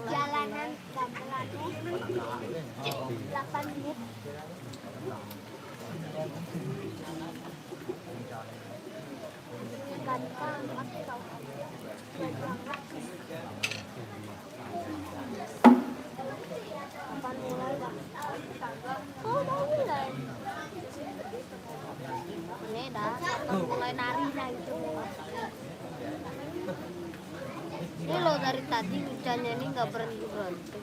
Jalanan gamelannya 8 menit. Gampang atau kapan mulai bang? Oh mau mulai. Ini dah mulai nari nah itu. Ini loh dari tadi hujannya ini nggak berhenti berhenti.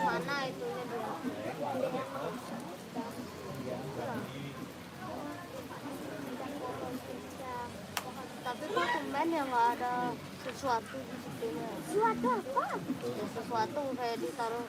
Mana itunya dia? Tapi kok tumben ya nggak ada sesuatu di situ. Sesuatu apa? Ya, sesuatu kayak ditaruh.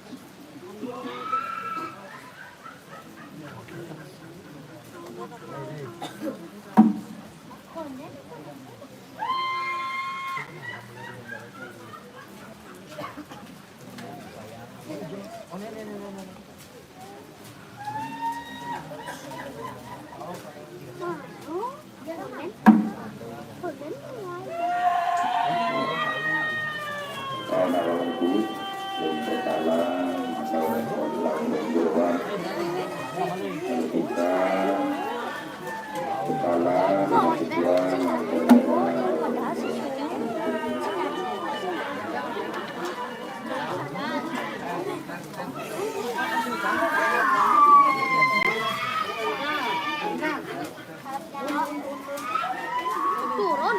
Turun.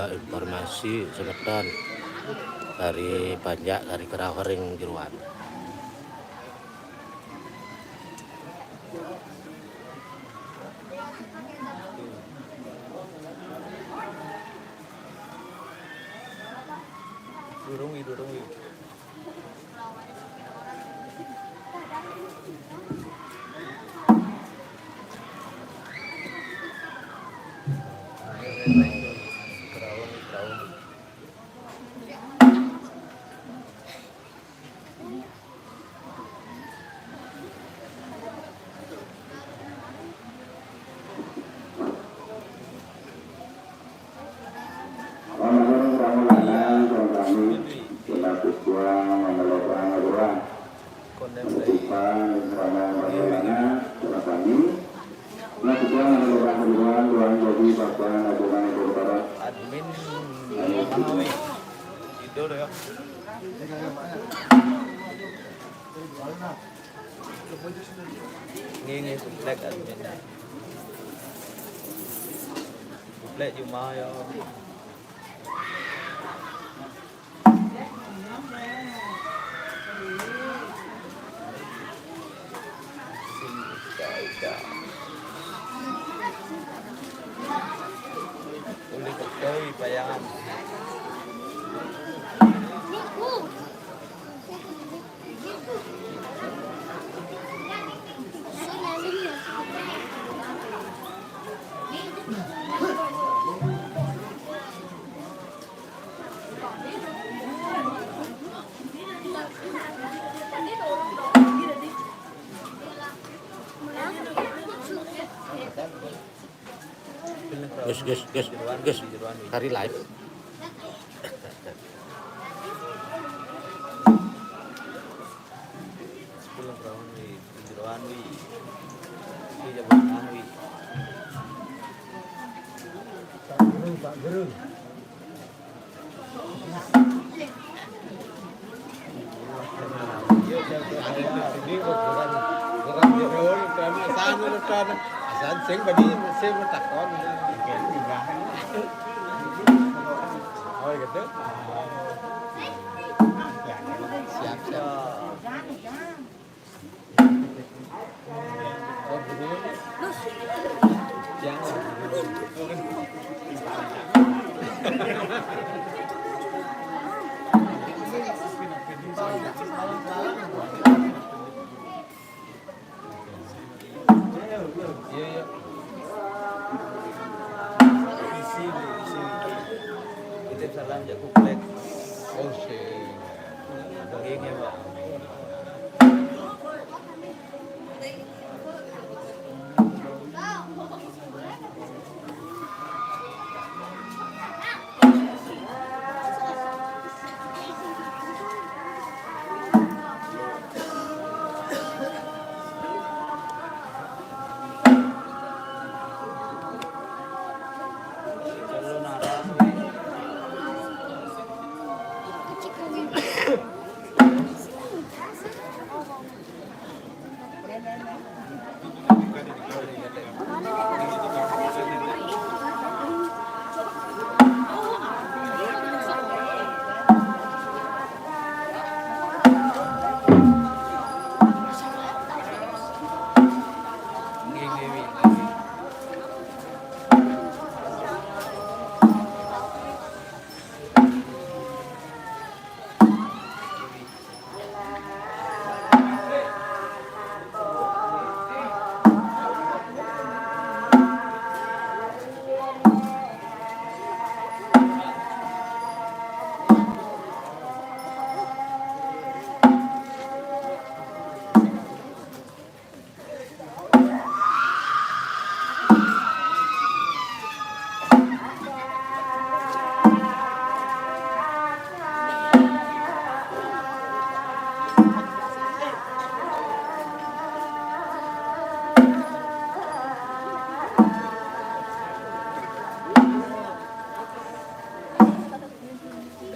Informasi semeton dari Banjak dari Kerawering Jeruan. Durungi. Itu deh ya. Nghe complete ở bên này. Complete you mau yo. Uli kokoy payam. Gus, hari live. Sepuluh tahun di jeroan wi. Di jabatan wi. Pak Gerung. Asan sing badi sing tak kon. Oh gitu. Siap siap. Iya. Kita salam jak komplek. Oh shit. Daging ya, Pak. Kalau narang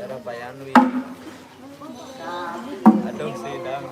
daerah Payanui. Adong sedang.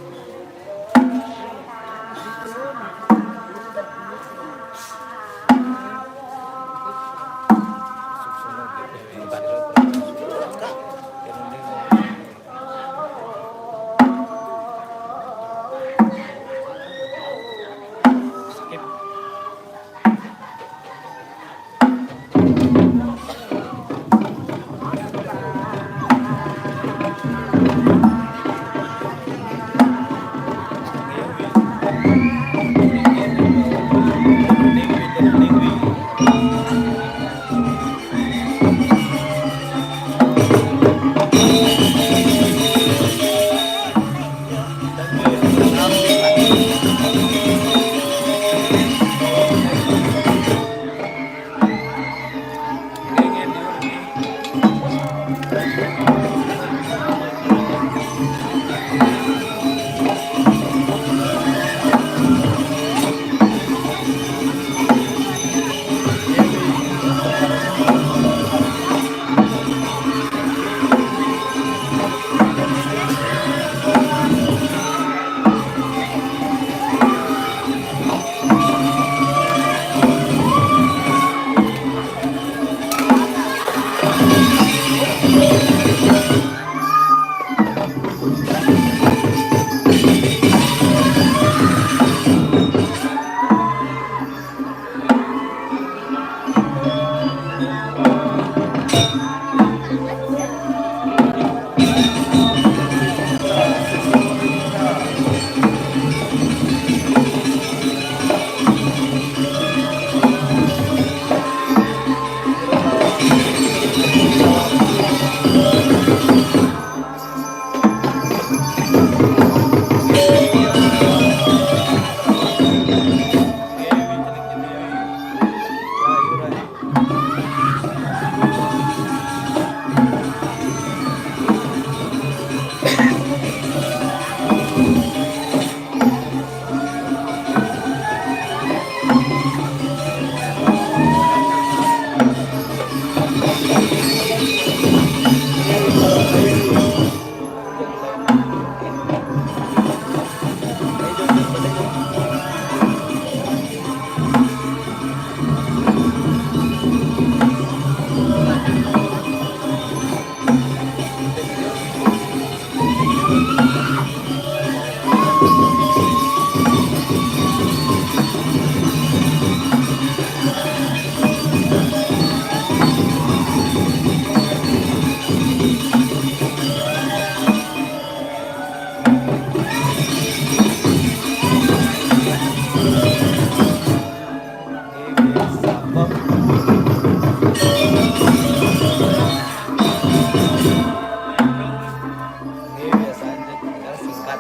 Ini biasanya cara singkat.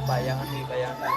Bayangan nih, bayangan.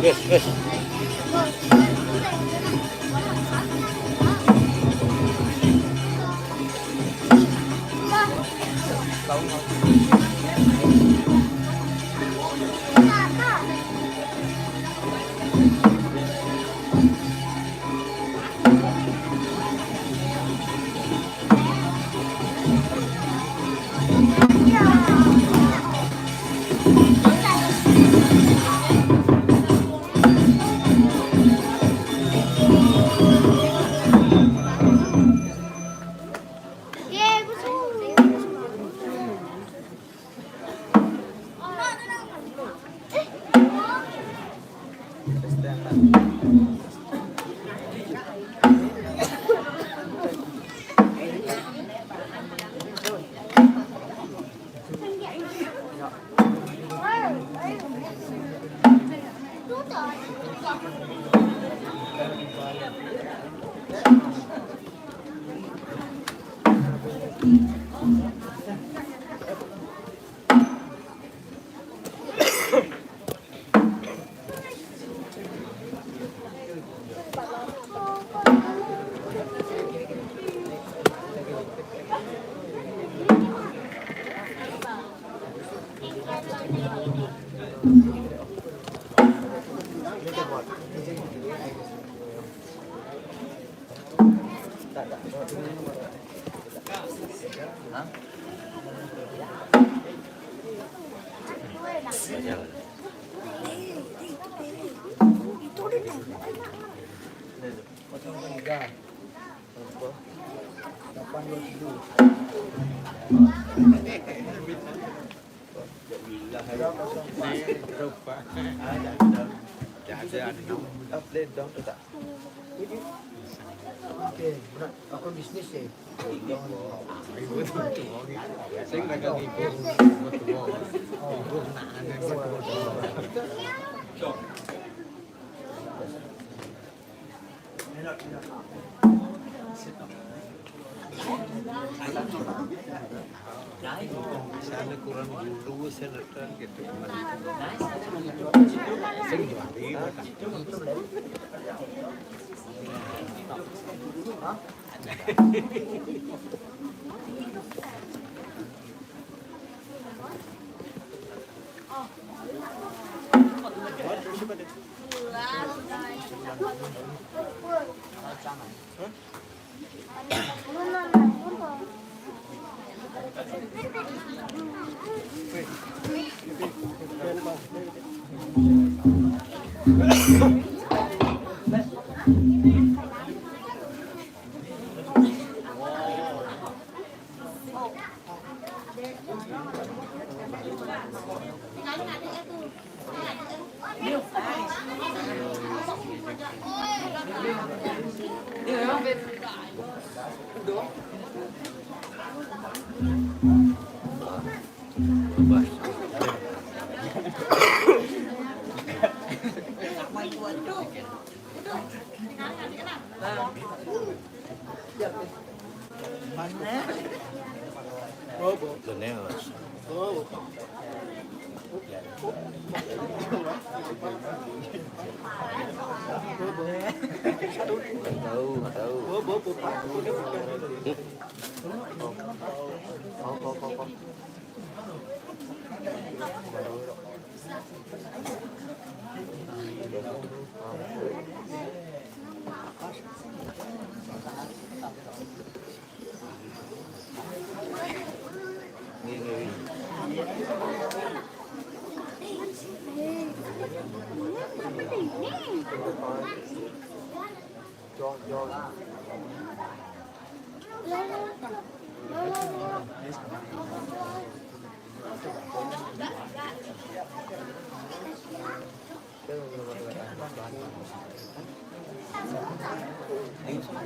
Wes. Banyak. Up lên đó được tak? Okey, aku bisnes eh. Saya nggak ada ibu, ibu nak ada sana kurang dulu senatan gitu. Sing juali Geneos. Thank you.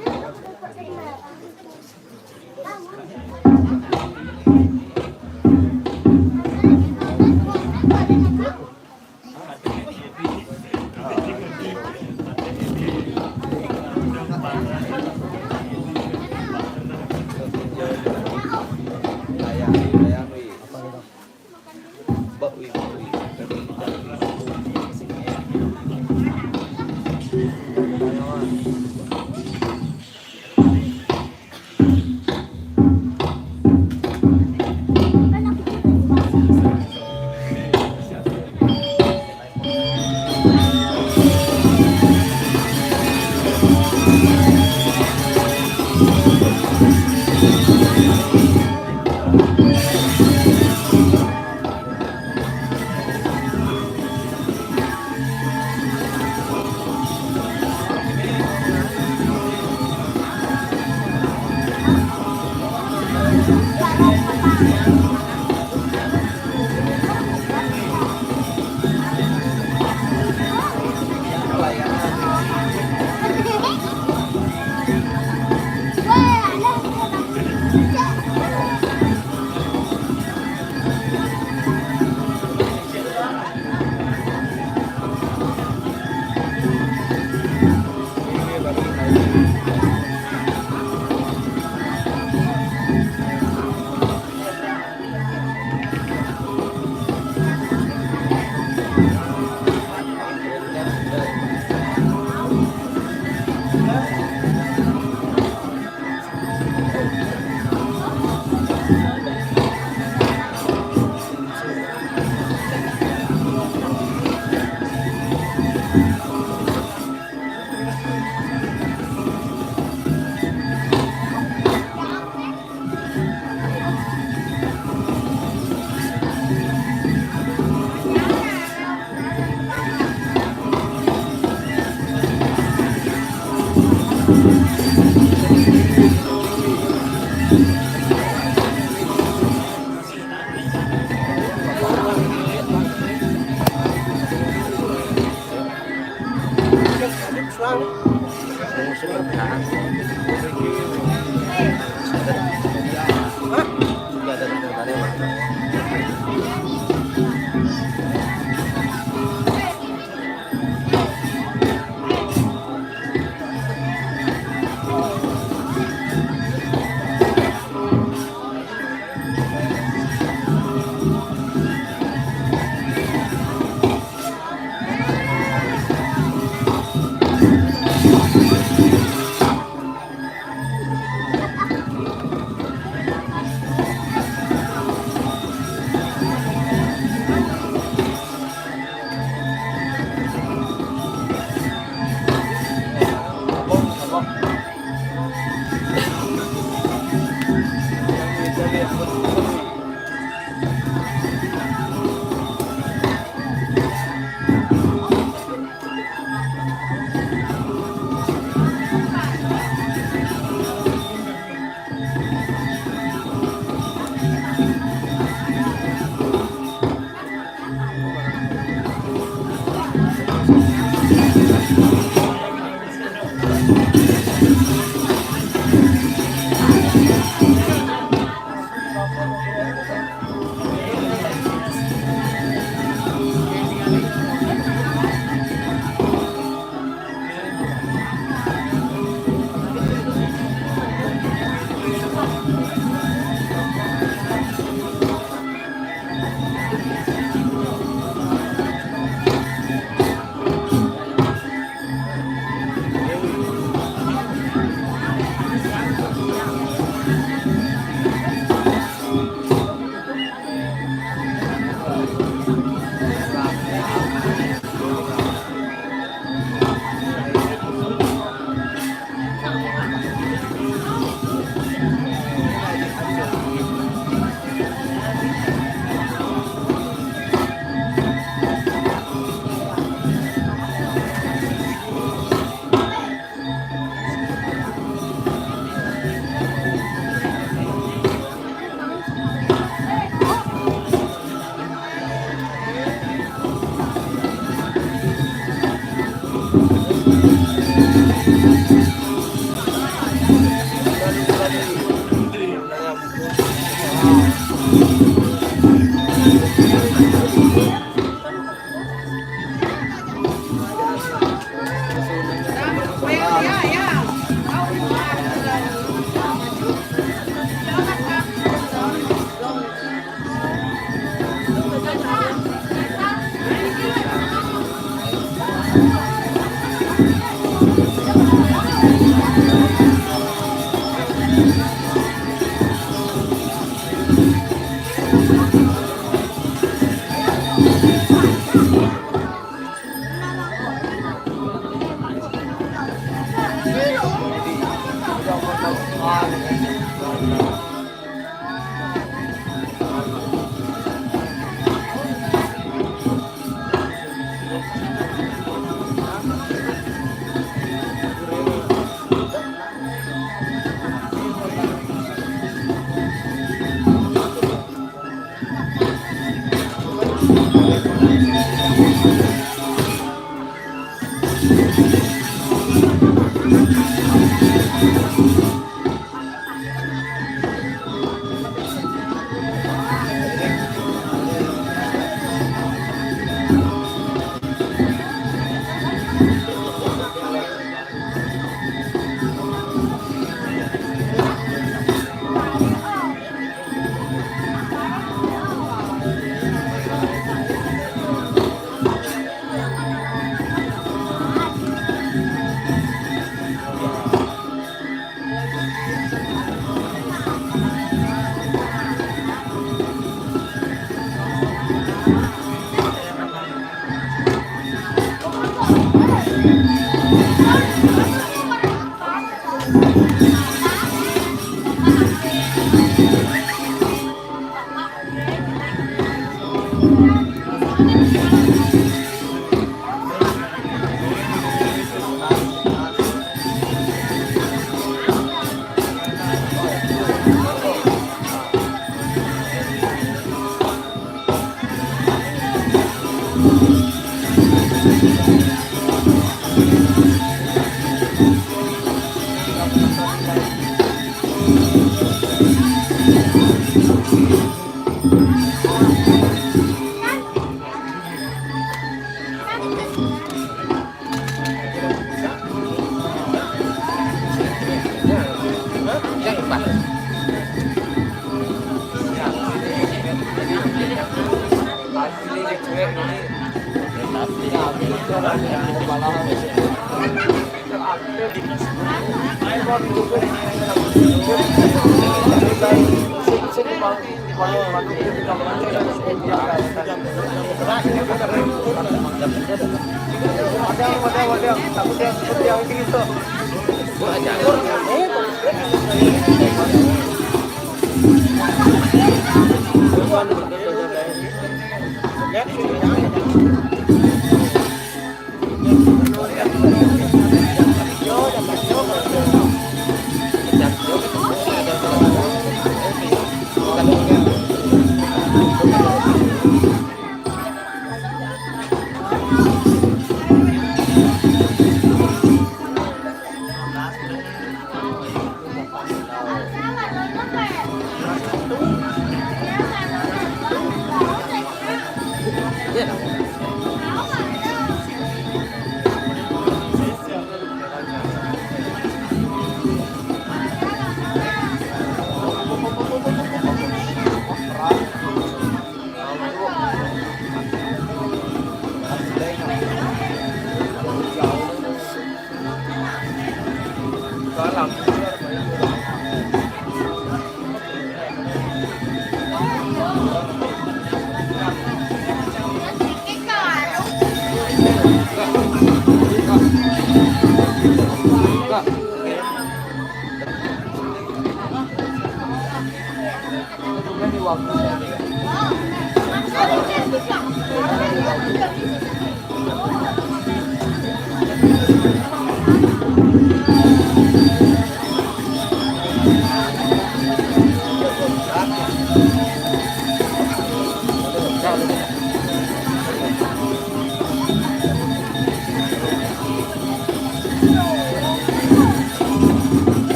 Sama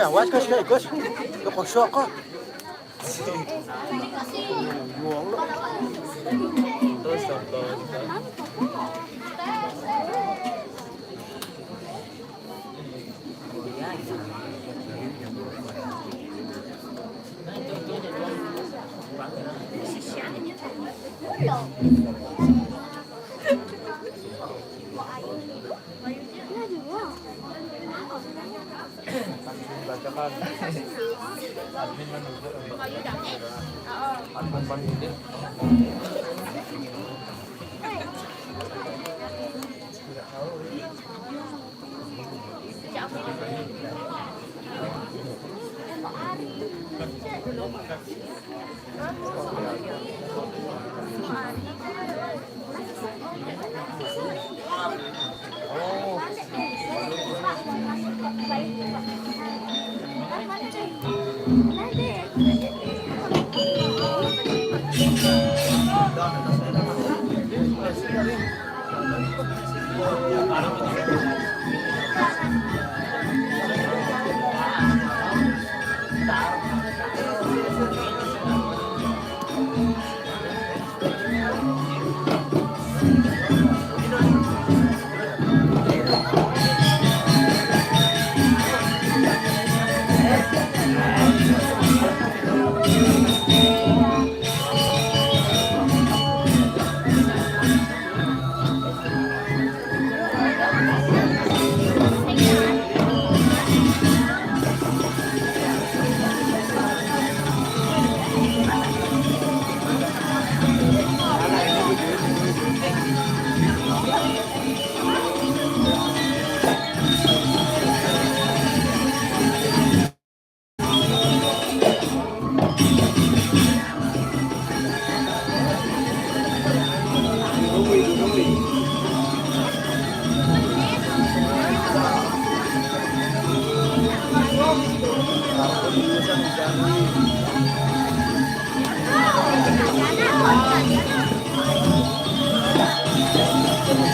Awas Gus, Gus. Lu kosok kok. Buang lu. Terus contoh bacakan admin menunjuk admin menunjuk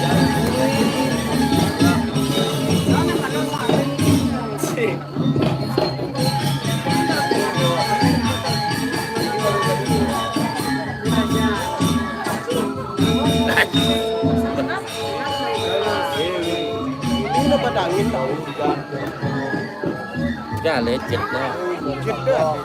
Jangan angin tau. Ya lecet dah. Cek dah.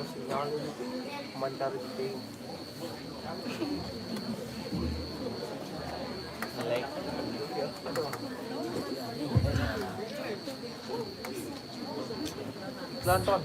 sinyal mencari ting. Lanton.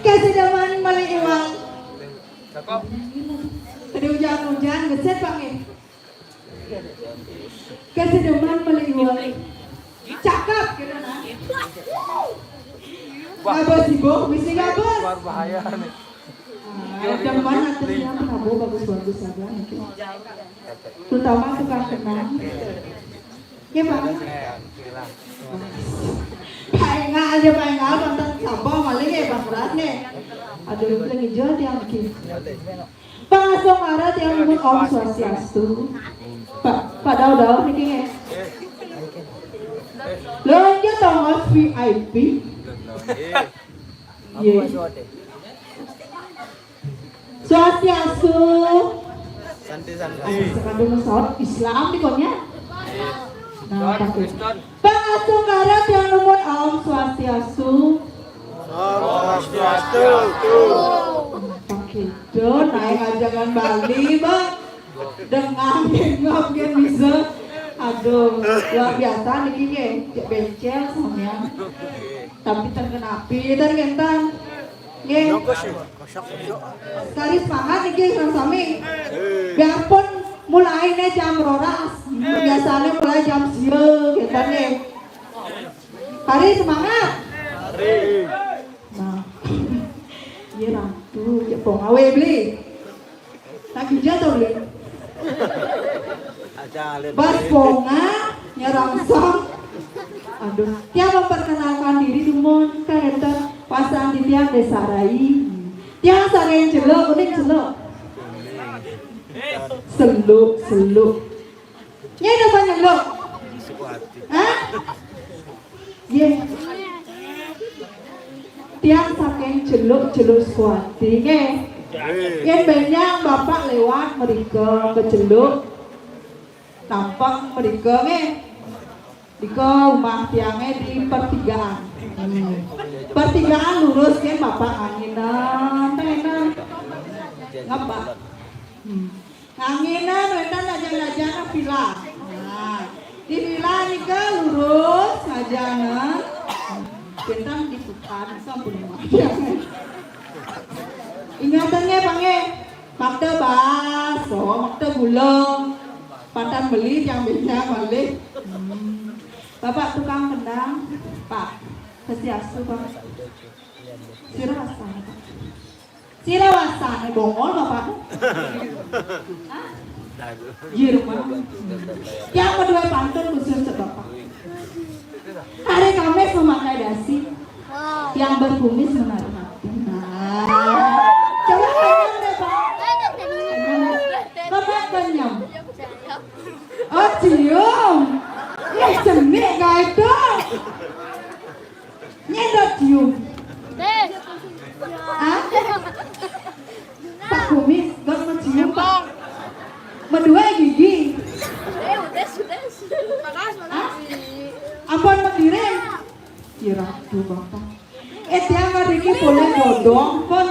Kesedaman maliwang. Tadi hujan-hujan geset panggil. Kesedaman maliwang. Cakep kira nah. Ngabos sibuk, mesti ngabos. Bahaya nih. Teman hatinya Prabowo bagus-bagus saja. Terutama tukang kenang. Ya Pak. Paengal aja paengal mantan sabah maling ya Bang Berat nih. Aduh udah hijau tiang bikin. Pengasuh ngarat yang nyebut Om Swastiastu. Pak Daud nih ya. Lo aja tongos VIP. Iya. Swastiastu. Santai-santai. Sekadung sholat Islam di konya. Nah, pengasuh ngarat yang nyebut Om Swastiastu. Pakai do naik ajangan Bali bang. Dengan ngomongin bisa. Aduh, luar biasa nih ya, cek bencel soalnya. Tapi terkenapi, terkentan. Nge, sekali semangat nih sama-sama. Biarpun mulainya jam roras, biasanya mulai jam siang, gitu nih. Hari semangat. Nah, iya ratu, ya pongawe beli. Tak kerja tau beli. Bas ponga, nyerangsang. Aduh, dia memperkenalkan diri dumon karakter pasang di tiang desa rai. Tiang sareng celok, kuning celok. Seluk. Nya apa nyelok? Hah? Ye. Tiang sareng celok skuati nge. Yen banyak bapak lewat mereka keceluk. Tampang mereka nge. Diko rumah tiangnya di pertigaan. Pertigaan lurus kan bapak anginan, tenan. Ngapa? Anginan, wetan aja villa. Nah, di villa nika lurus aja nah. Kita di depan sampun rumah tiangnya. Ingatannya pange, makte baso, makte gulung, patan beli yang bisa balik. Bapak tukang kendang, Pak, Swastiastu Pak. Sirawasana Pak. Sirawasana bongol Bapak. Hah? Jerman. Yang kedua pantun khusus Bapak. Hari Kamis memakai dasi, yang berkumis menarik hati. Nah, coba kenyang deh Pak. Bapak kenyang. Oh cium. Ya cemik gak itu. Nyedot cium. Hah? Pak Kumis gak mencium Pak. Berdua gigi. Hah? Ampun mendiring. Kira tuh Bapak. Tiang ngeriki boleh jodoh pun.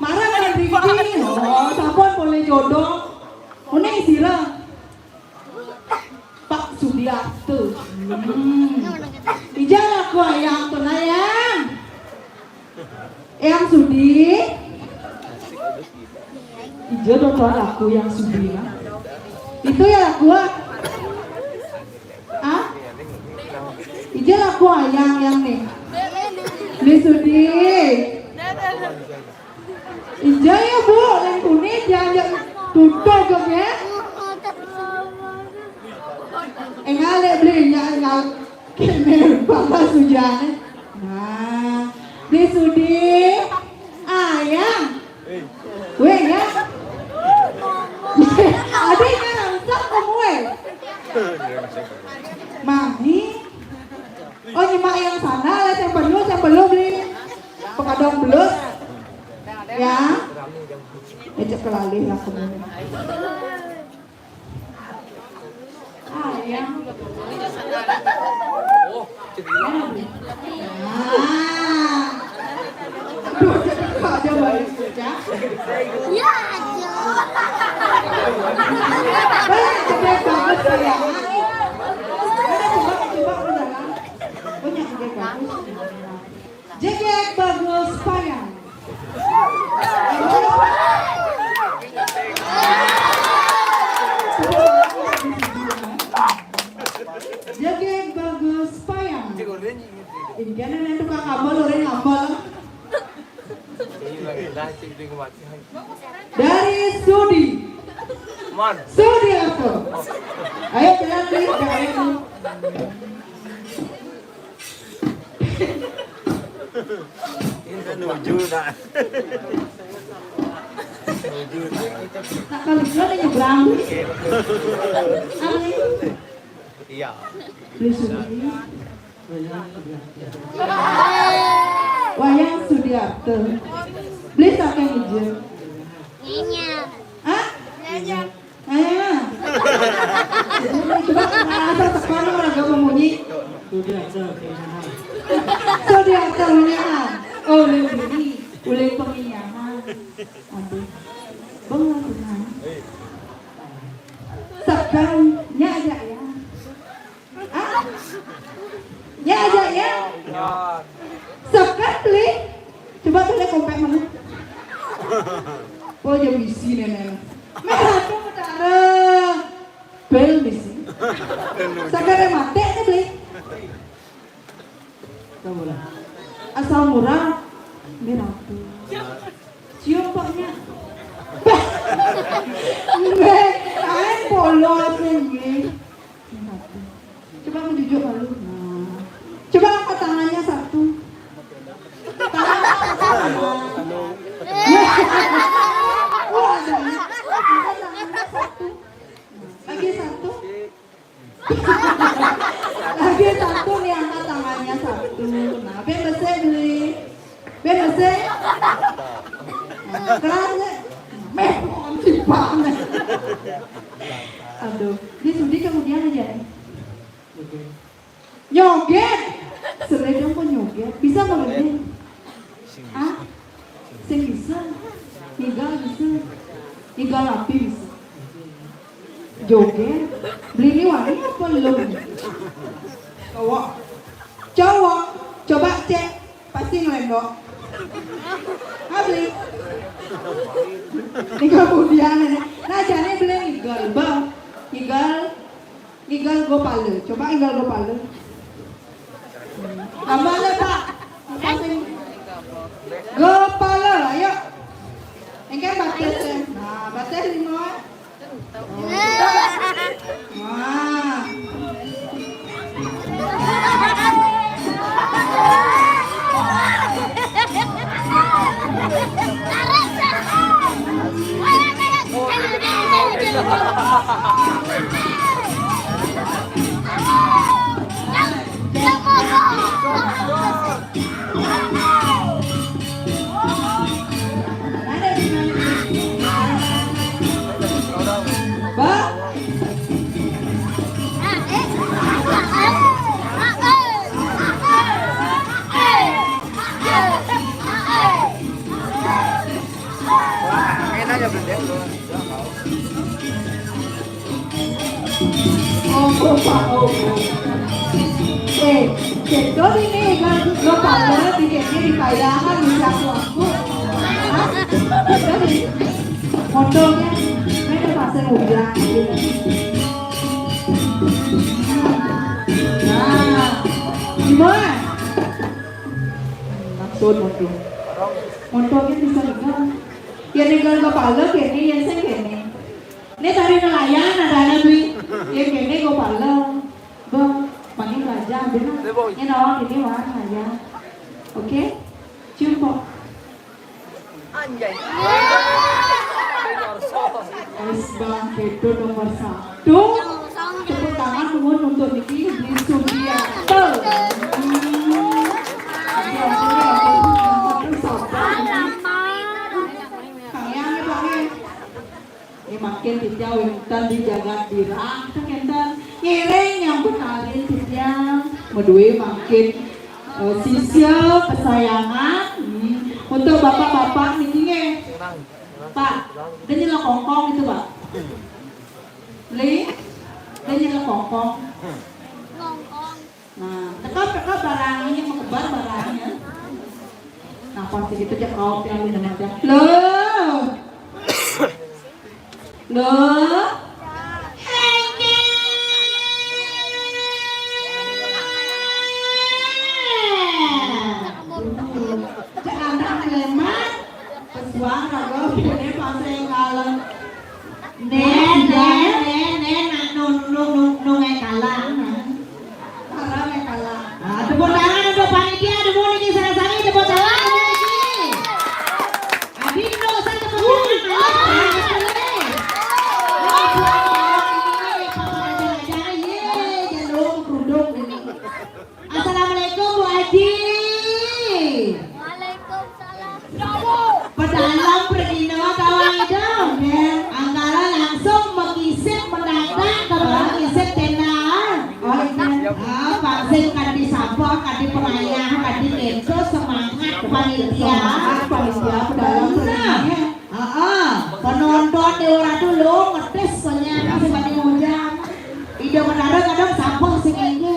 Marah ngeriki. Oh sampun boleh jodoh. Udah sirah. Pak Sudiarto. Ijalah ku ayang tunayang. Yang Sudi. Ijo dokter aku yang Sudi ya. Itu ya aku. Ah? Ijalah ku ayang yang nih. Li Sudi. Ijo ya Bu, yang kuning jangan tutup ya. Engale belinya engal kemer bapak sujane. Nah, di Sudi ayang. Weh ya. Adiknya langsung kamu weh. Mami. Oh nyimak yang sana, lihat yang belum beli. Pekadang belum. Ya. Ejek kelalih lah kemudian. Ayam. Oh, jadi Aduh, kok aja balik saja. Ya aja. Banyak cebek bagus saya. Coba udahan. Banyak cebek bagus. Cebek bagus payang. Cebek bagus payang. Ini kan yang tukang kabel, orang ngabel. Dari Sudi. Sudi aku. Ayo jalan please, ayo. Menuju nak. Nak kalau dia ada nyebrang. Ani. Iya. Beli Sudi. Wayang Sudiarto. Beli pakai hijau. Nyinya. Hah? Coba apa sekarang orang gak memunyi? Sudiarto menyanyi. Oh, uling penginyaman. Aduh, bengar. Sekarang aja ya. Ah? Aja ya. Sekarang beli. Coba beli kompak mana? Oh, jauh isi nenek. Merah tuh utara. Bel misi. Sekarang mati nih beli. Asal murah. Merah tuh. Cium poknya. Enggak, kalian polos nih. Coba menjujur lalu. Nah. Coba angkat tangannya satu. Tangan. Wah, angkat tangannya satu. Lagi satu. Lagi satu nih angkat tangannya satu. Nah, biar bersih beli. Biar bersih. Kerasnya. Mehon sih banget. Aduh, dia Sudi kemudian aja. Nyoget. Seredang kok nyoget. Bisa nggak beli? Ah? Sing bisa. Nigal bisa. Nigal api bisa. Joget. Beli ini wangi apa belum? Cowok. Cowok. Coba cek. Pasti ngelendok. Beli. Ini kemudian nah jadi beli igal bang. Igal go pale. Coba igal go pale. Tambah le pak. Go pale, ayo. Engkau batas. Nah, batas 5. Wah. Cendol ini kan lo pada tidaknya di kailangan bisa aku. Hah? Jadi motornya mereka pasang ulang. Nah, gimana? Maksud motor. Motornya bisa dengar. Ya tinggal kepala kene yang saya kene. Ini tadi nelayan ada duit. Ya kene kepala. Bang. Panggil belajar, benar? Ini orang ini warna ya. Oke? Cium kok. Anjay. Es bang, itu nomor 1. Tepuk tangan semua untuk Niki di Sugiarto. makin tidak winten dijaga dirang kenten ngiring yang benarin tidak medue makin sisya kesayangan untuk bapak-bapak nih Pak, dia nyelok kongkong itu Pak dia nyelok kongkong Ngongkong. nah tekap barang ini mengebar barangnya nah pasti gitu aja kau yang minum aja loh anak lemat pesuang raga punya pasai kalah nen nungai kalah nungai kalah tepuk tangan untuk panitia tepuk niki sarang-sarang tepuk tangan Abindo saya tepuk tangan Assalamualaikum Bu Haji. Waalaikumsalam. Pedalam berdina kawan dong ya. Angkara langsung mengisip mendatang ke mengisip tenang. Oh iya. Vaksin kan disapa, kan diperayah, kan dikento semangat panitia. Panitia pedalam berdina. Penonton di ora dulu ngetes soalnya masih pada hujan. Ide mendadak kadang sampah sing ini.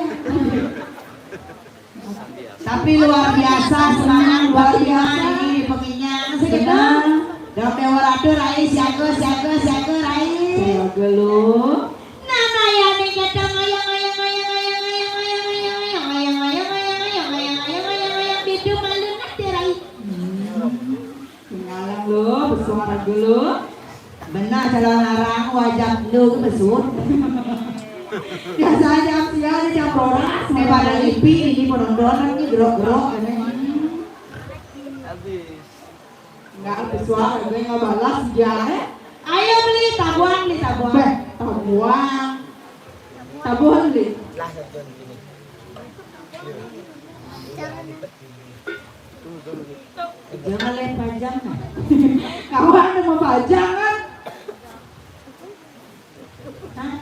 Tapi luar biasa semangat luar biasa ini penginyak sekedar. Dok dewa ratu rai siaga rai. Siaga lu. Nama ya nih kata ayang bidu malu nanti rai. Ngalang lu bersuara dulu. Benar kalau narang wajah lu besut. Biasa aja siang jam rolas pada lipi ini penonton ini gerok-gerok Habis. nggak ada suara gue nggak balas jahe ayo beli tabuan beli jangan lihat panjang kawan mau pajangan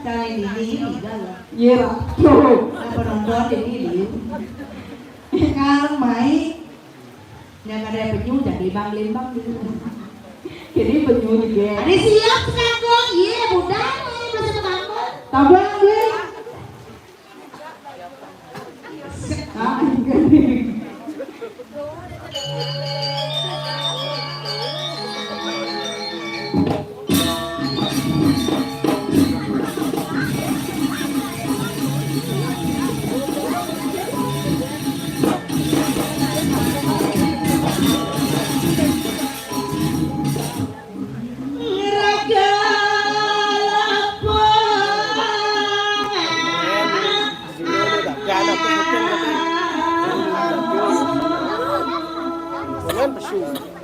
kali ini dalam iya tuh penonton ini kalau main yang ada penyu jadi bang-limbang jadi penyu juga ada siap sekangkong iya budak masa sekangkong tabang gue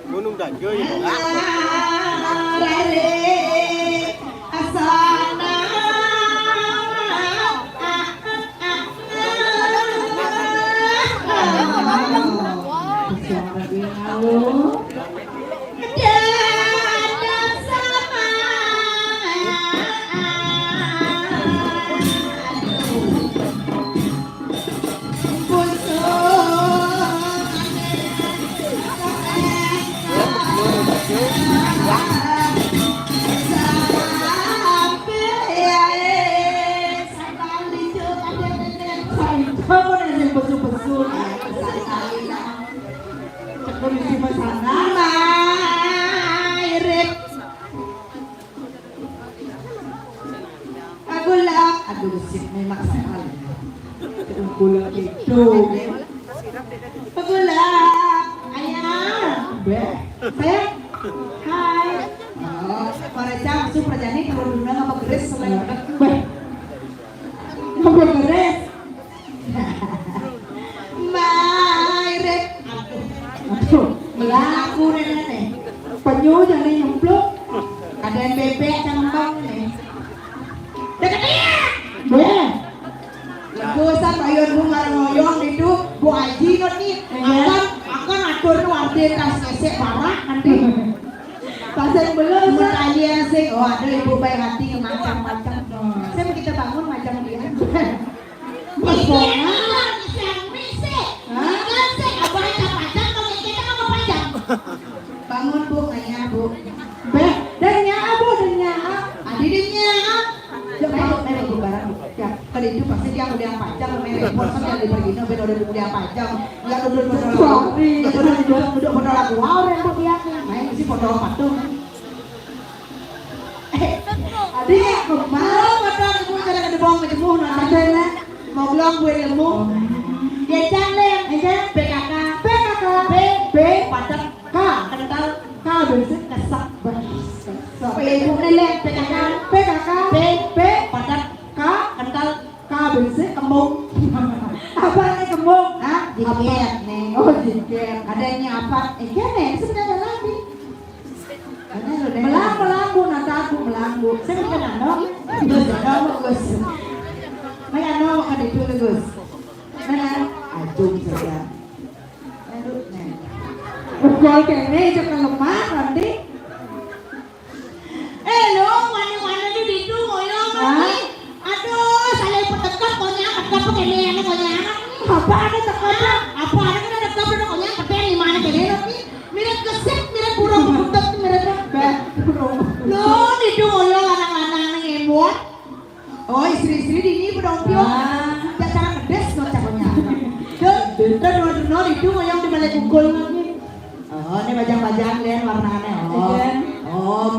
Gunung Dangge ya. Pagulak itu pagulak ayah saya hai para jam su prajani kalau dulu nggak beres selain nggak beres Mairek aduh melaku nenek penyu jangan nyemplung kadang bebek cangkang nih dekat dia Bosan bayar bunga ngoyong itu Bu Haji nih akan atur nu arti tas esek parah nanti pasang belum kalian se sing oh ada ibu baik hati yang macam-macam. Saya kita bangun macam dia. Pesona. Bangun bu, nanya bu. Dan nyaa bu, dan nyaa. Adidnya. Jangan bu barang. Ya, kali itu pasti dia udah yang panjang, merek bosan yang dipergino, ben udah yang panjang. Enggak duduk foto lagu orang bu dia. Main sih foto patung. Adiknya kemana? Padahal ibu cara ada bohong macam mana? Mau bilang gue ilmu. Dia cantik, aja PKK, B padat K, kental K bersih kesak bersih. Ibu nenek PKK, B padat K, kental K bersih kembung. Apa ini kembung? Hah? Jiket nih. Oh jiket. Adanya apa? Kene sebenarnya lagi. Melanggu nanti aku melanggu. Saya bukan anak. Gus. May ano ka dito Gus? Mana? Ajung saja. Aduh, nih. Ugol kene juga lemah nanti. Lo, mana-mana di situ ngoyong lagi. Aduh, saya petekap konya, petekap kene yang konya. Apa ada tekapnya? Apa ada kan ada kabar konya, tapi di mana kene lagi? Mirip kesek, mirip burung budak, mirip apa? Lo, di situ ngoyong anak-anak ngemot. Oh, istri-istri di ini bedong pio. Cara pedes no caranya. Dan no itu ngoyong di balik kukul lagi. Oh, ini bajang-bajang lihat warnanya. Oh,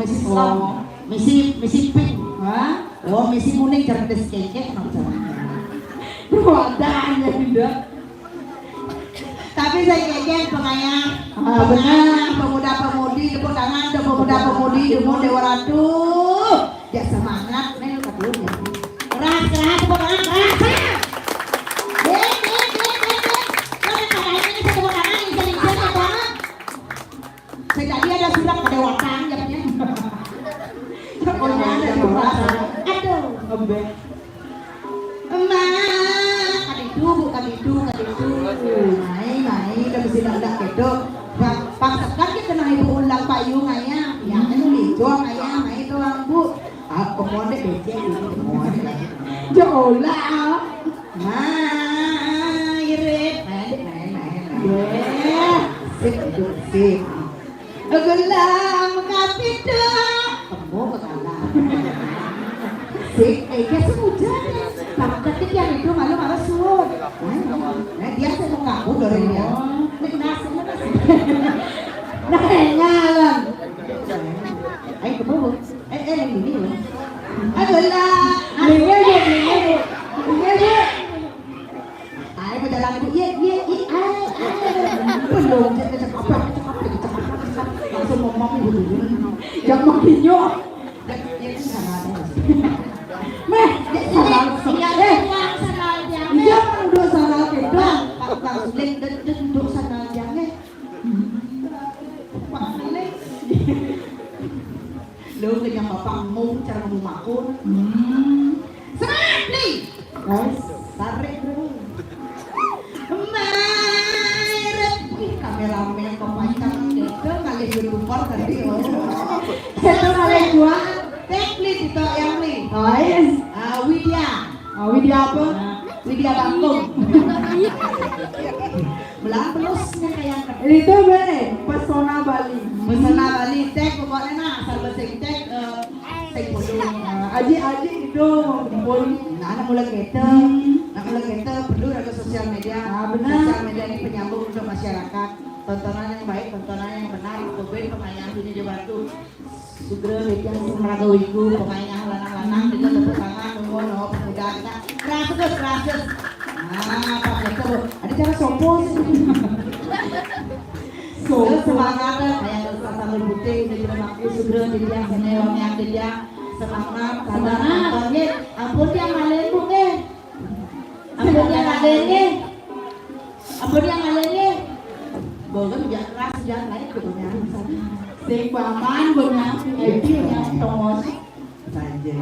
misi pink. Hah? Oh, misi kuning cerdas keke no caranya. Wadahnya tidak. Tapi saya keke pengayang. Benar, pemuda-pemudi tepuk tangan untuk pemuda-pemudi Dumur Dewa Ratu. Ya semangat, men kabur ya. Keras, tepuk tangan, keras. Saya tadi ada surat kedewasaan jamnya. Pokoknya ada surat. Aduh. Kadidu. Naik, udah mesti nak kedok. Paksakan kita nak ibu ulang payung ayah. Yang itu dijual ayah, naik doang bu. Aku mau deh becek ini, mau deh lagi. Jolah. Irit. Sip. Gelam kapitu. Kamu kalah. Sip, kayak semudah. Tapi yang itu malu suruh. Nah dia saya mau ngaku dari dia. Nasi. Nah ngalam. Ayo ke bawah. Ini loh. Adalah. Ini. Ayo berjalan ibu. Iya. Belum. Cakap. Langsung ngomong ibu dulu. Jangan makin nyok. Dia sama ada. Meh, iya kan udah salah kita. Pak Suling duduk sana jangan. Pak Suling. Lu dengan bapakmu cara ngomong makun. Semangat nih. Guys, tarik dulu. Kameramen pemancang itu kali YouTuber tadi. Itu kali gua. Teknik itu yang nih. Oh yes. Widya apa? Widya Bangkong. Belang pelusnya kayak itu bener. Pesona Bali. Tek pokoknya nah asal bahasa tek Aji itu ngumpul. Anak mulai kita perlu ada sosial media. Sosial media ini penyambung untuk masyarakat. Tontonan yang baik, tontonan yang benar. Kemudian pengayaan ini dibantu. Sugro yang semeragoiku pemainnya lanang-lanang kita tepuk tangan ngono pemuda kita rasus. Pak itu ada cara sopo sih. Semangat kayak sambil putih jadi aku Sugro jadi yang senewang yang dia semangat karena nontonnya ampun yang ngalen bu deh. Ampun yang ngalen. Boleh jangan keras jangan lain kedunya. Sing paman benar itu yang tongos saja.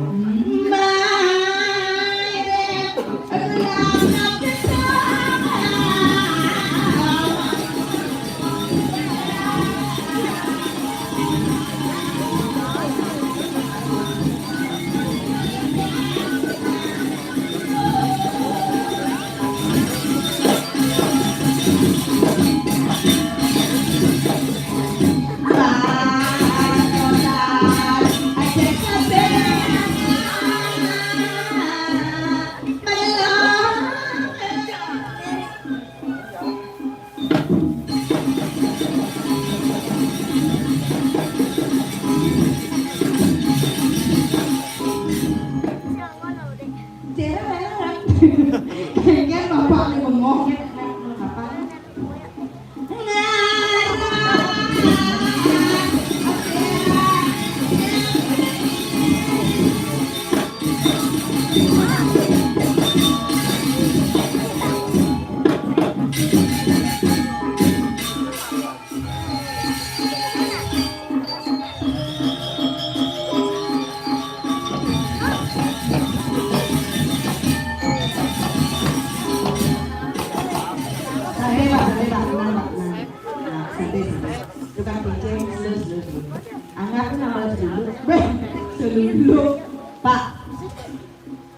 selulu. Pak.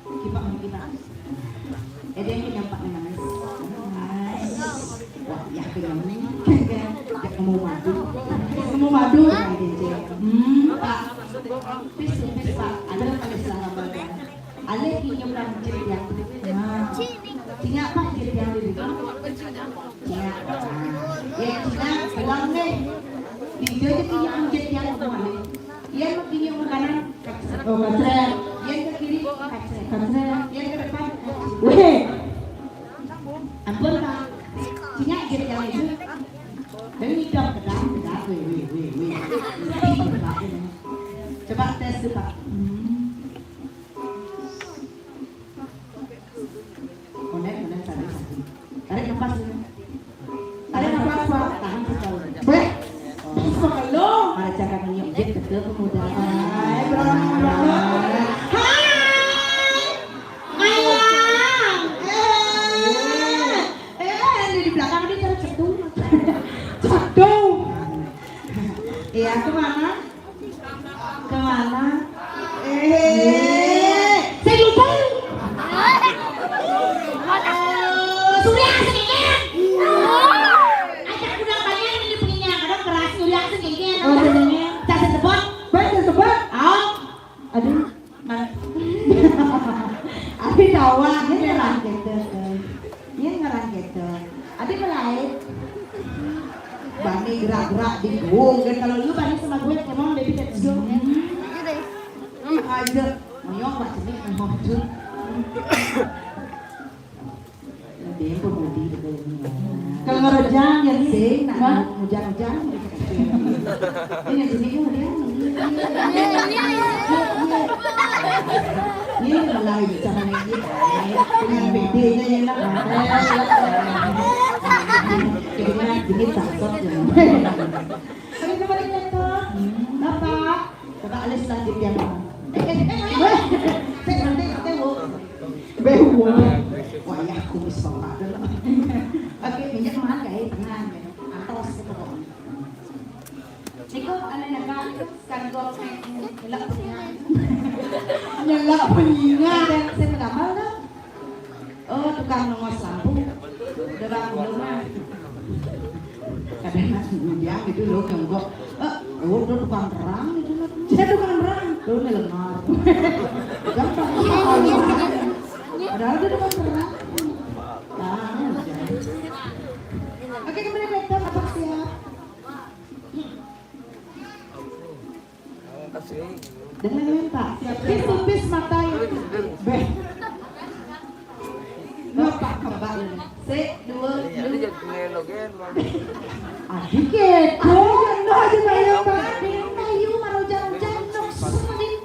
Kipak kita. Dia yang nyampak nih Mas. Wah, ya kenyang. Ya kamu madu. Kamu madu. Pak. Pis Pak. Ada pada selama badan. Ada kinyam dan cerita. Tinggal apa cerita yang dulu? Ya, Cina bilang deh. Dia je kinyam cerita yang kemana? Dia mau kinyam makanan. Oh, kacret. Yang ke kiri kacret. Yang ke depan. Weh, Ampun Pak. Cina cerita yang itu. Dan hidung kedap. Weh. Coba tes dulu Pak. Monet tarik nafas dulu. tarik nafas Pak. Tahan sekali. Weh, bisa kalau. Mari cara menyebut ke pemuda. Hai, berapa? Di belakang dia cara cetung. Cetung. Iya, kemana? Kemana? Saya lupa. Surya sedikit. Ajak udah kalian ini punya kadang keras Surya sedikit. Oh, sedikit. Casa tebak. Baik, sebab. Aduh, Adi tawa, Dia ngerang gitu. Dia ngerang gitu. Adi mulai. Bani gerak-gerak di gong. Dan kalau lu Bani sama gue, come on baby let's go. Aja. Moyong Pak Cenik, moyong jun. Dia pemudi begini. kalau ngerejang jadi Sing, Wah. nah, hujan-hujan. Ini sini dia. Ini mulai bicara lagi. Dengan BD-nya yang nak. Jadinya bikin sakit ya. Kali kemarin laptop. Bapak, coba alis lanjut yang mana? Saya nanti tengok. Bewo. Wah ya kumis bapak dulu. Oke, minyak mahal guys, tenang ya. Antos ke pokoknya. Niko, ano na ka? Kargo, hilak punya. Nyala penyinyat. Saya mengamal na. Oh, tukang nongos lampu. Udah bangun rumah. Kadang dia gitu loh, yang gua. Oh, udah tukang terang itu loh. Saya tukang berang. Tuh nih lengar. Gampang. Padahal dia tukang terang. Oke, kembali ke laptop. Apa siap? Dengan Pak. Pis tupis mata ya. Beh. Bapak kembali. Dua. Adik kepo. Jangan aja saya Pak. Ayo mau jalan-jalan dong semenit.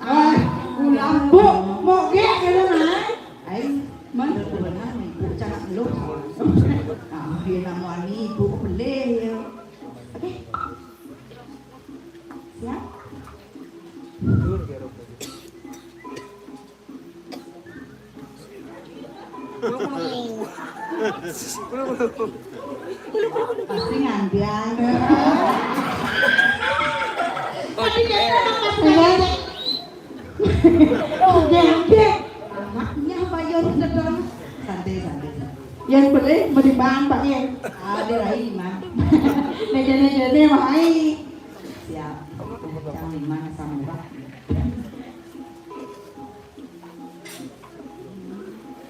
Ah, lampu. Mau gek gitu nah. Ayo, mana benar ibu cakap belum. Dia nama ni ibu boleh ya. Oke. Siap. Pasti ngambil. Tapi dia Gek. anaknya bayar sedang. Santai. Yang boleh mau dibang Pak ya. Ada lagi mah. Neja-neja mah ai. Siap. Yang lima sama murah.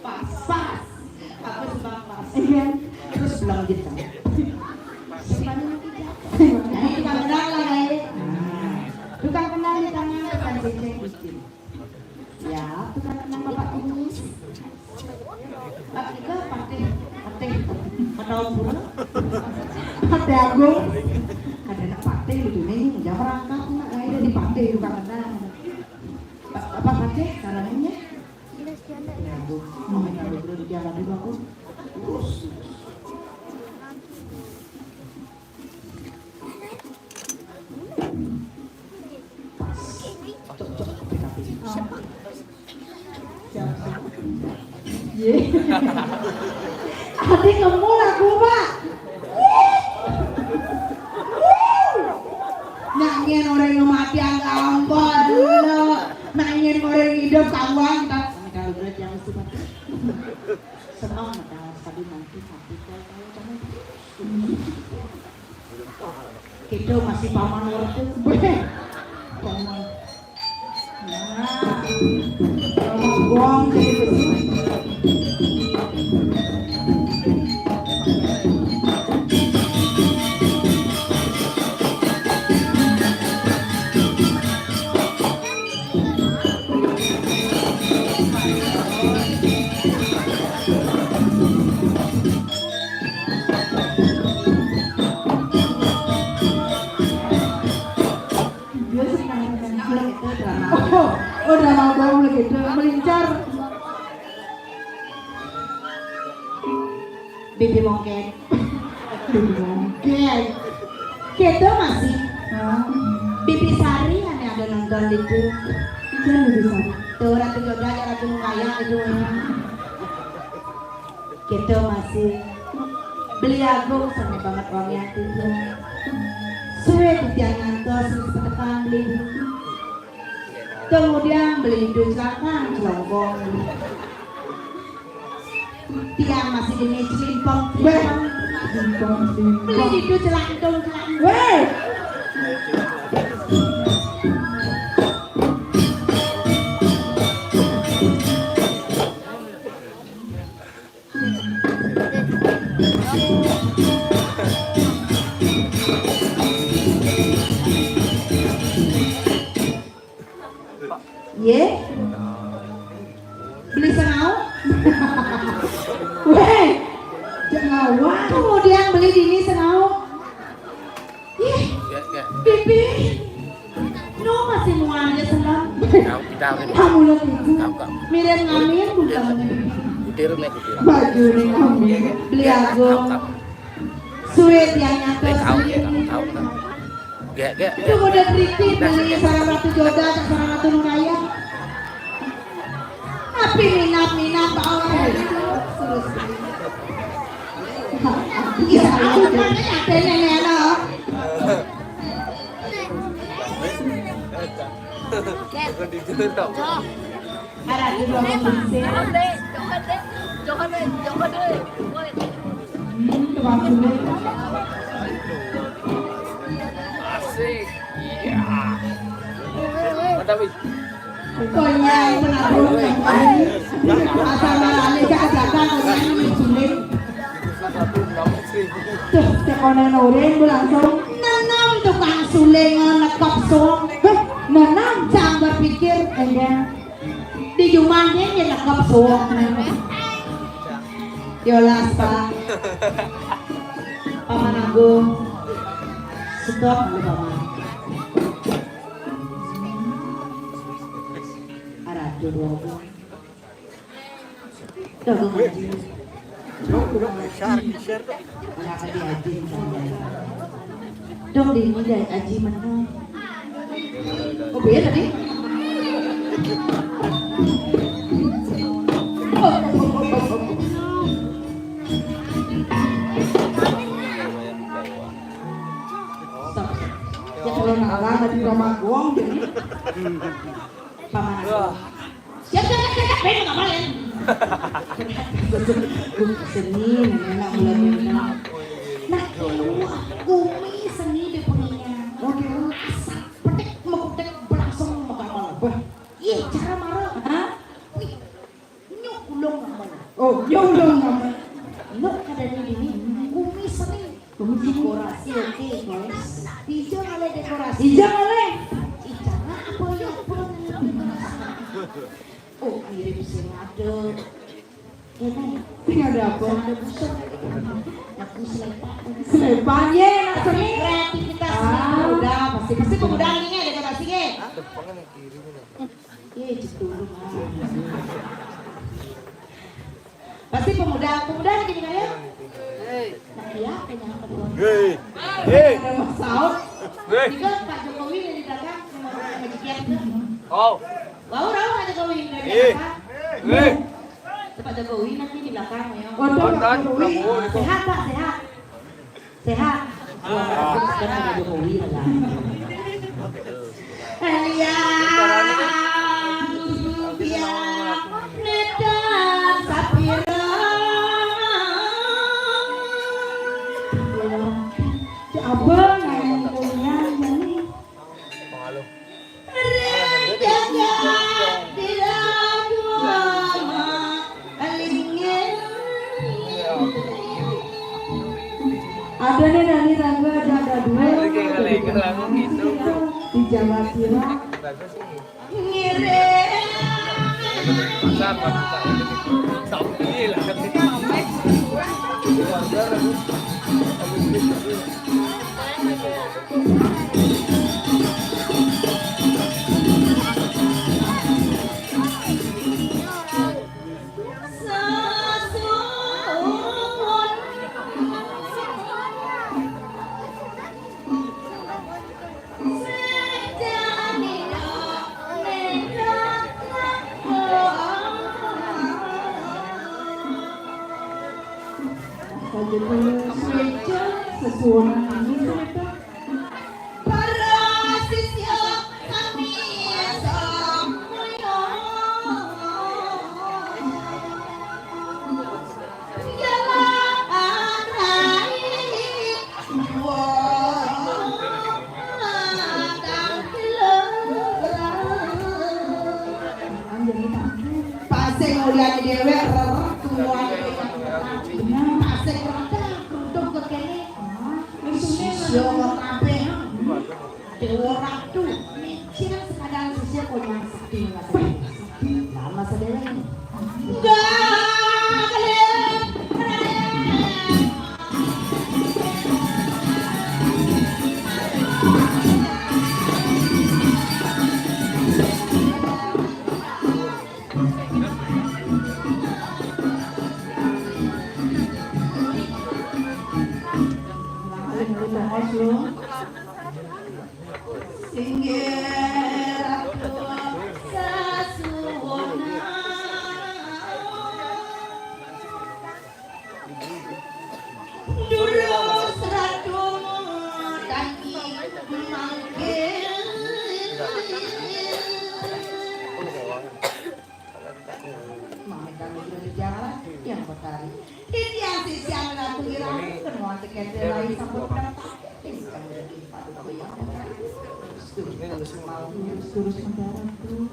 Pas. Apa sebab pas? Iya. Terus bilang gitu. Nah, ini tukang kenal lah guys. Tukang kenal di tangan tukang cecek. Ya, tukang kenal Bapak ini. Pak Ika pate. Patau pura. Hati aku. Ada nak pate gitu nih, jangan merangkap nak ada di pate tukang kenal. Apa pate caranya? Ya, Bu. Mau kalau dulu di jalan dulu aku. Terus. Ye. Hati kamu aku Pak. Nyanyian orang yang mati yang gampang. orang hidup kawan kita. Kalau berat yang mesti mati. Senang ada tadi nanti mati kalau kamu. Kita masih paman orang tu. Paman. Nah, Kalau buang jadi bersih. Oh, drama bom lagi itu melincar. Bibi mongket. Oke. Kita masih Nah, Bibi Sari yang ada nonton itu. jangan lebih sana. Tuh Ratu Joda, Ratu Nungayang itu. Kita masih beli agung sama banget uangnya itu. Suwe tiang ngantos sepetekan beli. Kemudian beli hidung selatan, celongkong. Tiang masih jenis selimpong. Beli hidung celangkong. Weh, Ye, beli sengau. weh, jangan wah. Kemudian beli dini sengau. Ih, Gak. Bibi, no masih mau aja senang. Kau kita ini. Kamu lagi itu. Kau. Miren ngamin bukan Kutir nih kutir. Baju nih kamu. beli agung. Suwe tiang Kau nyantos. kau. Gak. Kemudian Riki beli sarang Ratu Joda, sarang Ratu Nungayang. Tapi minat bau. Iya, aku kan ada nenek loh. Bukan digendong. Ada di ruang bersih. Tukang sulit. Asik. Iya. Mantap, wih. Pokoknya penaruh asal ngalami keadakan orang ini sulit. Tuh, tekonan orang bu langsung Nanam tukang suling nekop suang. nanam. Jangan berpikir Enggak. di rumahnya dia nekop suang. Yolas Pak. Paman Agung. Stop dulu Paman. Arah dulu aku. Dagang haji. Kenapa di haji? Dong di ini dari haji mana? Oh beda tadi? Stop. Ya kalau nalar di rumah gong jadi. Paman Agung. Siap, beda nggak boleh. Seni, nenek mulai. Nah, umi seni di punya. Oke. Petik mekutek berlangsung makan malam. Iya, cara marah. Hah? Wih, nyuk ulung mana? Oh, ya udah nama. Nyuk kadang ini umi seni. Dekorasi oke guys. Hijau oleh dekorasi. Ijang oleh. Ijana apa ya apa? Oh, mirip senado. Ini ada apa? Ada busuk. Aku selepak. Selepannya nak seni. Kreativitas Ah. pemuda pasti pemuda ini ada dekorasinya. Iya, dulu pasti pemuda lagi nih kalian. Nah, iya, penyang kedua. Ada Mas Saud. Juga Pak Jokowi dari belakang sama Jikian. Oh. Wow, Pak Jokowi dari belakang. Pak Jokowi nanti di belakang ya. Waduh, Pak Jokowi. Sehat Pak, sehat. Sehat. Wah, sekarang ada Jokowi lah. Iya. Jawa Timur Bagus sih. ngirim Sama kita ini. Tapi lah kan kita. sesuatu ini Para sisya kami semuanya jalan raih paseng ulian dewe tua paseng rendah kerudung kekene yo kabeh dewa ratu micin sekadang sisya konyang sakti nama sedewe enggak kalian Singgir aku sasuna dulu seratu kaki manggil Mami kami sudah di jalan yang bertari ini yang siang ratu irang semua tiket lain sampai pendapat terus mendarat tuh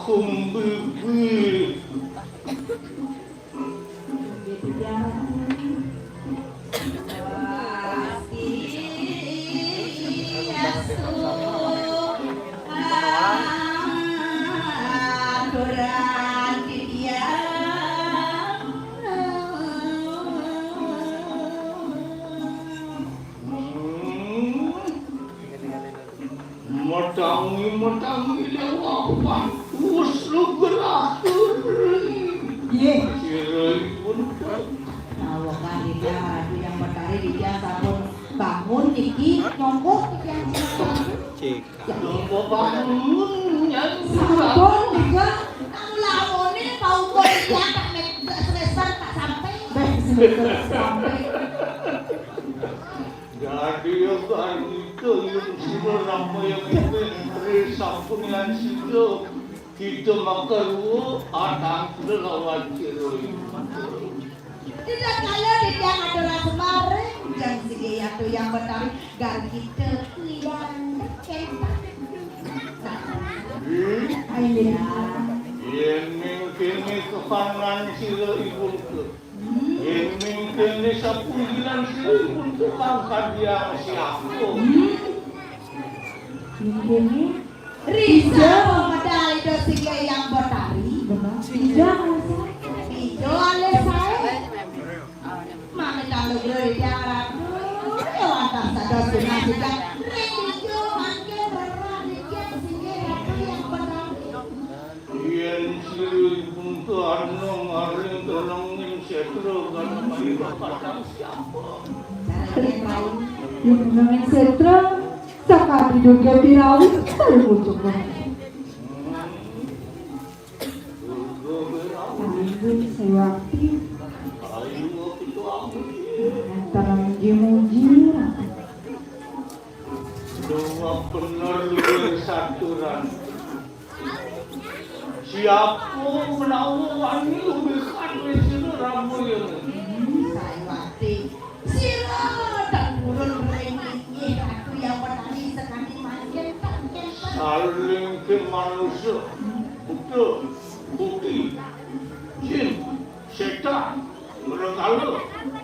Almarhum bibi. Matangi lewat uslu berakhir. Ye. Kirai pun Kalau kan dia yang bertari di dia sabun bangun iki nyongkok iki yang Cek. coba bangun yang Sabon juga. kamu lamonnya mau kok dia tak selesai tak sampai. Sampai. jadi kan itu yang sudah ramai yang ini sampun yang sudah kita makan ada lewat kirai. Tidak kaya di yang adalah kemarin yang segi atau yang bertari gar kita yang ketak. Ayo. Ini kini kepanan sila ibu tu. Ini kini 10 bulan sila ibu tu angkat dia siapa? Ini Risa pemedal itu segi yang bertari. benar. Tidak. Itu oleh saya. Mami kalau beri yang ratu, ya atas ada sunnah juga. Itu angke berani yang segi ratu yang bertari. Yang sila ibu tu anu maring tolongin setro kan mereka kadang siapa? Yung nangin sentra, saka diduga pirawi, tayo muncul ko. Ayun, sa wakti, Ayo itu aku. antara muji-muji. Dua benar luar saturan. Siapa menawan lebih kandung sila ramu yang Saya waktu sila tak turun berenggi ratu yang bertari sekali makin tak kepak. saling ke manusia. Betul, bukti, jin, setan,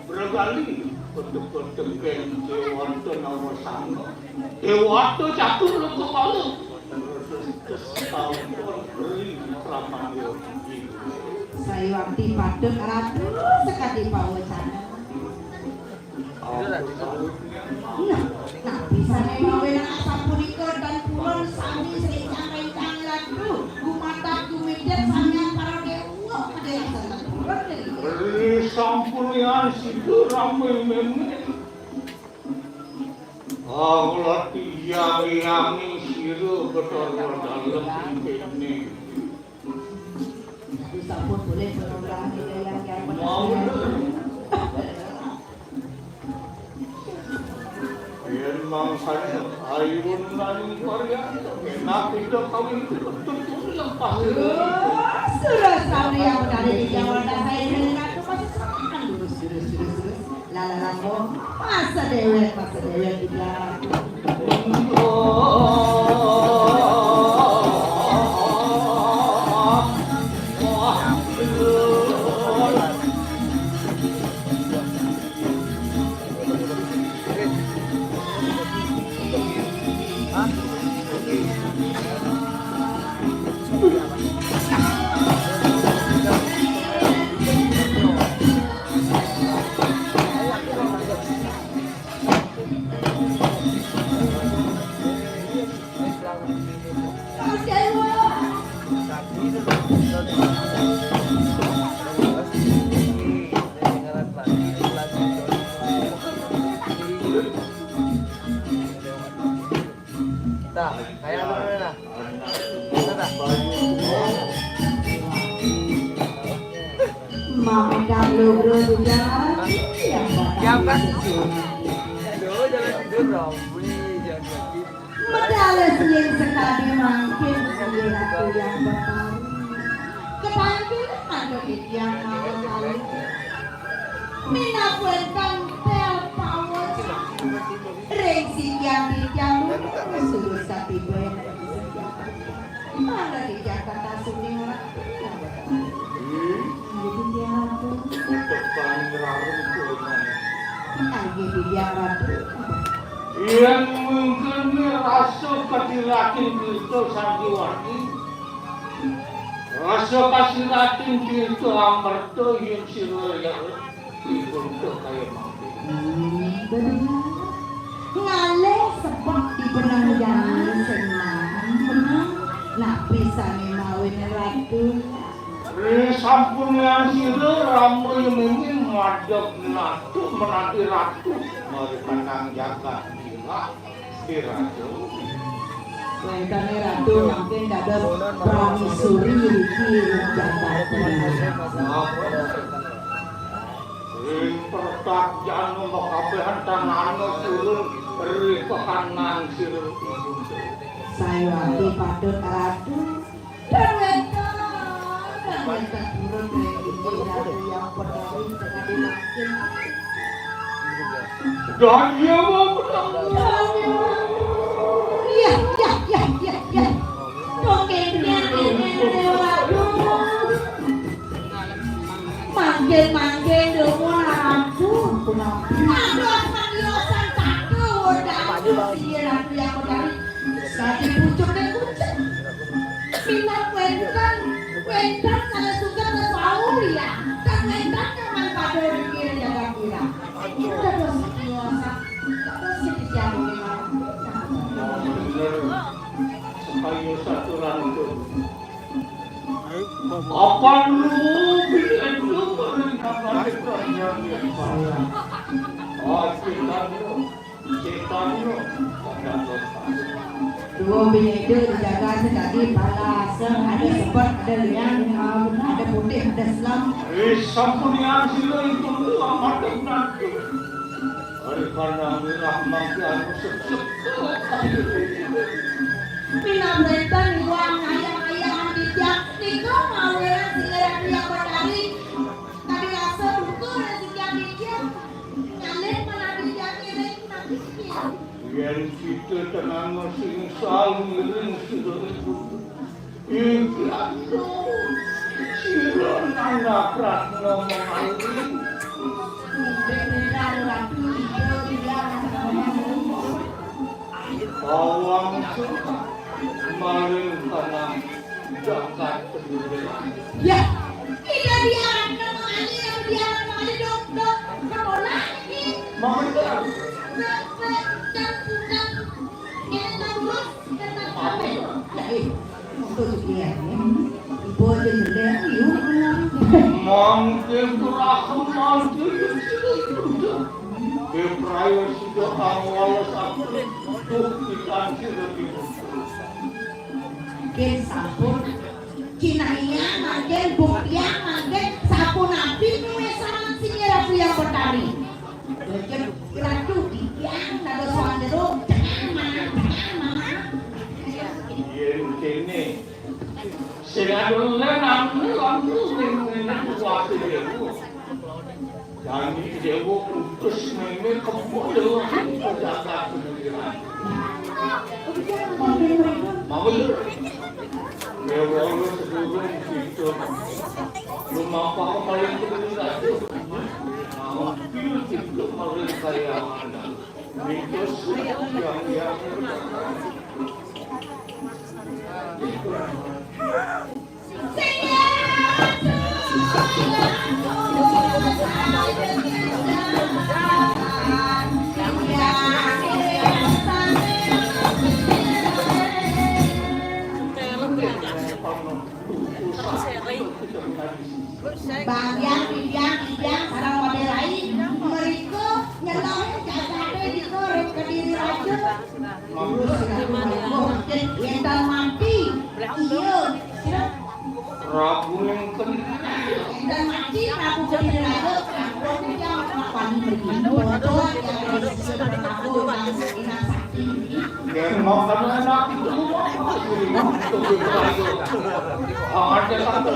bergali, betul-betul Dewata nama sana. Dewata jatuh ke kepala. Setahun beri ramai. Saya waktu patut ratu sekali pawacana. Nah, bisa membawa asap punika dan kulon sami secang-recang lagu. Kumata kumidek sanya para dewa pada yang sangat kulon dari. Beri sampurian situ ramai memang. Allah tiang-tiangi siru betul dalam ini. Bisa pun boleh menolak yang Mau memang saya ayun nani Korea. Enak itu kawin betul-betul yang pasti. Sudah sekali yang dari di Jawa dan saya dengan ratu masih serangan lurus. Lala masa dewek di belakang. Mami kalau bro juga yang kan Jangan tidur dong, jangan gitu. medales yang sekali makin sendiri aku yang bertaruh kepanggil ada yang malam kali mina buatkan tel power racing yang dijalur sudah satu gue Mana di Jakarta syuting orang jadi dia ratu Depan rarum tuh. lagi di dia ratu Yang mungkin rasa kadilatin itu sandiwati. Rasa kasilatin itu amarto yang siraya untuk kaya mampu. ngale seperti benang jangan senang nak bisa mawin ratu Sampun yang sira ramu yang ingin ngadep natu menanti ratu. Mari pandang jaga gila si ratu. Wentane ratu mungkin ada pramesuri di Jakarta Pertak jangan makabehan tanahnya turun beri kekanan sira. saya di patut ratu dan wentane turun dari yang peduli dengan dimakin Dan dia mau iya dokternya manggil dulu ratu aduh panggilan satu udah dia ratu yang peduli saya dipucuk dan kucing pindah wentan kalau suka ke Paul ya kan wentan memang pada dikira jaga kira kita dosa dewasa terus jadi jago Kayu satu rantu. Apa lu bikin lu merintahkan kerajaan yang saya? Cetannya ada dosa. dua bini itu dijaga sekali balasan ada sebab ada liang ada putih ada selam Sampun yang sila itu amat nanti. Oleh karena mirah makan sesek. pinang rentan uang ayam-ayam di tiap niko mau yang singgah yang berdari tadi rasa dukur dan singgah di tiap nyalin mana di tiap ini nanti Yang kita tenang sing saling ring sudah itu. Ikhlas. Sila anak ratna mengalir. beneran ratu hijau di belakang Bawang suka maling karena zakat pendirian. ya tidak diarahkan mengalir diarahkan dokter kamu lagi Mengalir. Mungkin terakhir nanti Bepraya sudah awal satu buktikan sudah dibuka. Sampun Cinanya makin buktinya makin sampun nabi nuwe sama si ratu yang bertari ratu dikiang ada soal jeruk Yang kini Sehingga nanti waktu dewa Kami dewa utus meme kembali penjaga pendirian. Mau dewa lu sebelum itu rumah apa paling pendirian itu hampir itu paling kaya mana mitos yang Biang sarang model lain mereka nyelohin jasadnya di korek ke diri raja yang mati iya Rabu yang dan mati Prabu ke diri raja Prabu yang paling pergi bocor yang dari Prabu yang inang sakti dan makan enak itu ada satu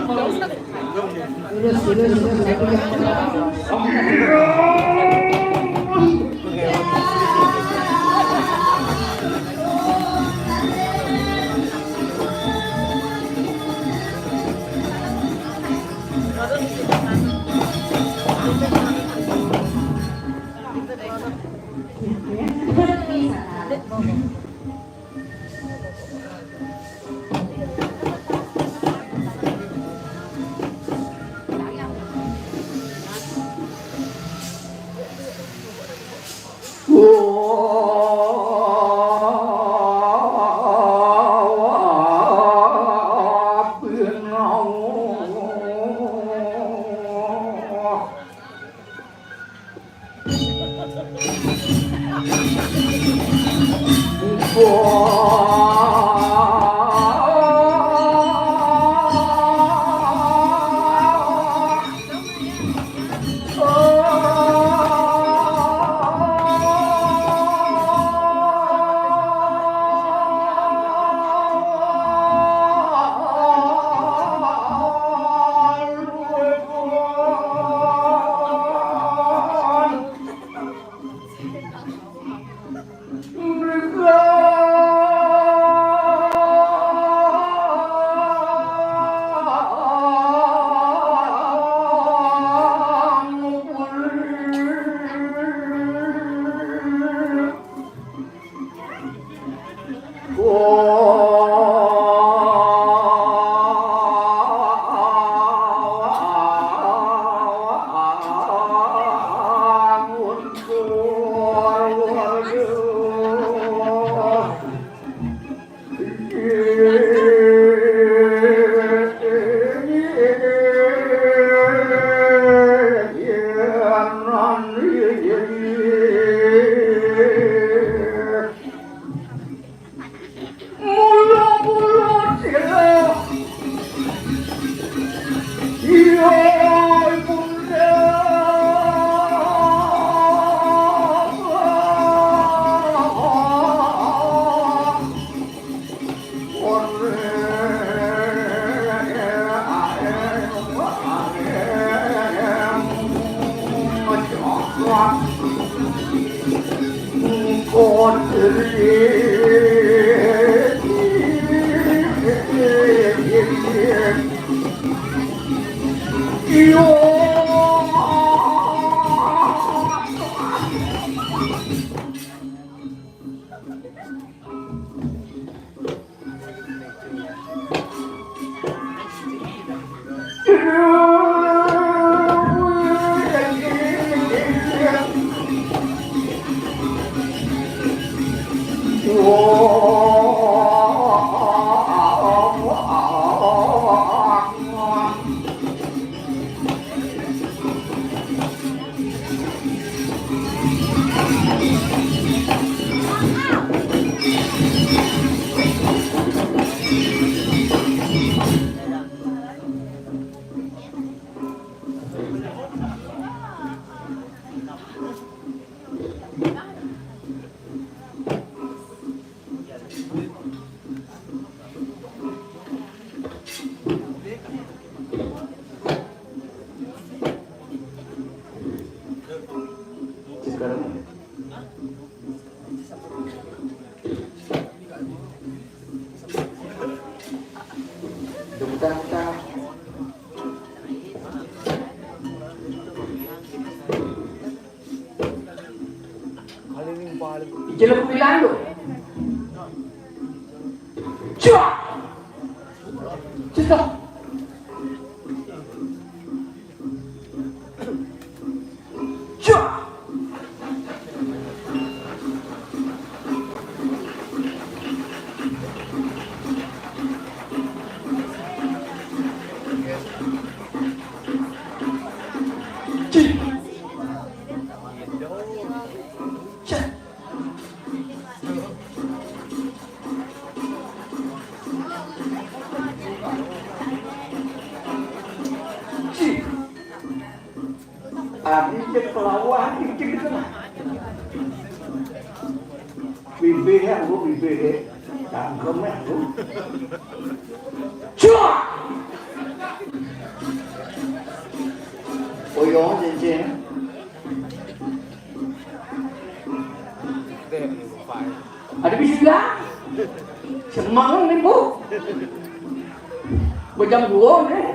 Jelek bilang lu. Cua. Cita. Cua. Cek pelawak, cek itu mah. Bibirnya aku bibirnya, cangkemnya aku. Cua. Oyong cincin. Ada bisnya? Semangat nih bu. Bejam gua nih,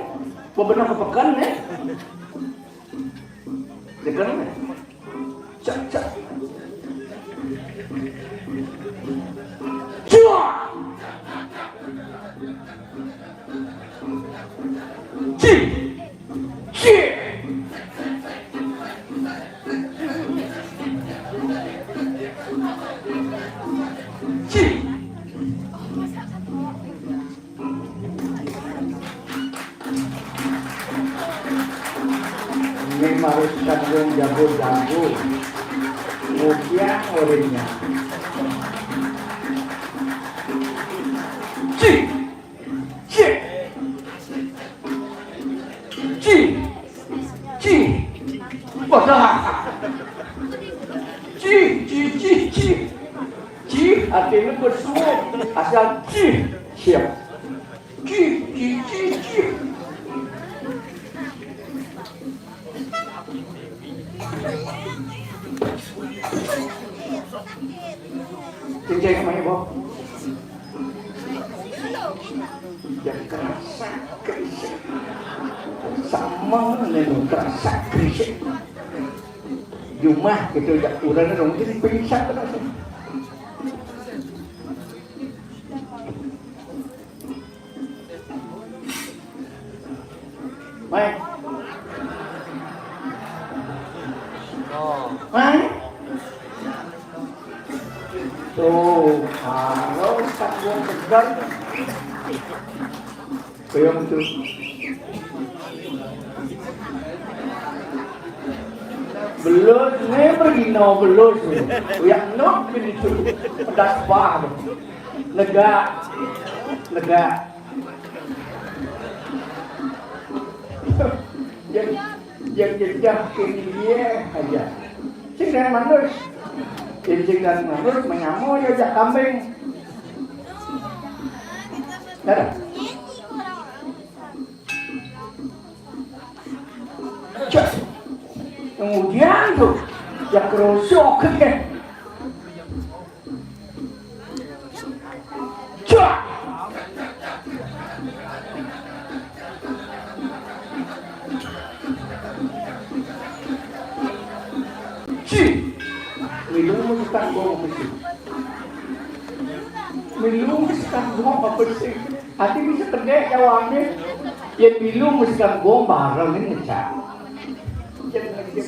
bebenah kepekan nih. Dengar nih, cak cak, cua. maris kandung jago-jago. Kemudian orangnya. Ci, ci, ci, ci, wadah. Ci, ci, ci, ci, ci. Artinya bersuara asal ci, siap. Ci, ci, ci, ci. Cincin kemana, Bob? Yang kerasa krisik sama dengan kerasa krisik Jumlah gitu ya, udah dong jadi pingsan terus. Baik. Baik. Tuh, harus tanggung tegar. Kayong tuh. Belus, never ginaw belus. Yang nok pinito. Pedas banget. Lega. Yang kini dia aja. Singgan manus. Singgan manus menyamu ya jak kambing. Ada. Cek. Kemudian tuh yang kerosok kan. Cek. Minum tanggung bersih. Minum tanggung bersih. Hati bisa tergek jawabnya. Ya minum tanggung barang ini cak. Jangan cek.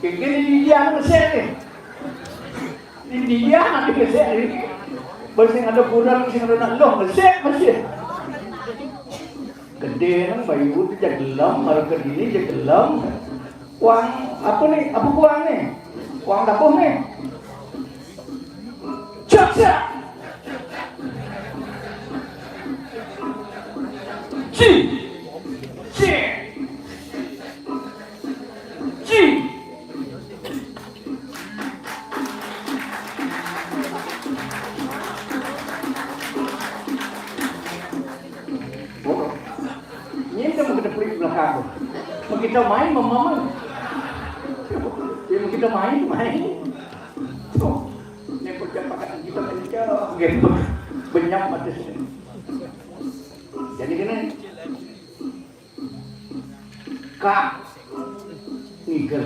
Ini dia ngesek nih. Ini dia nanti ngesek nih. Bersih ada kurang, bersih ada nanggung ngesek masih. Gede nang bayu itu jadi gelam, kalau kedini jadi gelam. Uang apa nih? Apa uang nih? Uang dapur nih. Cak. Ci. Kita main mama. Kita main. Oh, ini percakapan kita mencari gitu. Banyak mati sini. Jadi gini. Kak nigel.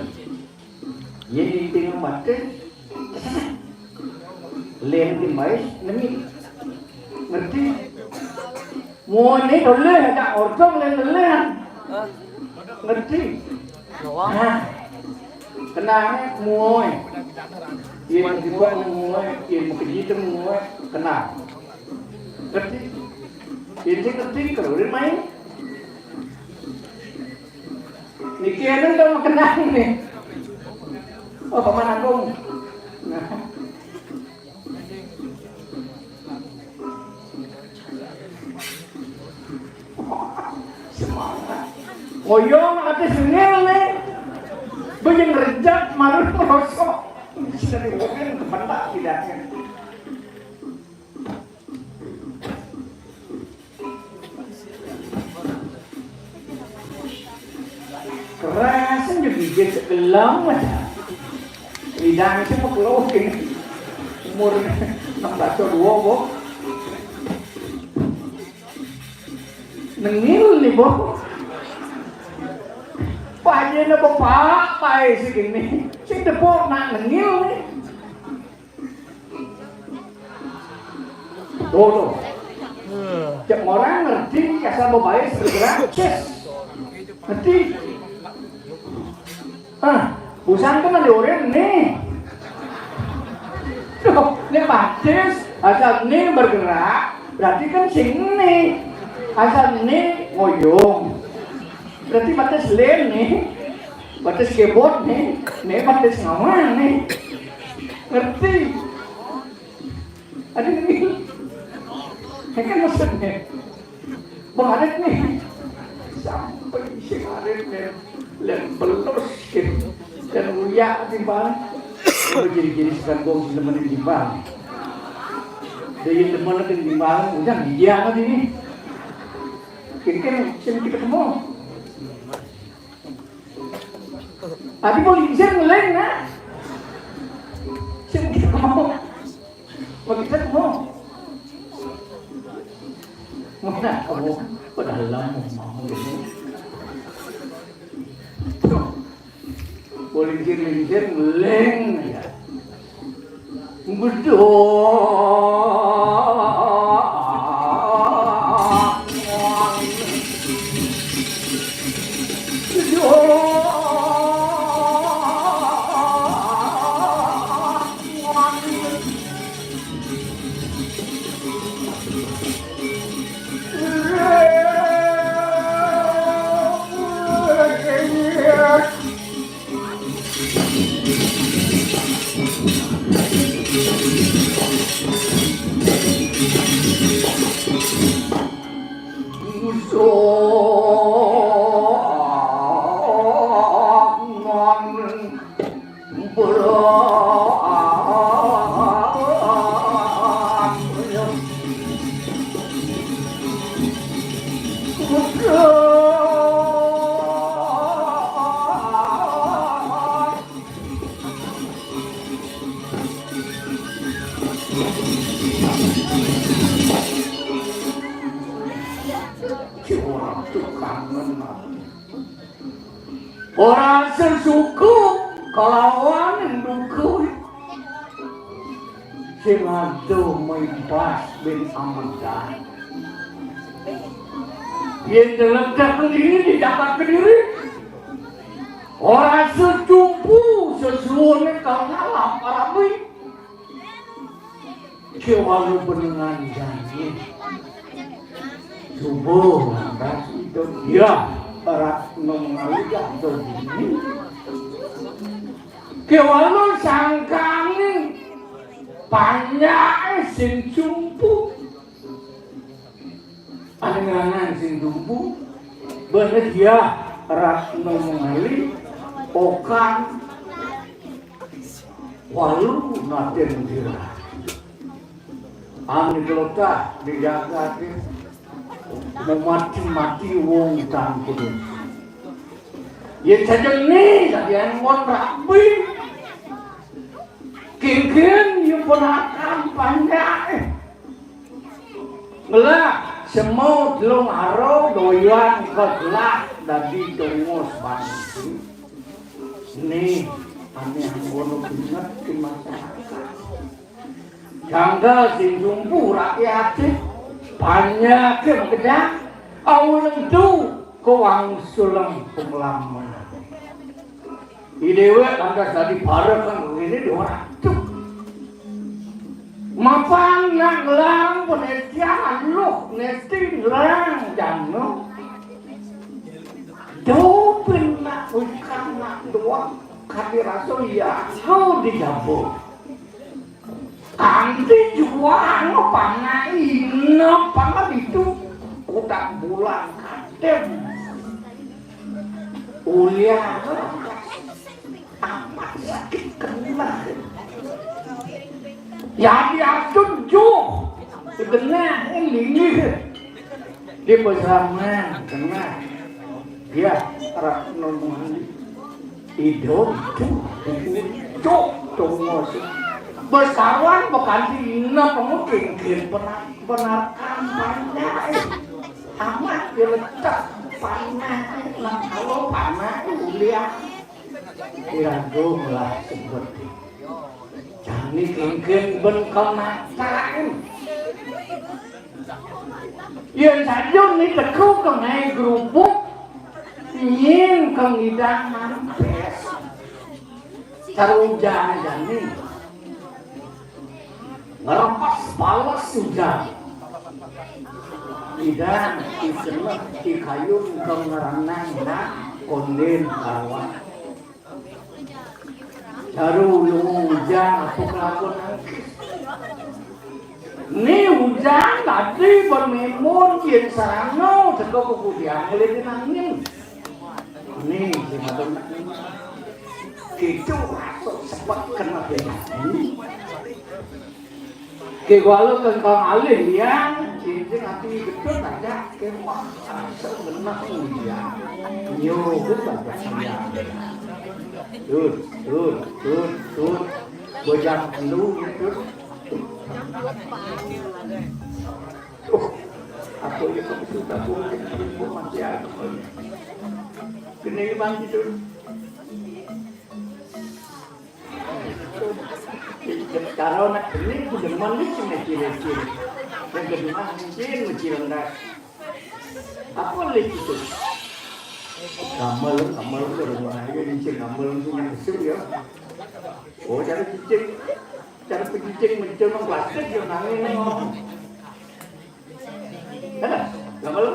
Jadi tinggal mati. Lem di mais nemi. Ngerti? Mau ini boleh ada orang lain. Ngerti? Nah, kenangnya muoi. Yang dibuat muoi, yang mungkin muoi, kenang. Ngerti? Ini ngerti kalau dia main. Niki ada kalau kenang nih. Oh, paman Agung. Nah. Semangat. Ngoyong ada sengel nih. Banyak rejak marut merosok. Bisa dibuangin ke pendak tidaknya. Kerasan juga dia segelam aja. Lidahnya cuma kelokin. Umur 16-2 boh. Nengil nih boh. Paknya na bapak, pakai segini, sing tepuk nak nengil nih. Tuh, cek orang ngerti ya. asal babai bergerak ces ngerti busan kan ada orang nih tuh ini bacis asal ini bergerak berarti kan sing ini asal ini ngoyong berarti batas lain nih batas keyboard nih batas ngawang nih ngerti ada nih ini kan maksudnya banget nih sampai si Arif nih dan belus gitu dan uyak timbang jadi sekarang temenin timbang jadi temenin timbang udah dia amat ini kira-kira sini ketemu tadi mau izin ngeleng nah sini kita ketemu mau kita ketemu mana kamu pada lama mau boleh izin ngeleng ya betul orang sesuku kelawan dukun sing aduh Ibas bin Amadah yang terletak Kediri didapat Kediri orang secumpu sesuanya kalau ngalah para bui kewalu penengan janji subuh lantas itu dia para mengalir begini kewalu sangkangin banyak sing cumpu anenganan sing cumpu bener dia rak mengalir okan walu naten dia ani kelota dijaga memati-mati wong tan kudus ya saja nih yang mon rapi kingkin yung ponakan panjang ngelak semua telung araw doyan kegelak dari dongos bantu nih aneh ngono binget di masyarakat janggal sing jumpu rakyat banyak kemudian awal itu kewang sulam pengalaman idewe lantas tadi bareng kan ini dua tuh mapan yang lang penelitian loh nesti lang jangan dopin nak ikan nak doang kaki rasul ya kau dijabut kanti juang pangai pangai itu udah bulan kadem uliah apa sakit kena ya dia tujuh sebenarnya ini dia bersama kena dia rak normal hidup itu tunggu berkawan bukan dina pemungkin benar kampanye amat diletak panah nah kalau panah uliah lah seperti jani kengken ben kenakan Yang saja ni tekuk ke ngai gerubuk, nying ke ngidang mampes. Carujan jani, ngerepas balas hujan. Idang iselah ikayun ke ngeranang nak konden kawan. Caru hujan aku kelakon nangkis. Ni hujan tadi bermemun kian sarano tegak kemudian mulai nangis. Ni si madam Kicu masuk sempat kena benang. Kewala kengkang alih yang cincin hati betul aja kemah sebenarnya hujan. Nyo betul aja Tut. Bojang dulu tut. Aku yang kebetulan aku masih ada. Kena bang itu. Kalau nak ini sudah manis ciri-ciri. Yang kedua ciri rendah. Apa lagi itu? Kamal ke rumah aja ciri kamal itu yang besar ya. Oh cara pencicing mencoba plastik yang nangis ngomong. Ada, kamal.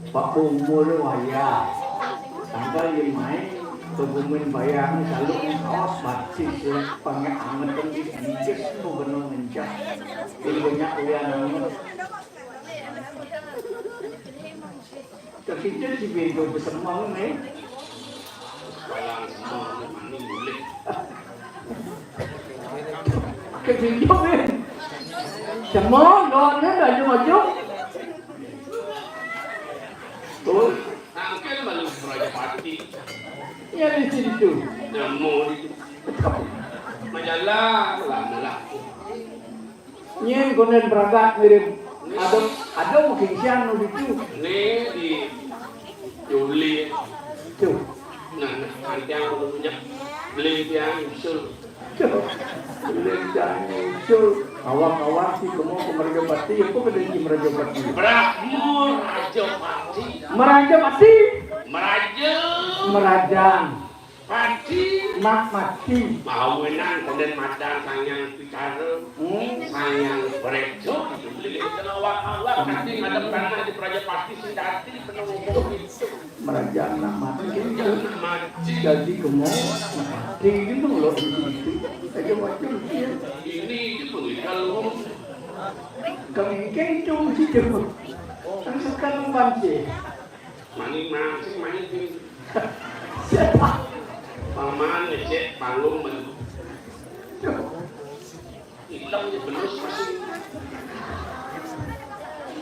Pak umur waya, tanggal 5 kebumen bayang selalu kaos bacis panggil anget di anjir gubernur mencak ilmunya uyan kecil si bego besemang nih kecil nih semua doanya dah maju tuh Angkel malu Raja Pati. Ya di situ. Namo itu. Majalah lah. Nyen konen berangkat mirip ada mungkin siang itu. Nih di Juli. Tuh. Nah, nanti yang punya beli yang usul. Beli yang usul. Awang-awang sih kamu ke Merajapati, apa ke Denji Merajapati? Merajapati. Merajang. Pati. Mak mati. Mawenan kemudian madang sayang bicara. Sayang berejo. Beli awak-awak nanti madam tanah di Merajapati sindati penuh itu. Merajang nak mati. Jadi kamu mati gitu loh itu. Aja macam dia. Ini kalau kami kencung situ, kan sekarang banci. Maning Siapa? paman ngecek palung bentuk. Hitam je belus masih.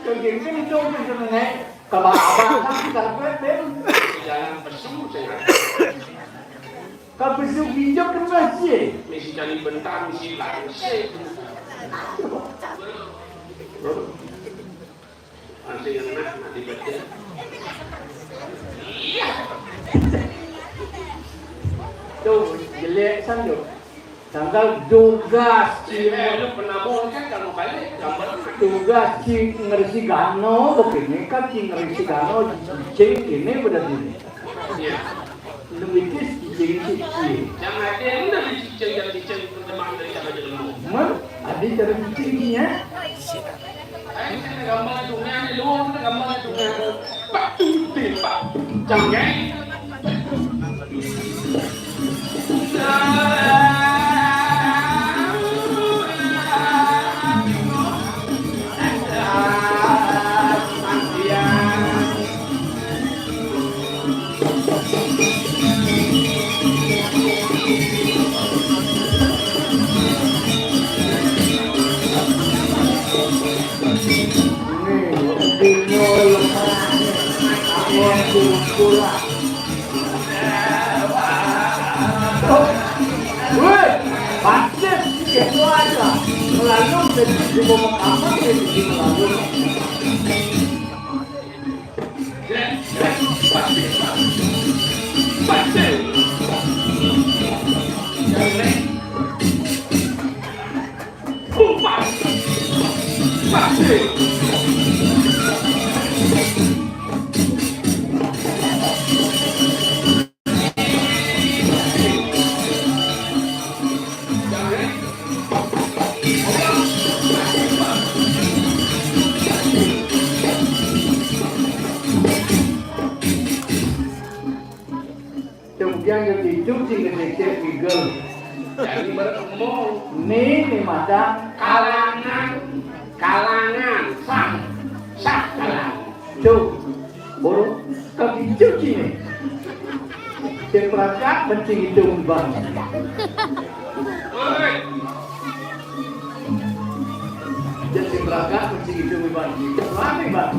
Kau kencung itu mengenai kalau abang kan karpet Jalan besu saya. kau besok pinjau ke masjid. Mesti cari bentar mesti langsung. Masih yang nak nanti baca. Iya. Tuh jelek sangat. Tanggal tugas Lu pernah bohong kan kalau balik gambar tugas cing ngerisi gano, begini kan cing ngerisi gano cing ini berarti ini. Iya. Lemikis cing. Jangan ada yang udah dicicing dan dicicing teman dari cara jelemu. Mana ada cara cingnya? Ini gambar dunia ni luar ni gambar dunia. Pak tuti pak. Jangan. Woi, pasti keluarga. melalui dan di bawah apa di melalui. Kemudian itu sih kecil figure. Jadi bertemu Nih madang kalangan sah kalangan. Cuk, baru kaki cuci nih. Terperangkat mencing hidung bang. Jadi berangkat mencing hidung bang. Lami bang.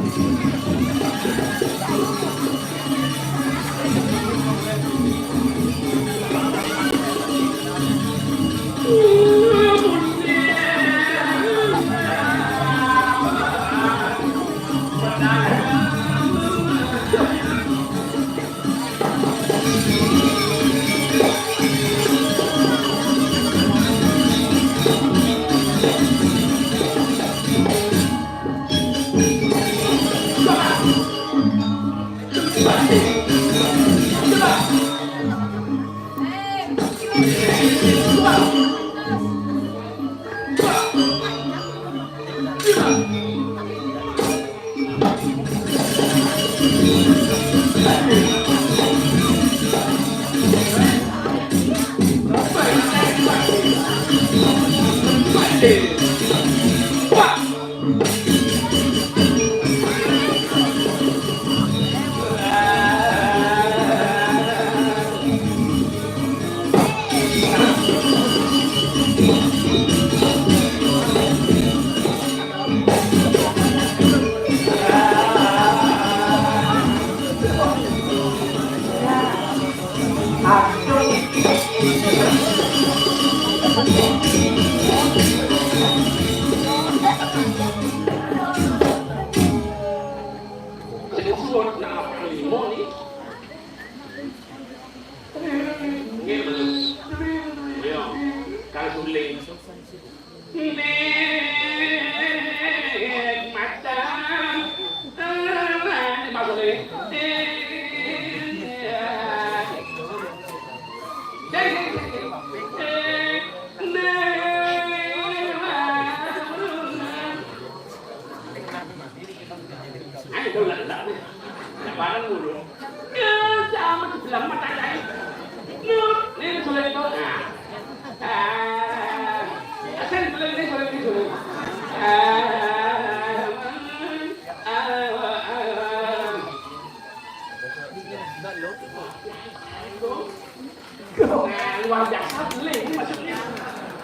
Luar biasa beling maksudnya.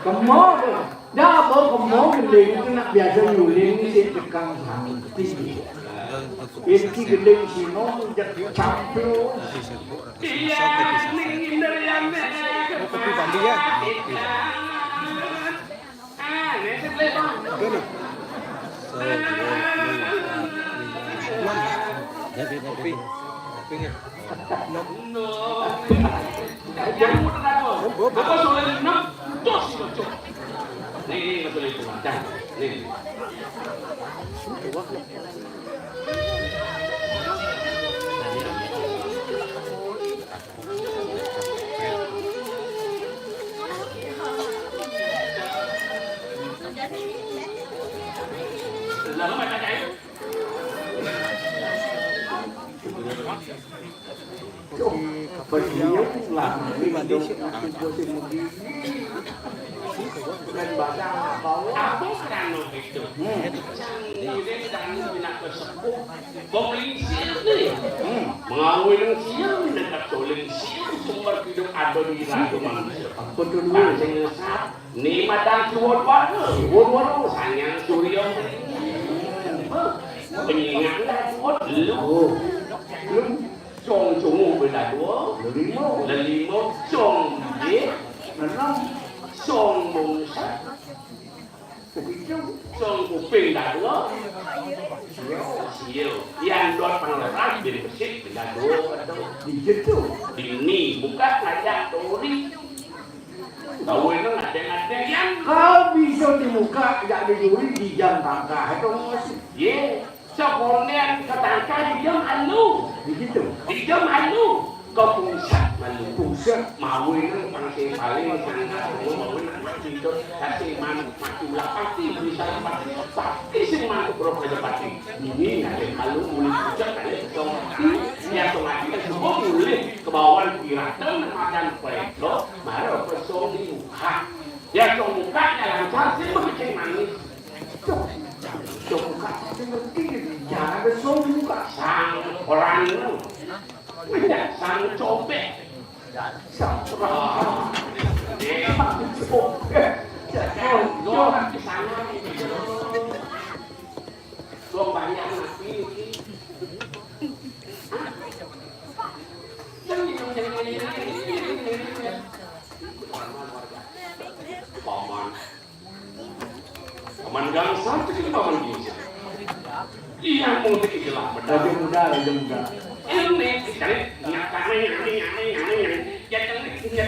Kemo, dah bawa kemo geling itu nak biasa nyuling si tekang tinggi. Ini geling sino jadi campur. Iya, ning dari Kopi Bandi ya. Nasi bang. Kopi. Kopinya. Jangan muter aku. Apa soalnya enam tos cocok. Nih betul itu. Nih. Lalu macam apa? Berdiam lah, Mandi dan badan bawah. Apa sekarang itu? Ini dan binat kesepuh. Polisi ni, mengawal siang dekat soling siang sumber hidup ada di rakyat manusia. Betul. Pancing sat, ni madang suwar sanyang surya. Pengingat lu. Chong chong beda dua, lima chong ye, enam chong mungsa, Begitu. Song kuping dah dua. Sial. Yang dua pangeran bin bersih bila dua Begitu. Ini bukan ngajak dori. Tahu itu ngade-ngade yang Kalau bisa di muka tidak diduri di jam tangga itu masih. ye. Sekolahnya ketangka di jam anu. Begitu. Di jam anu. Kau pusat malu. Pusat. Mau itu pangsi paling sangat. Mau itu hidup kasih mati ulah pasti bisa pasti sih mantu bro aja pasti. Ini ada malu mulai pusat ada ketong. Ya tengah kita semua mulai ke bawah kiratan makan pedo. Baru pesong di muka. Ya tong mukanya lancar sih makin manis. Tong muka ngerti jangan ada song muka. Sang orang itu. Tidak sang copet. Sampah. Orang di sana gua banyak nabi paman gangsal itu paman gisa iya mau dikilah Raja muda. ini cari nyakane ya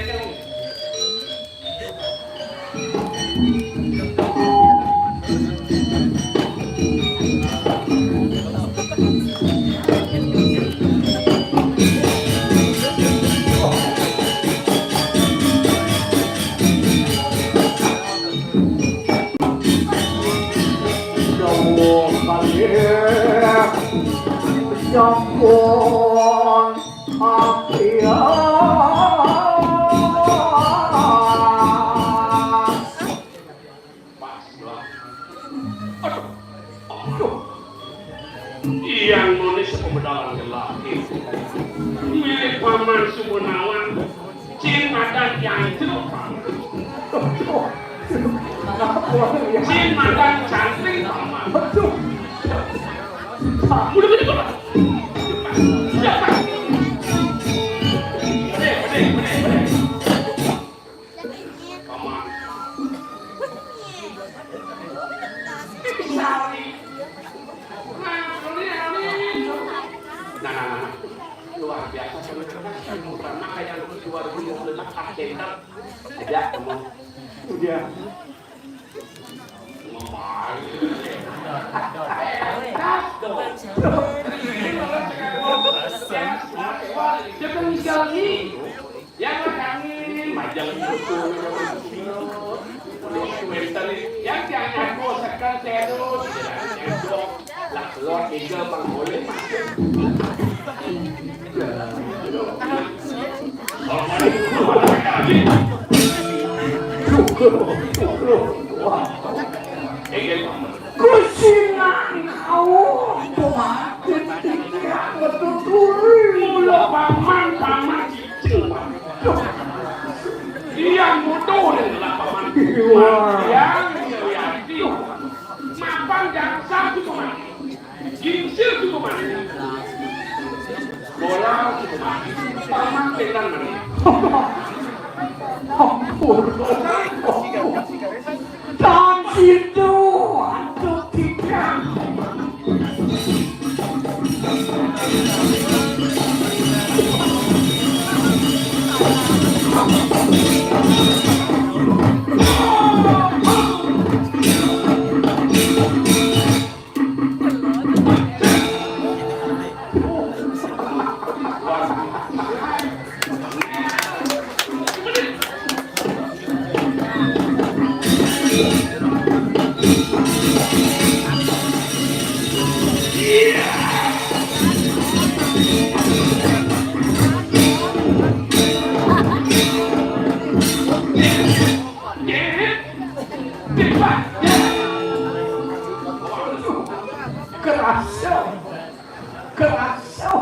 Jampun akhir yang nulis pemedalan lelaki milik paman Subunawan Cin Madan yang celupang Cin Madan cantik paman udah gede paman siapa? Bede paman Nah, luar biasa karena kayak luar biasa lemak akhirnya ada kamu udah dia tinggal ini yang kami majang itu yang jangan bosankan saya terus lah keluar tiga bang boleh masuk kusinan kau pemakai tidak betul mula paman cicing yang bodoh adalah paman yang melihat mapan jaksa itu mati gingsir itu mati bola itu mati paman pegang mati dan situ untuk tidak kerasa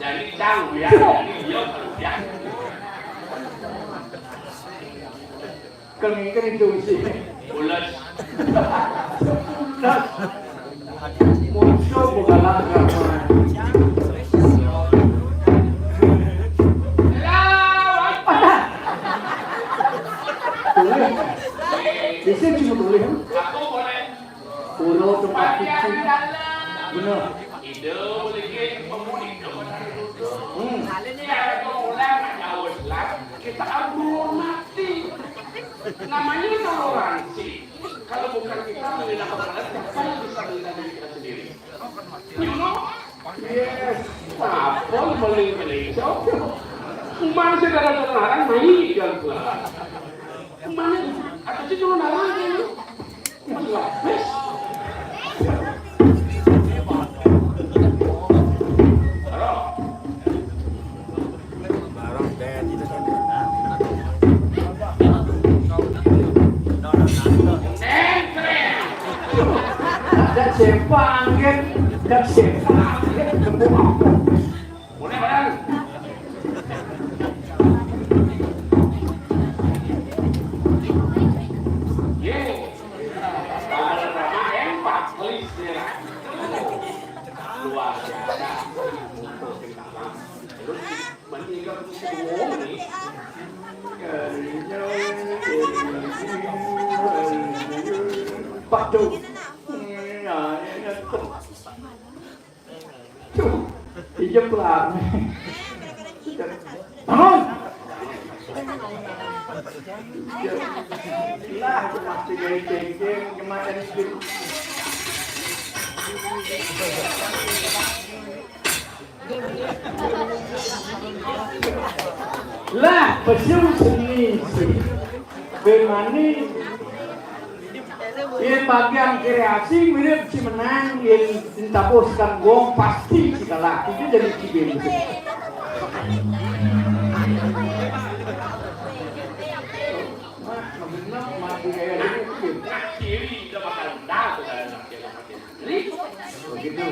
jadi jauh ya jadi dia ya Kengingkan itu sih. ulas Nah, muncul bukan langkah. Boleh. Bisa cuma boleh. aku boleh Lo tempat suci. Bener. Ide boleh ke pemudik ya orang jauh lah kita hormati namanya toleransi kalau bukan kita menghina orang lain siapa yang bisa menghina diri kita sendiri you know yes apa meling-meling umang saudara-saudara main kan umang atau sih cuma narang ini bes Ada siapa angin dan siapa angin semua. Boleh barang. Ye. Kalau ramah empat polis dia. Luar biasa. Terus meninggal semua ni. Pak tu. Hijab lah. Bangun. Lah, masih geng-geng kemarin itu. Lah, pesuh seni. Bagaimana? Ini bagian kreasi mirip si menang yang ditapuskan gong pasti si kalah itu jadi cibir. Mati kayak ini. Kiri dah makan dah begitu.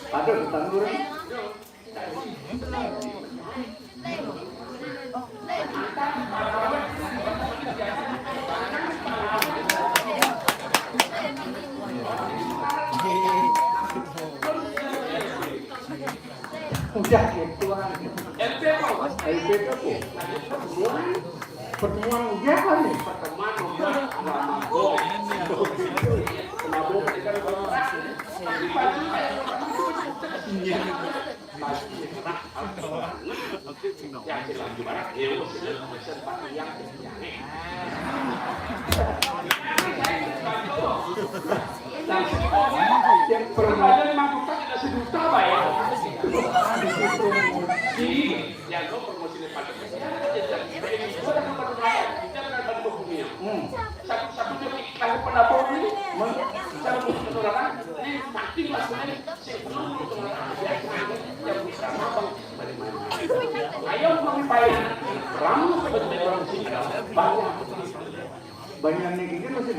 Patut tanggur. Udah Tuhan. LP apa? Pertemuan udah kan nih? Pertemuan udah mabok. Mabok kita ya kita gimana? Ya sempat yang yang permainan mampukan tidak sejuta bayar. Yang lo promosi pada satu-satunya kalau pendapat ini saya menurutkan ini pasti maksudnya yang bisa ayo mengupayakan ramu seperti orang sini banyak negeri masih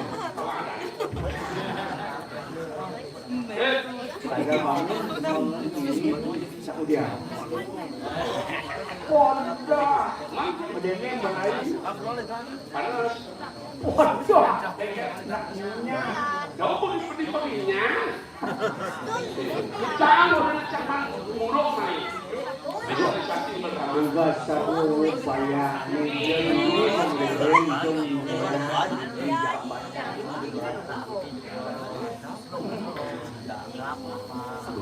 saya bangun ini Saudi Honda modelnya berai panas waduh naknya jauh pun seperti peminya jangan caman muluk naik tugas satu upaya ini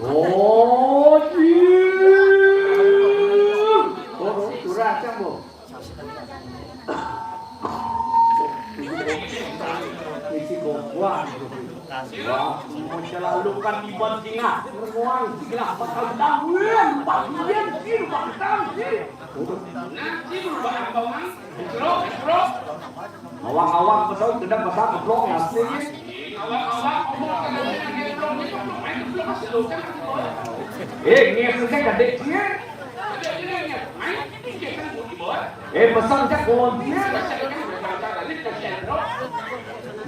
oh curah cambo isi gua wah selalu kan dibanding semua gila bakal tangguhan bagian kiri bakal kiri nanti berubah bawang bro awang-awang pesawat gedang besar keblok ya sini ini saya gede dia pesan cak volunteer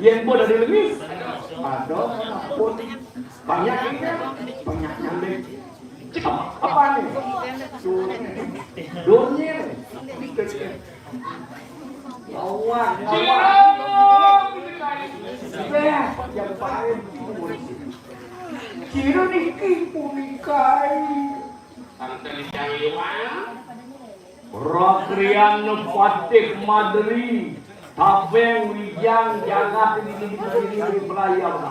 yang boleh dari lebih ada pun banyak ini banyak nyambil apa nih dunia lawan yang paling kira niki punikai Rakrian Fatih Madri Tabeng wijang jagat ini belayar.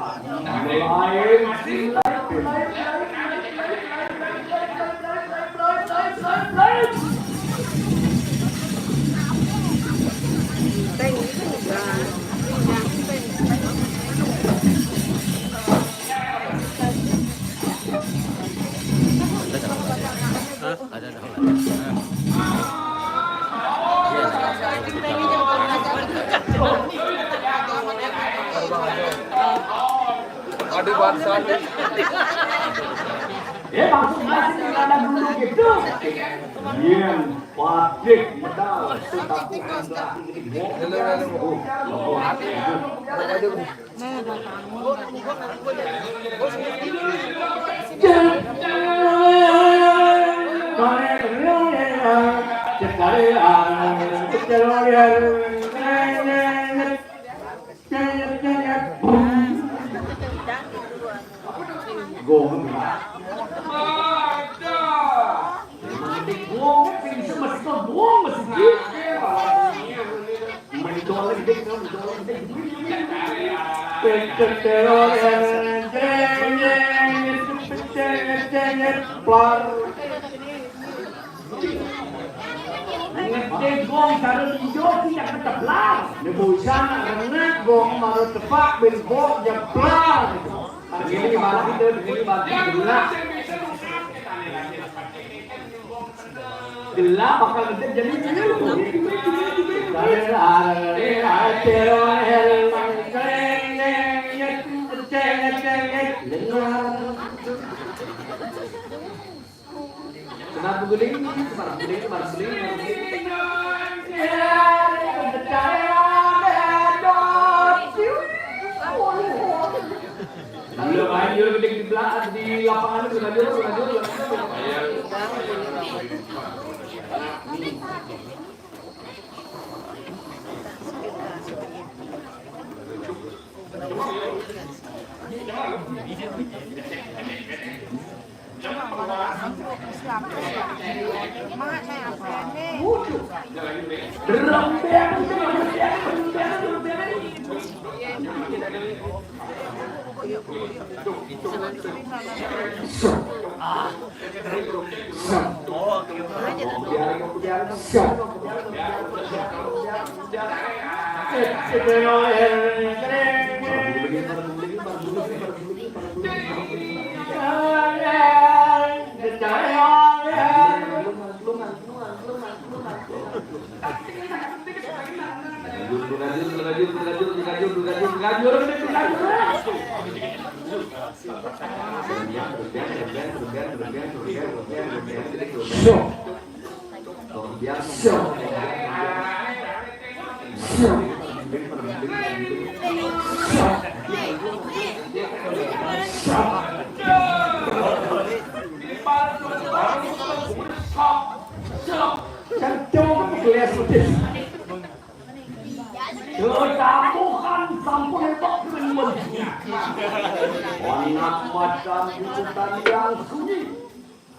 Ada bangsa. Ya maksud masih ada dulu gitu. Iya, patik medal setapungan lagi Gong gong taruh hijau tidak berteblang. Nebusan renat gong maru tepak berbok jeplang. Begini malah kita begini malah gelap. Gelap bakal gede jadi biru. Kenapa guling? Belum main jurus gede di belakang di lapangan itu jurus.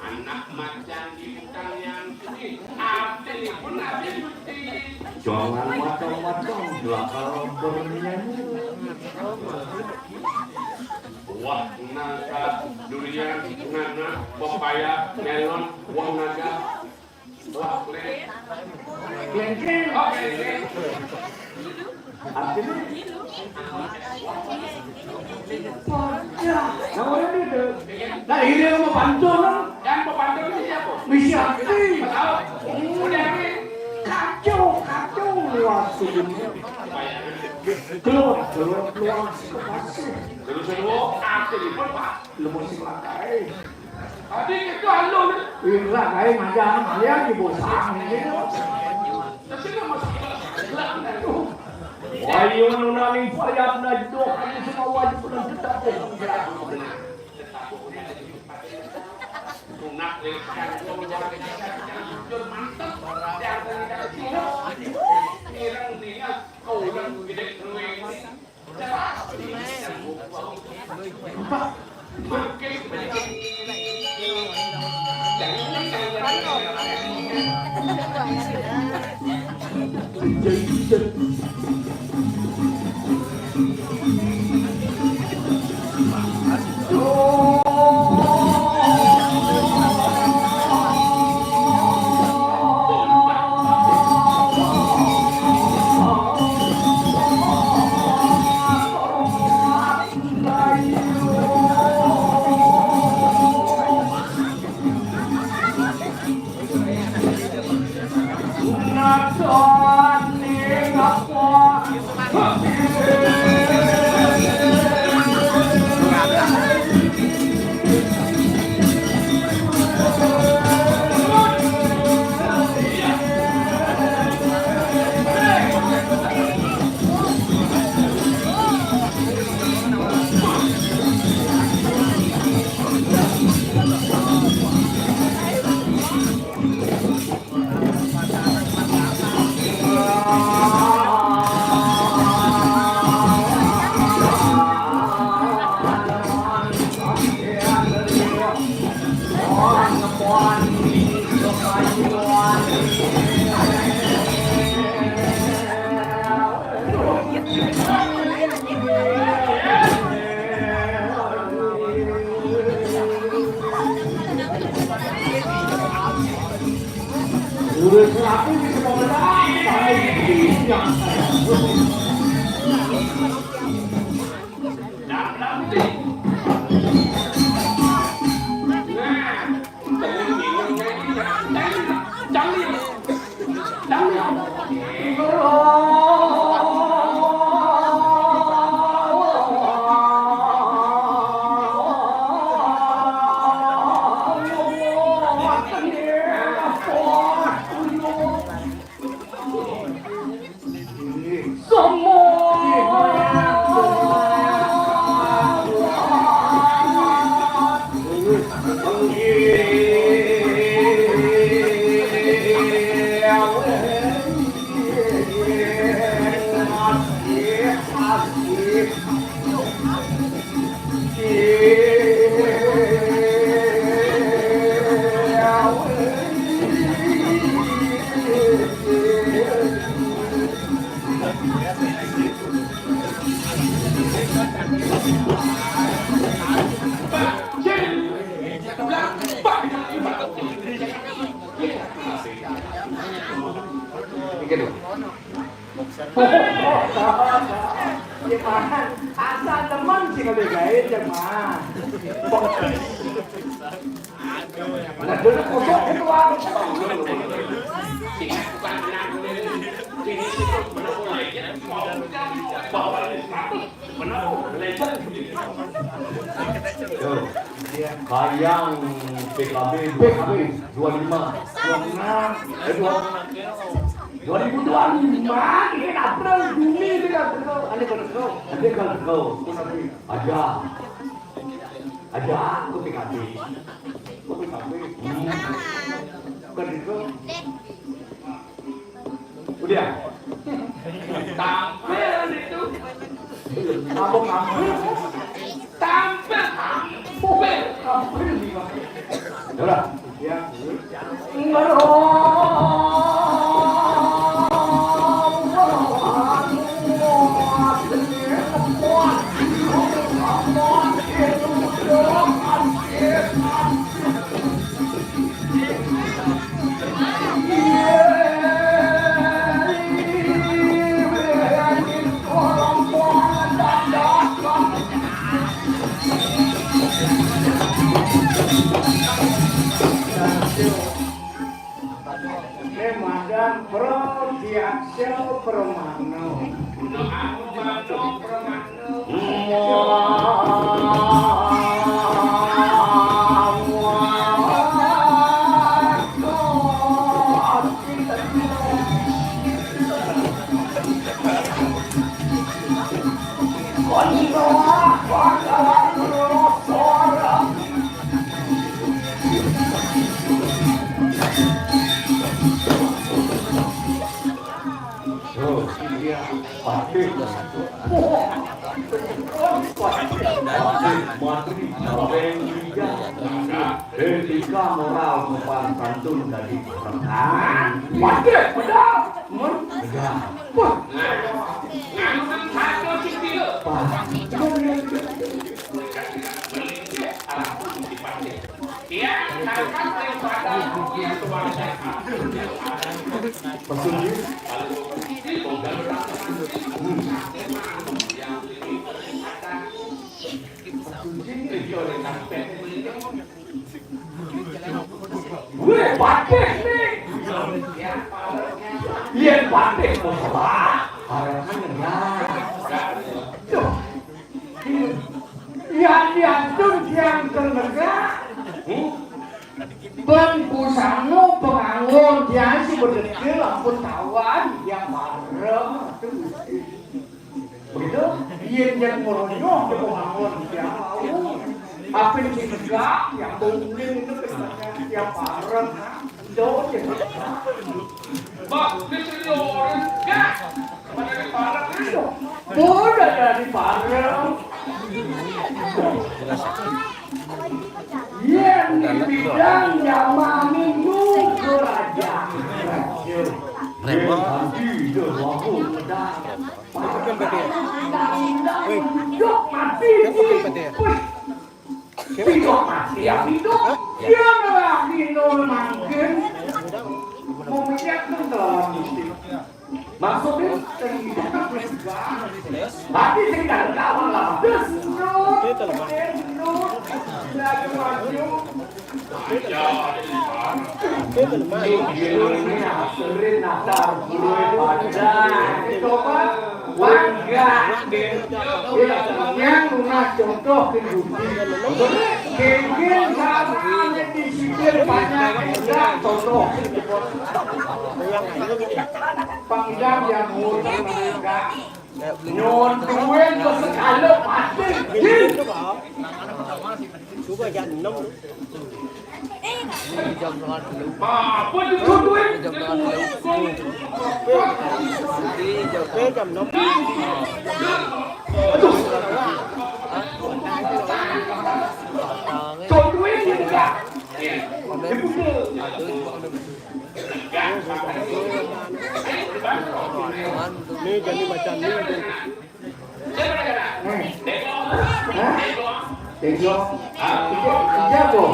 Anak macan di hutan yang sunyi, arti pun ada suci. Jangan macam-macam belakang bernyanyi. Wah naga, durian, nana, pepaya, melon, wah naga, wah kleng. Kleng-kleng. Oh kleng. Artinya yang orang itu, nah ini yang mau bantu kan? Yang membantu ini siapa? Bisa sih. Tahu? Udah ini. Kacau luar sini. Keluar. Terus kedua, arti di pun pak. Lemah si lakai. Tadi itu halu nih. Ini lakai macam dia di bosan ini. Tapi nggak masuk. Wah, ini menunang payah najdo kami semua wajib pulang tetap. Tunak lekan pembicara jujur mantap. Irang dia kau yang gede ruang. Udah selaku di sekolah yang asal teman sih kalau gaya cuma nah dulu kosong itu apa Kayang PKB 25 2025 ini April Juni ini kan aja aku PKB udah Tampil itu. abang ambil Tampil. udah ya Madam Prodiaksel Permano. dia batik materi yang etika moral sopan santun dari orang batik pedang pedang gue batik nih iya batik masalah yang tuh yang terlegak ben pusano pengangon dia sih berdekil ampun tawan yang bareng begitu yang meronyoh ke pengangon dia mau apa yang tegak yang mungkin itu yang bareng jauh ya bak disini orang ya mana di bareng itu boleh dari bareng yang di bidang jama minggu kerajaan hidup mati hidup mati yang hidup yang lagi nol mungkin memikirkan dalam misi maksudnya tapi tidak kawan lah yang lunas contoh mungkin sama disipir banyak enggak contoh pangdam yang ngurus enggak nyon duit ke sekali pasti coba jangan nom apa itu duit jam nom con duit gitu enggak ini jadi macam ni Tejo, jago,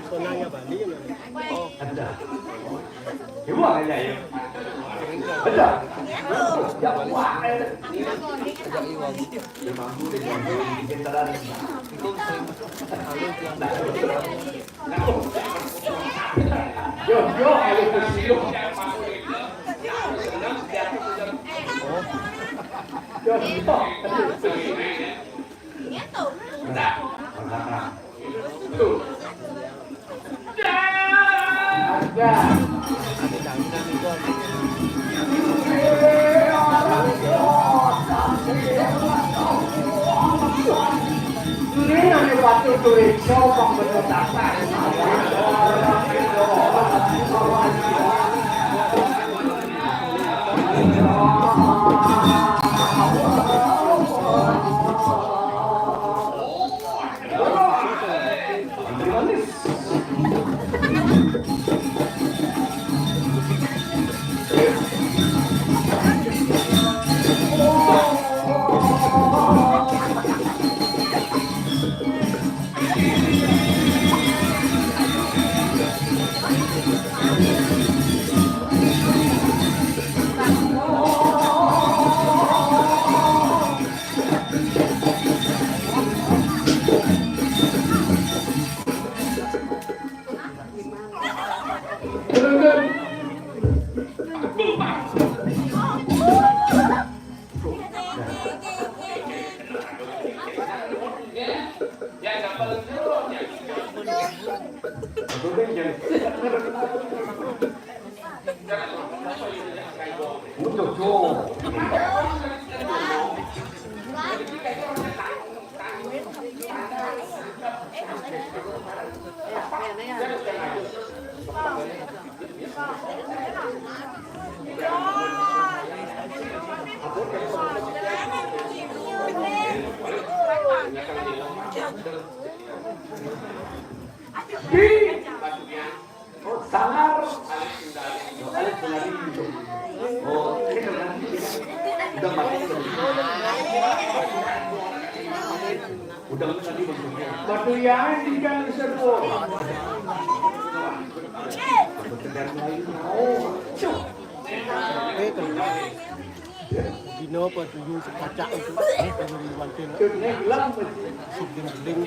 sonanya Bali ada. Ibu ada ya? Ada. Ya wah. Yo, ayo ke sini. Ini nanti waktu turis coba berdoa. Sangar. Batu yang ikan serbu. Dino apa tujuh sekacak itu kalau di Banten. Suding-suding.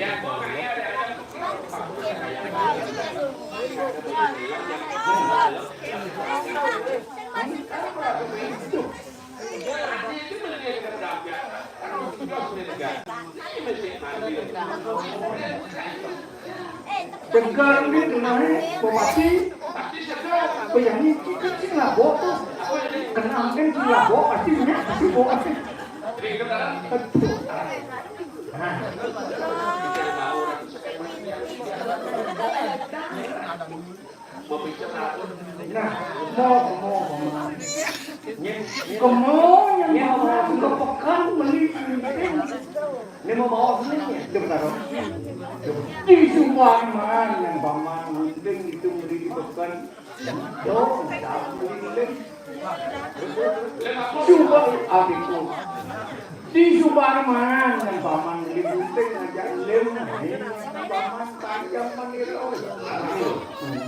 Dengar ni kenal pemati. Bây giờ chính là bố kenal kan chính là bố pasti punya pasti bố pasti. Nah, mau yang kepekan beli ini mau bawa sini dengar di Sumbangan yang paman mending itu beli di pekan dong tak beli coba adikku di Sumbangan yang paman beli gunting aja lem paman tajam menirau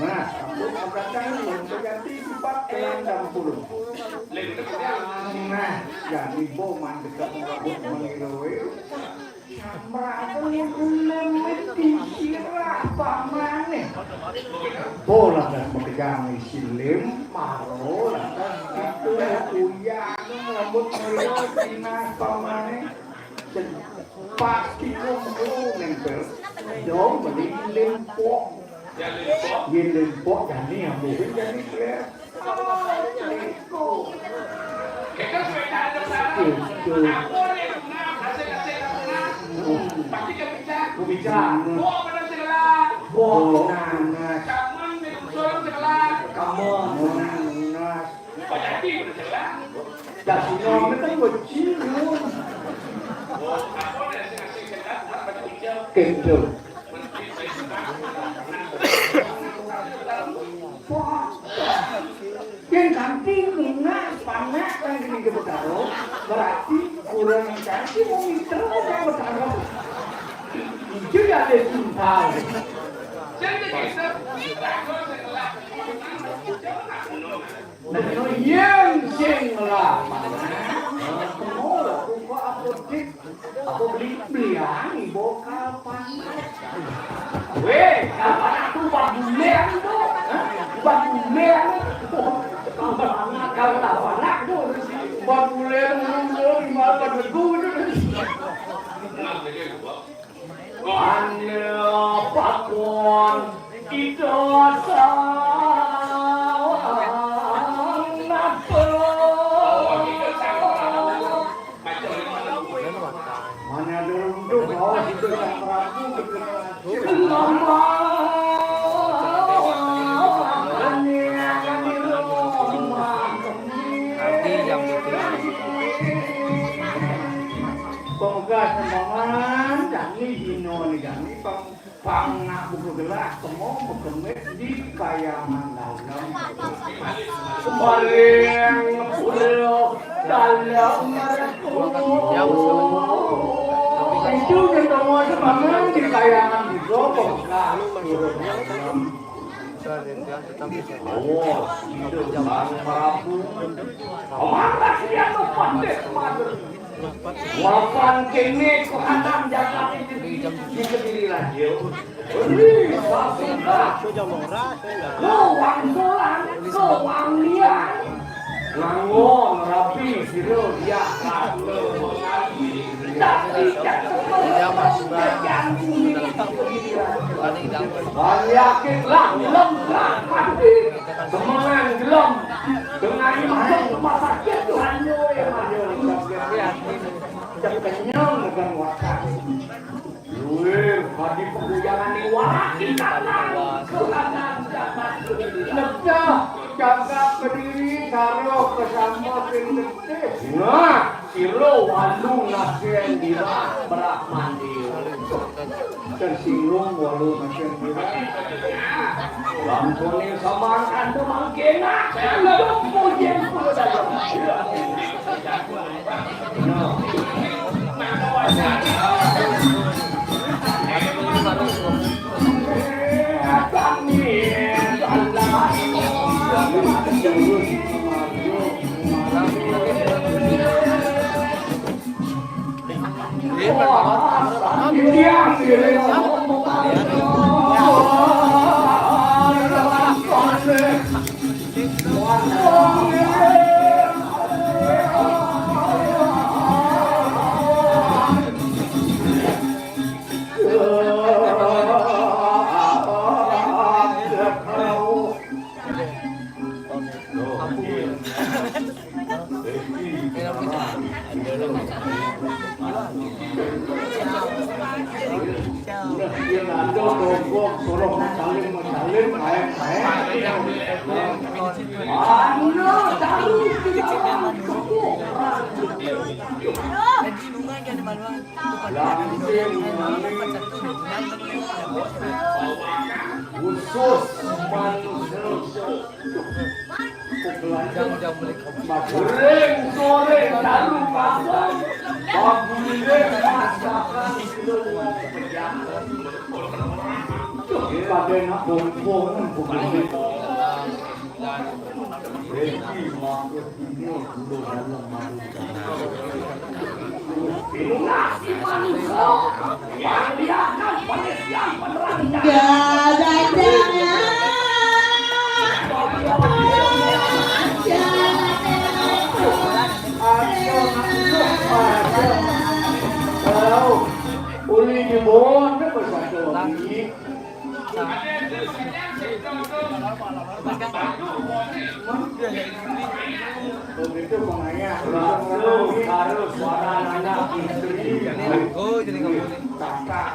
nah kamu abrakan menjadi sifat kelandang puluh nah jadi boman dekat menirau merasa lemit dikira paman nih bola dan pegang silim malu dan itu uyang rambut menirau dinas paman nih pasti kamu nempel dong beli lempok ye lempok jadi yang mungkin jadi kira Aku bicara. Nanas. Kamu nanas. Dah sinong ni kan bocil. Kendor. Yang kanting minat panas kan gini ke bertaruh berarti kurang cantik mau mitra yang bertaruh itu ya ada cinta nah yang senglah kamu aku apotek aku beli ibu kapan weh kapan aku buat bulan tuh buat bulan kalau tak anak tu buat bulan dulu makan begu tu ane pakon itu mana dulu bawa itu yang Prabu Pemuka sembangan jani hino ni jani pang buku gelas semua berkemet di kayangan dalam paling pulau dalam itu semua sembangan di kayangan Robo ka turunnya oh hidup zaman merapu mana dia tuh pandai kemarin wapan kene ko adam jaga di kediri lagi ini sasuka kewang solan kewang lian ngangon rapi siro dia kalo mengaji tapi yakinlah lemah hati semangat gelem dengan masuk rumah sakit Tuhan yang ada kenyang dengan wakar luir hadi pengujangan di wahaki kanan kelanan dapat lebda jaga berdiri taruh bersama pendetik nah silo walung nasien dira berak mandi tersinggung walung nasien dira lampuning samarkan demangkena hidup pujian dalam khusus goreng sore dalu pasang bagule masakan pada nak bompong begini reki makan ini dulu dalam madu ini nasi manusia yang diakan manusia penerang uli di bawah tu bersatu lagi. Begitu pengaya, harus suara anak istri. Oh jadi nggak boleh. Kakak.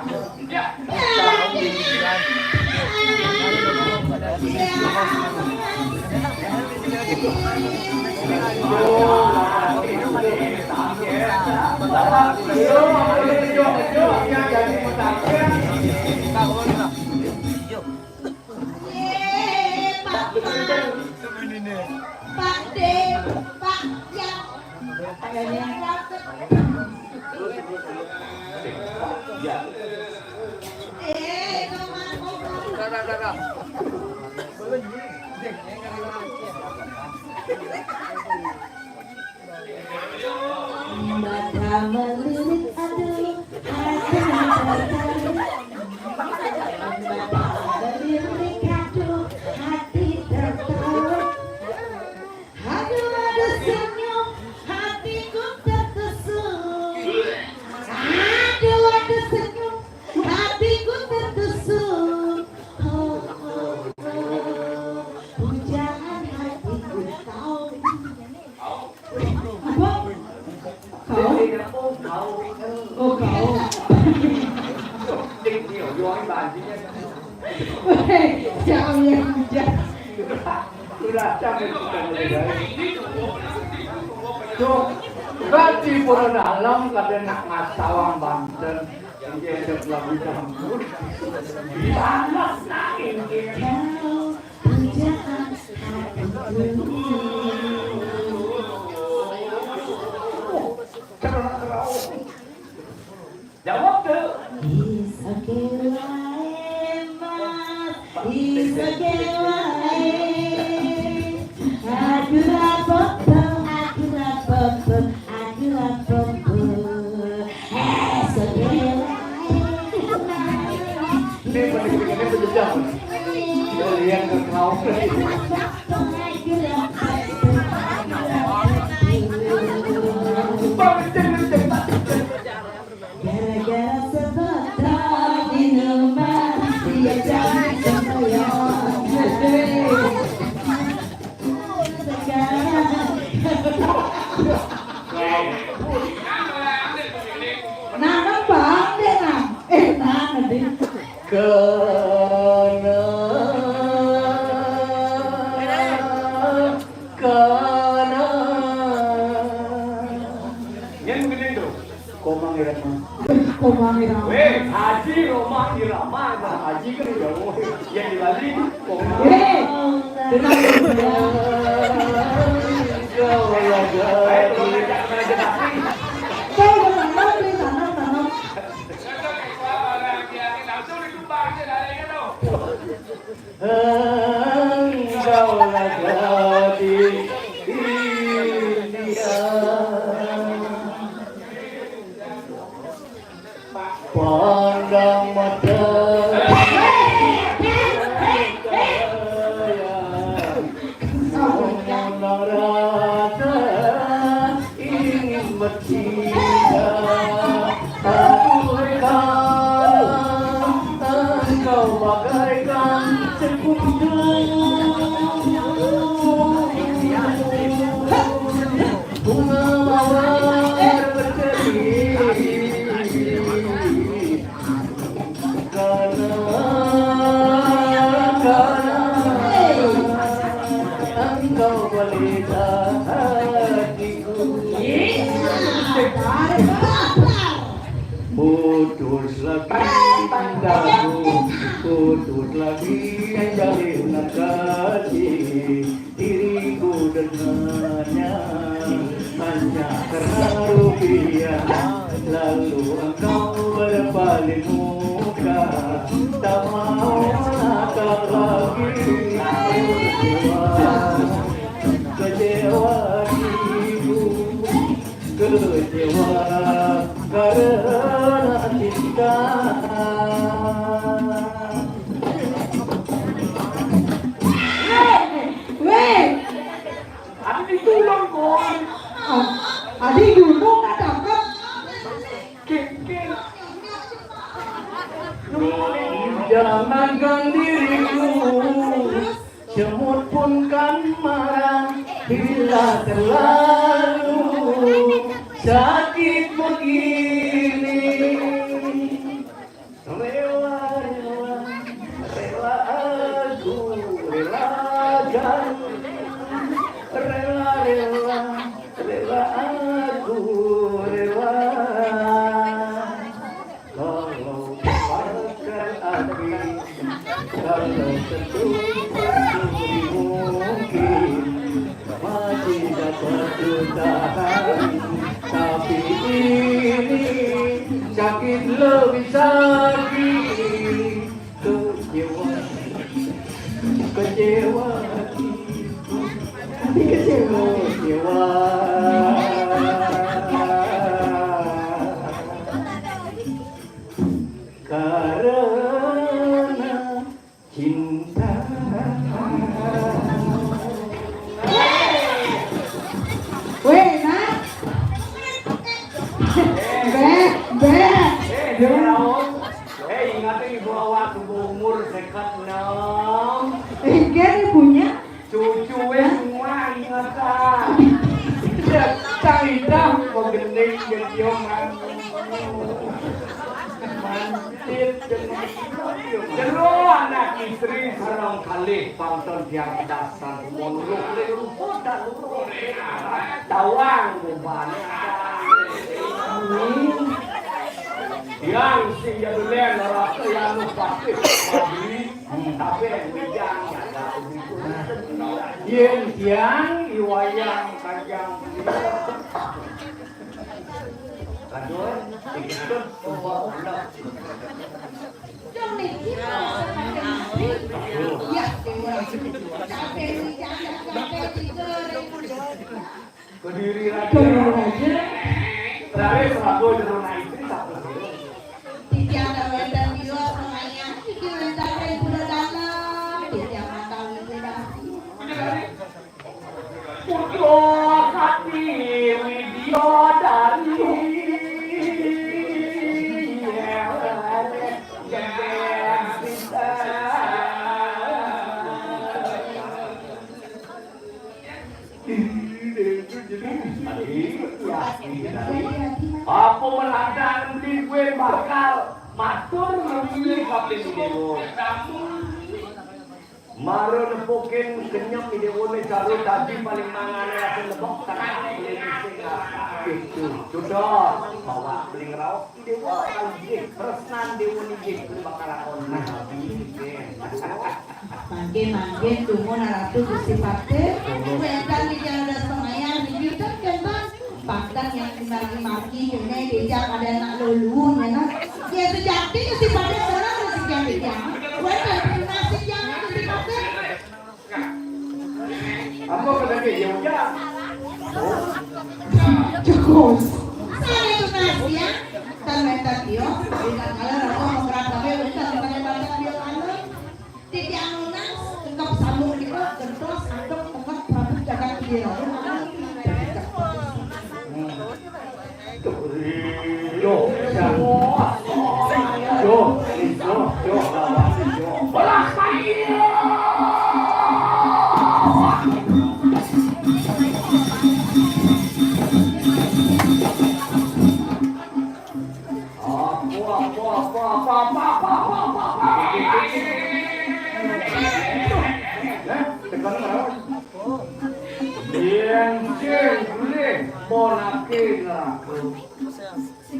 Mata melilit aduh hati melilit aduh hati tertawa aduh ada senyum hatiku tertusuk aduh ada senyum hatiku tertusuk oh, oh, oh. Pujaan hatiku kau oh kau nhiều vô anh bạn chứ nhé sao em chắc tôi là chắc mình cần gì đấy cho Gati pun dalam kadang nak sawang Banten dia sebelah bidang pun panas nak ini jawab tu. bisa kewae. Aku rapopo, aku rapopo, aku rapopo. Ini pendidikannya berjejak. Kalian ke kau. Gara-gara sebentar di rumah dia jadi semboyan. Nah, bang, deh nah. Nah, nanti. Karena yang begini tuh komang irama Komang irama. haji Roma irama haji kan jauh yang di Bali komang Dengan tanam. engkau lagi India pandang mata rata ingin bercinta engkau bagaikan sekutu bunga mawar berseri karena engkau pelita hatiku putus lagi cintaku putus lagi jalin kasih diriku dengannya hanya karena rupiah lalu engkau berbalik muka tak mau menatap lagi kecewa diriku kecewa karena cinta Adik ditulung kok. Adik dulu nggak dapat. Jangankan diriku semut pun kan marah bila terlalu sakit begini. Rela aku relakan, rela aku rela. Kalau bakar api, kalau tertutup mungkin masih dapat bertahan, tapi ini sakit lebih sakit. Kecewa karena cinta. Weh, nah. Ingat ibu awak umur dekat 6. Kan ibunya Cucu semua ingatan. Cerita mengending gentioman. Mantit jero anak istri sarang kali pantun yang dasar monolog rumput dan tawang beban. Yang sing jadulen rasa yang pasti tapi yang yang iwayang kajang kadoy ikut coba ulang Kediri raja. Terakhir selaku jerona istri satu. Tiang dalam dan dia semuanya pikiran dari bulan dalam tiang mata wilayah. Putra hati widodari. Apa meladang di gue bakal matur memilih kapten dewo. Maro nepokin kenyang di dewo ne caro tadi paling mangane langsung lebok tanah itu sudah bawa beli ngerau dewo lagi resnan dewo ni bakal lakon Mangke tunggu naratu bersifate wedan di jalan semayang di kita kan Pakdan yang dimaki-maki kene dijak ada anak lulu ya ya sejati sifatnya seorang sekian dia wedan nasi jangan sifatnya apa kata dia ya cukup saya itu nasi ya ternyata dia tidak kalah rasa memperagawe wedan pada dia kalau tidak lunas engkau sambung itu gentos aduk tempat prabu jaga dia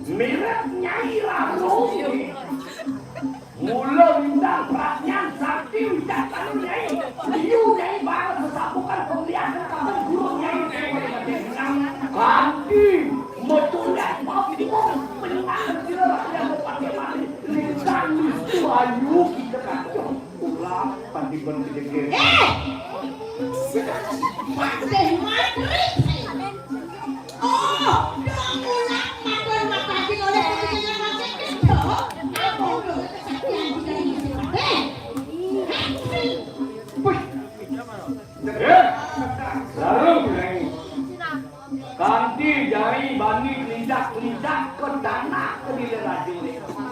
Mirip nyai lalu mula bintang perasaan sakti wisata nyai liu nyai balas sesabukan pembelian kapan guru nyai kanti metuliat papung menang silap yang pakai mali lisan itu ayu kita kacau ulah panti panti jengkel Pasir matri. Oh, dong ulang makan makasih oleh kepentingan masih kecil. Aku belum kesaktian juga ini lalu kanti jari bani lidak ke dana ke diri rajin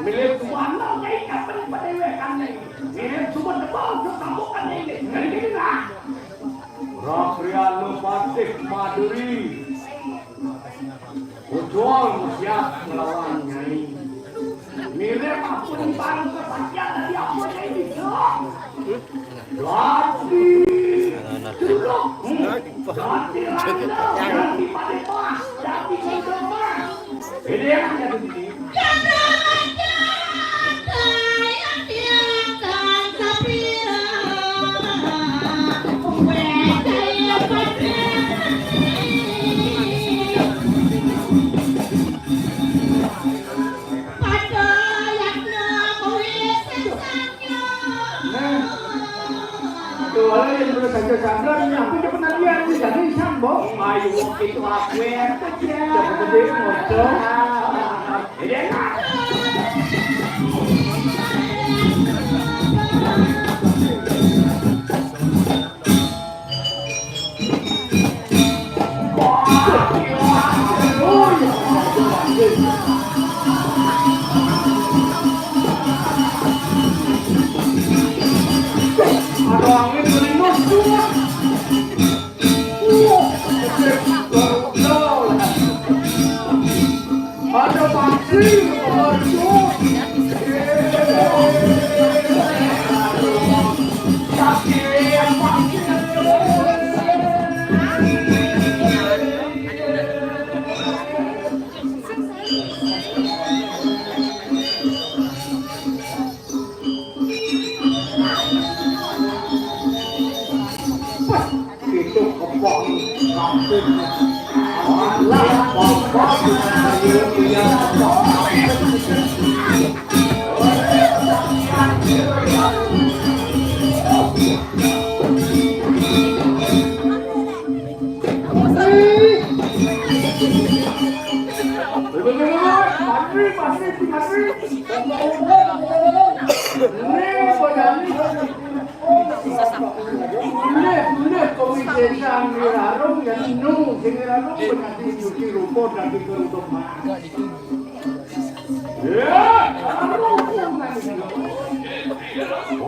milik mana nyai kapan pada wekan nyai milik cuma debal kesambukan ini dari gini lah Rakyat Pasik Maduri Ujol siap melawan nyai milik apun barang kesaktian dari apa nyai lagi yang boleh saja sadar nyampe ke penadian di sana sambung ayo itu aku ya gede motor ini ada angin melinus semua. Ada pasti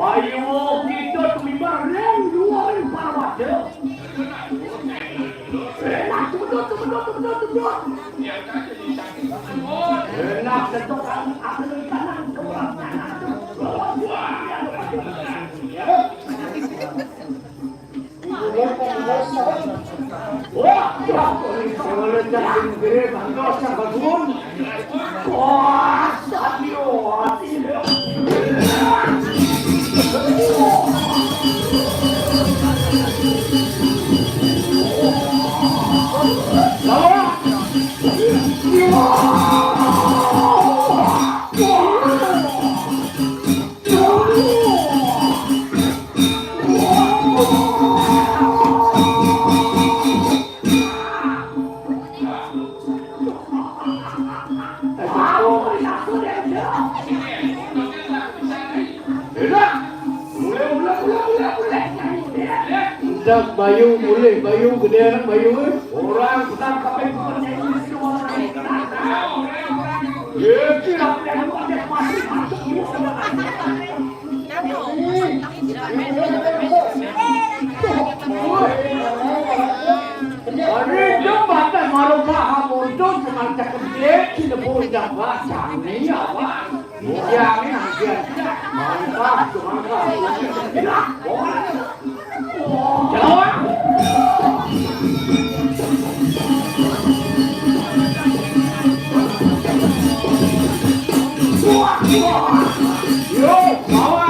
Ayo kita tumibar yang dua para wadah. Enak betul. Enak betul aku di kanan. Wah, kalau jangan gede bangga sama gun. Wah, sadio. Dak bayu boleh, bayu gede anak bayu orang sedang kape ya tidak masih Hari jembatan marufah muncul semacam gede tidak boleh dapat ini apa yang ini mantap tidak Jalan. Yo, bawa.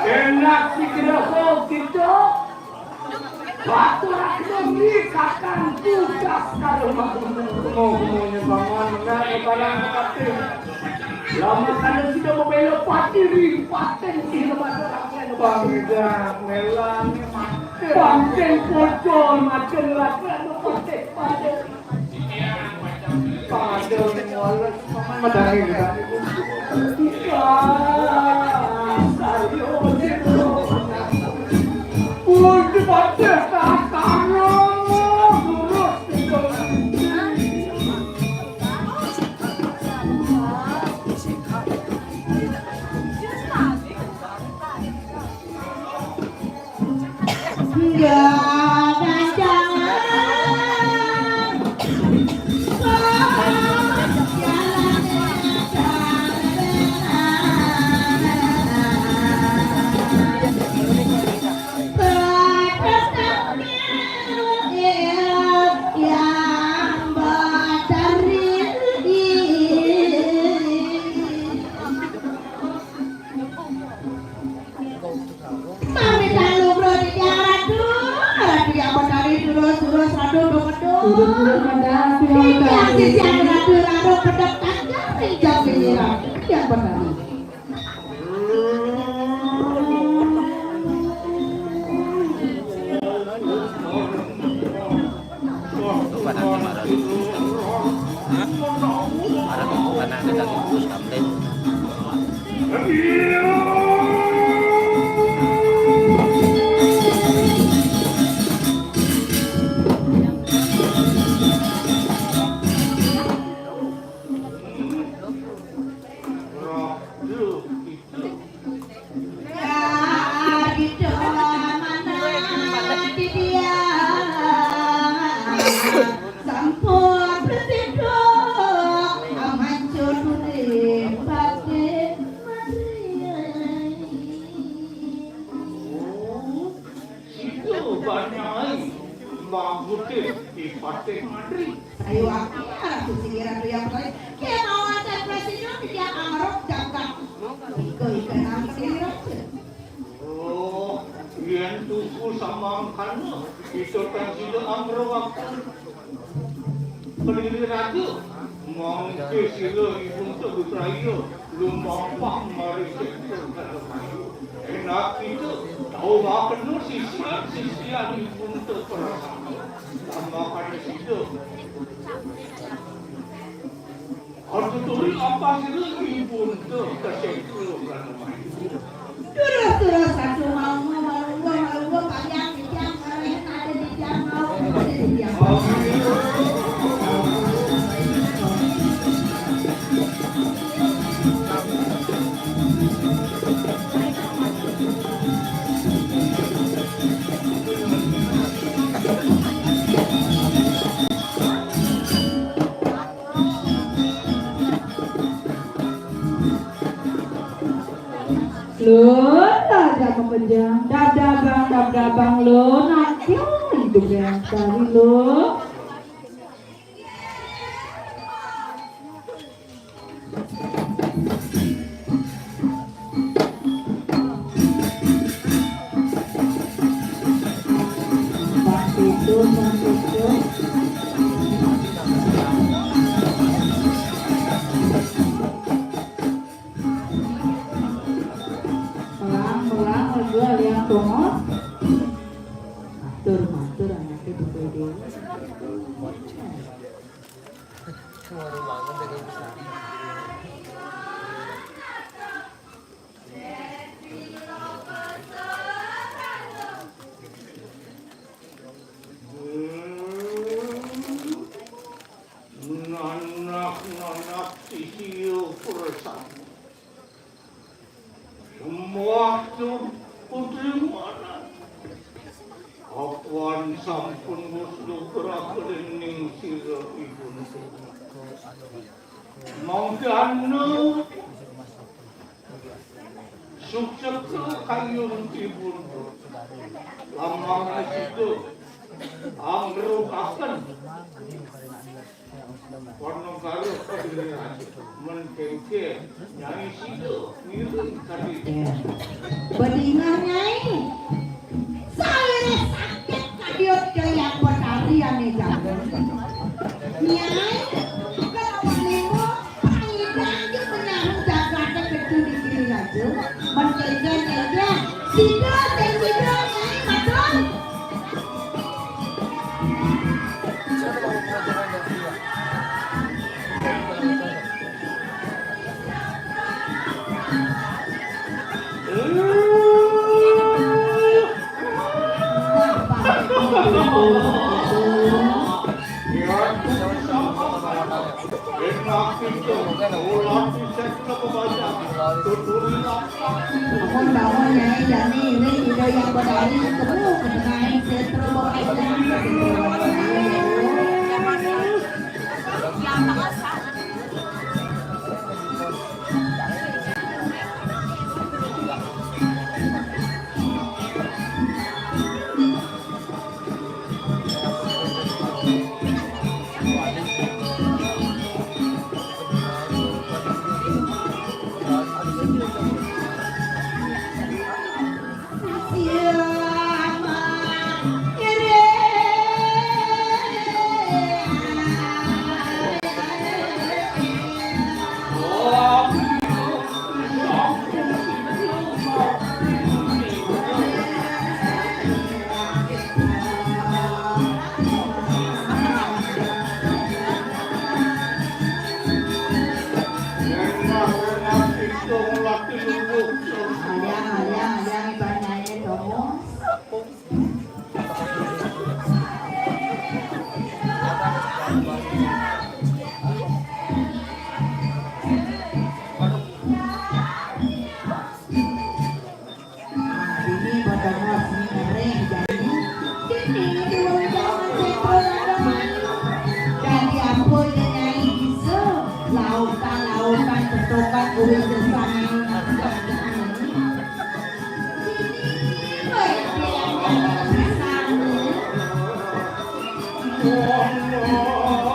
Enak sih kira gitu. Waktu aku nikahkan tugas kalau mau bangun mengenai barang pati. Lama kalian sudah membela pati paten di masyarakat bangsa melang paten bocor makan lakukan paten paten walas madari kita. Untuk paten yang benar. Ayo aku ratu sige ratu yang kali. Kaya mau ada presiden dia amarok jangkak. Iko nang sige ratu. Oh, yan tuku sama kanu. Itu kan sila amro waktu. Pelili ratu. Mangke sila ibun tegutrayo. Lumampah mari sektor kalamayo. Enak itu. Tahu makan nu sisian ibun terperasaan. Makan situ. Harus tulis apa sila ibun tersektor kalamayo. Terus satu mau panjang di jam ada di jam mau ada di jam. Lo, ada pembejang, dabang lo, nanti hidup yang cari lo. Matur anaknya di video. Nanak sisiu perasaan. Semua itu putri mana? Akuan sampun muslu kerakening sira ibu. Mangkana sukses kayun ibu. Lama situ angrukaken warna garu kedengaran menkengke nyai situ mirip tadi. Bedingan nyai. Saya sakit kadiot kaya penarian nih jangan. Nyai, kalau nemo pangidangnya menyahut jagatnya kecil di kiri aja. Menkengke sido dan sido nyai maton. Apun bangun nyai jani ini ide yang berdari ketemu kedengai setro bawa Oh,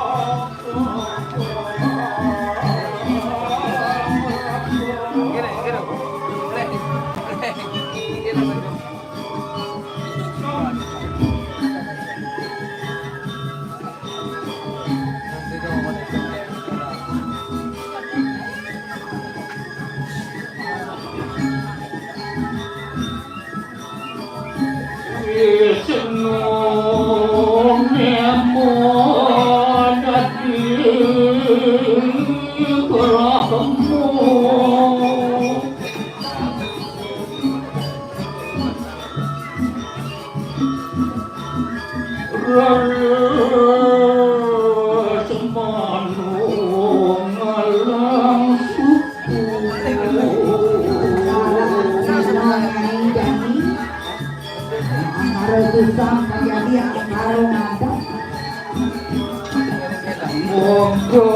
Monggo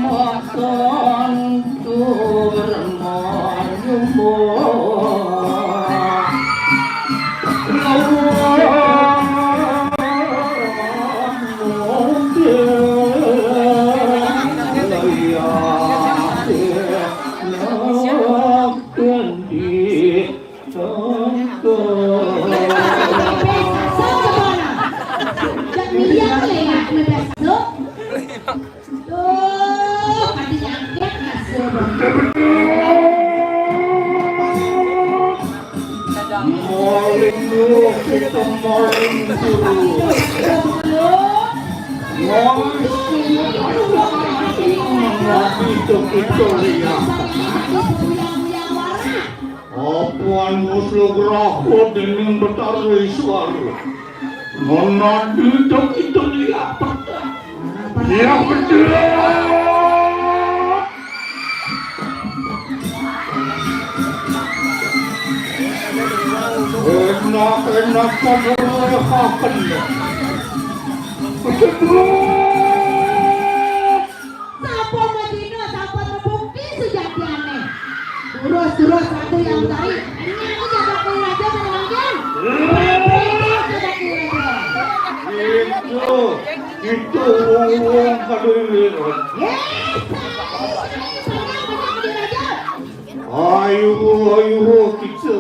makan turma Apuan musluk rahot dening betari suara menadi tok itu lihat yang betul enak menerhakan Sapa Madina, sapa terbukti sejatiane. Terus satu yang tarik. Ini aku jaga raja menangkan. Itu wong kadeliran. Ayo kita.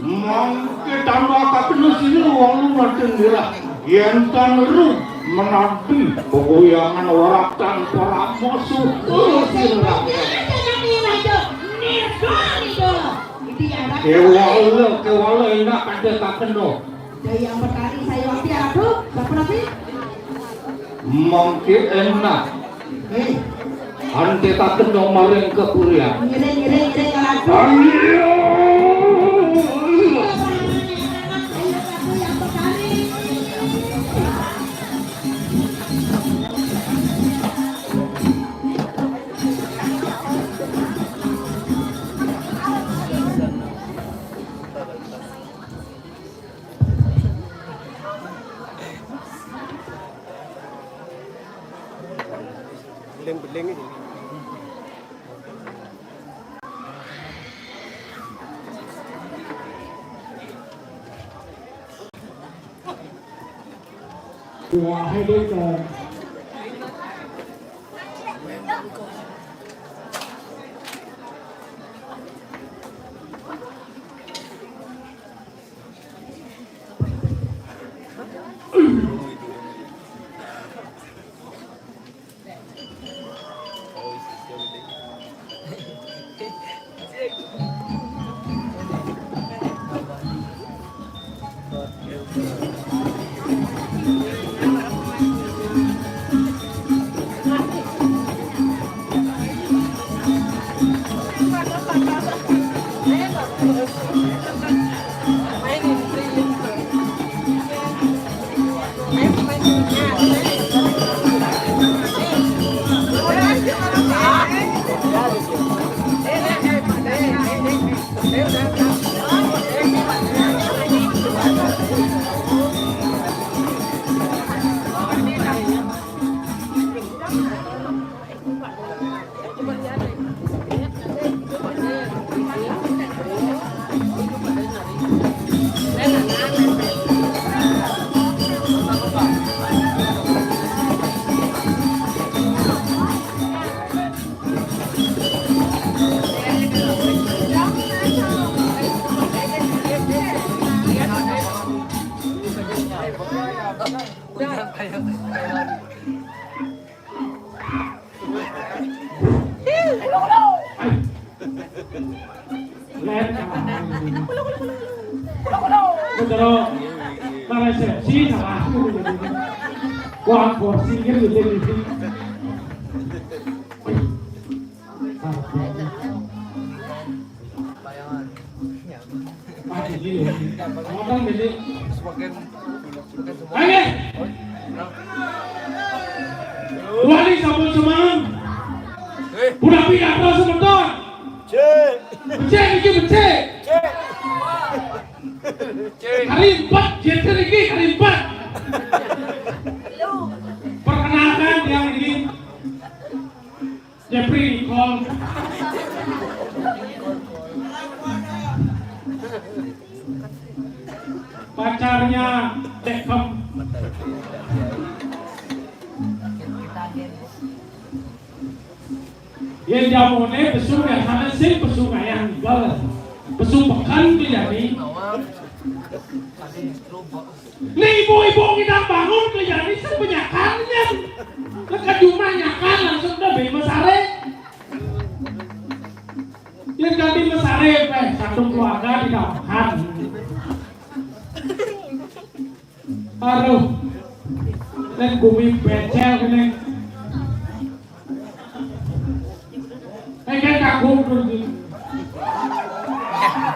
Mangke tambah kakeno sini wong lu ngendira. Yen tan ru menanti goyangan warak tanpa musuh sirah. Kewala enak pada kakeno. Yang berkali saya waktu aduh, siapa nanti? Mangke enak. Ante kakeno maring kepurian. Ngire kalau beling ini. Wahai bocah. Wali sabun semalam. Udah pindah terus sebentar. Cek iki becek. Hari 4 jadi lagi hari 4. Perkenalkan yang ini Jeffrey Nicole. Pacarnya Beckham. Yang jamone pesu ya sana sih pesu ngayang gal. Pesu pekan kejadi. Nih ibu-ibu kita bangun kejadi sepenyakannya. Lekat cuma nyakan langsung udah beli mesare. Yang ganti mesare satu keluarga di dalam. Aduh, dan bumi becel kene. Kayak kagum terus.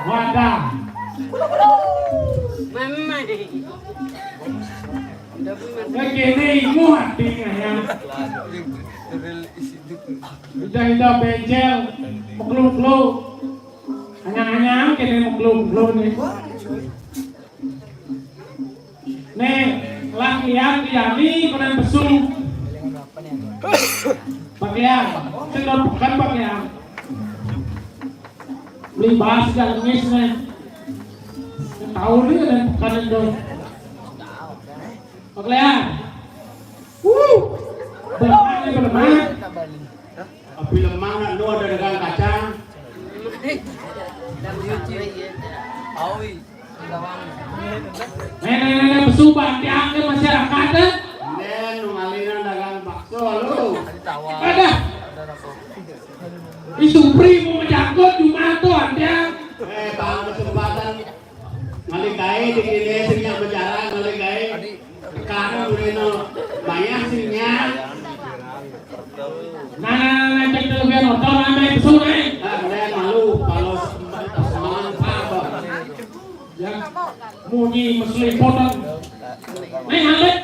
Wadah. Kayak gini muat tinggalnya. Udah becel, meklu-klu. Anyang-anyang kene meklu-klu nih. Nih, lakian diani kena pesu. Pakaian, sedot bukan pakaian. Beli bahas gak ngis nih. Tahu nih ada bukan itu. Pakaian. Belemah nih belemah. Tapi lemah nggak lu ada dagang kacang. Nenek pesu bantiang ke masyarakat deh. Nen nungalinan dagang bakso lu. Ada. Isupri mau menjangkut cuma tuh antiang. Bang kesempatan ngalikai di kini singnya bicara ngalikai. Karena urino banyak singnya. Nah, cek terlebih nonton ambil pesu nih. Nen malu kalau semangat apa. Yang munyi meselipotan. Nih Alex.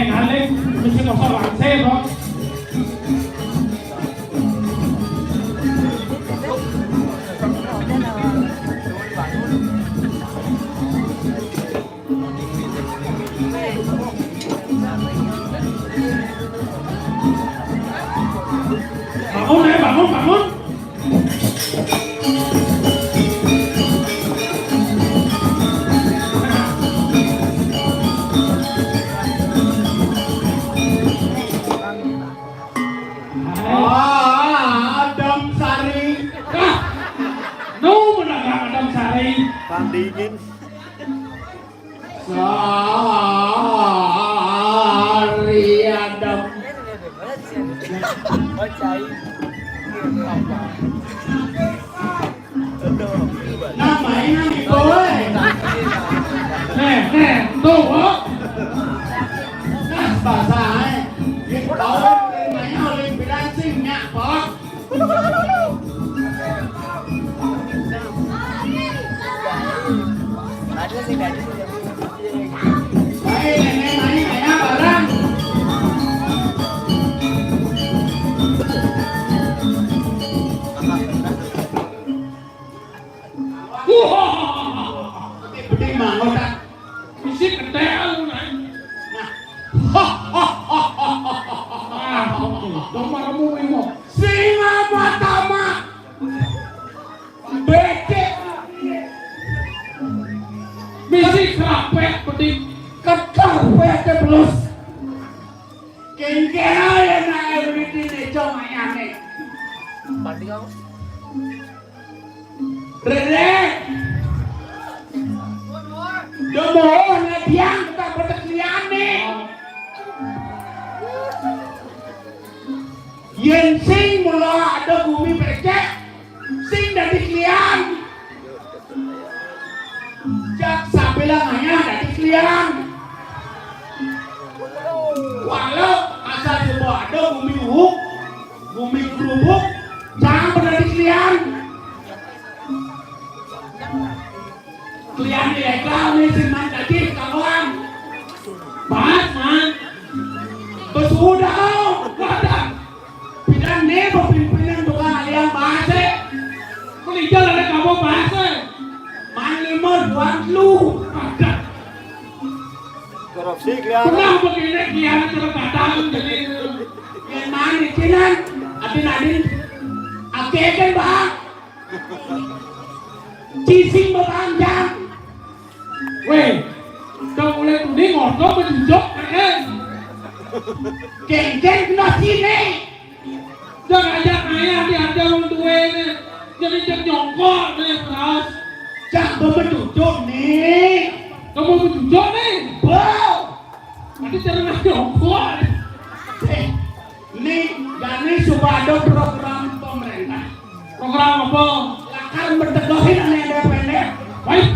Alex, mesti kau sabar saya. Bangun. Adam Sari. Mendagang Adam Sari. Pandingin. Sari Adam. Namanya boy. Tuh, nas bahasa itu namanya oleh bilasingnya, Pak. Ada sih tadi. Baik, nenek ayah barang. Bedi mangoda. Isi ketel nah. Domaramu imo. Singa matama. Beke. Misi krapet bedi kekarpet terus. Kengkena ya na everything ne cuma yane. Banding aku. Rere. Domo na biang kita berteklian nih. Yen sing mula ada bumi becek, sing dari klian. Jak sabelah hanya dari klian. Walau asal semua ada bumi uhuk, bumi bubuk, jangan pernah diklian. Klian ilegal nih siman tadi kawan. Bahas man. Besudah kau, wadah. Pilihan nih pemimpinan juga yang bahas. Kuliah ada kamu bahas. Man lima dua lu. Korupsi kelihatan. Kenapa begini kian terkadang jadi yang mana kian adin akhirnya bang cising berpanjang weh kau mulai tuh ngorok menunjuk geng-geng kena sini jangan ajak ayah diada orang tua ini jadi nyongkok nih terus jangan menunjuk nih kamu menunjuk nih wow nanti cara nyongkok ini jadi sudah ada program pemerintah. Program apa? Akan mendegahin anak pendek. Baik.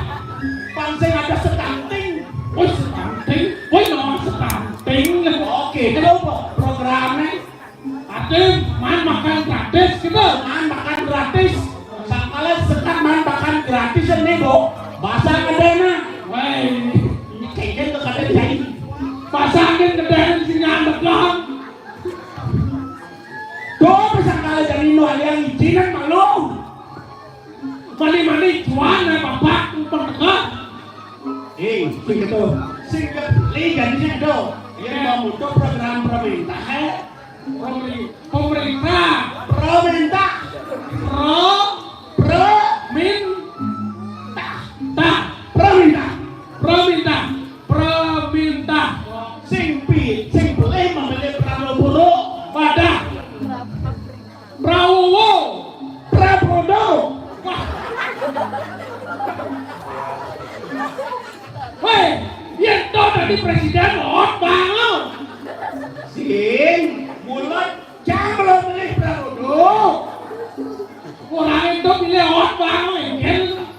Bangsa ada stunting. Oh stunting. Oh nama stunting. Oke, kenapa? Programnya ada makan gratis gitu. Makan gratis. Sekali sekat makan gratis ini bu. Bahasa kedena. Wah ini kayaknya ke kadang jadi. Bahasa kedena sini ambekan. Kau bisa kalah dari no yang izinan malu. Mani cuan ya bapak pendekat. Sing itu, sing jadi sing itu. Yang mau muncul program pemerintah. Pemerintah. Sing boleh membeli Prabowo. Wadah. Prabowo. Weh, yang tahu tadi presiden bangun. Sing, mulut jangan belum pilih Prabowo. Orang itu pilih bangun.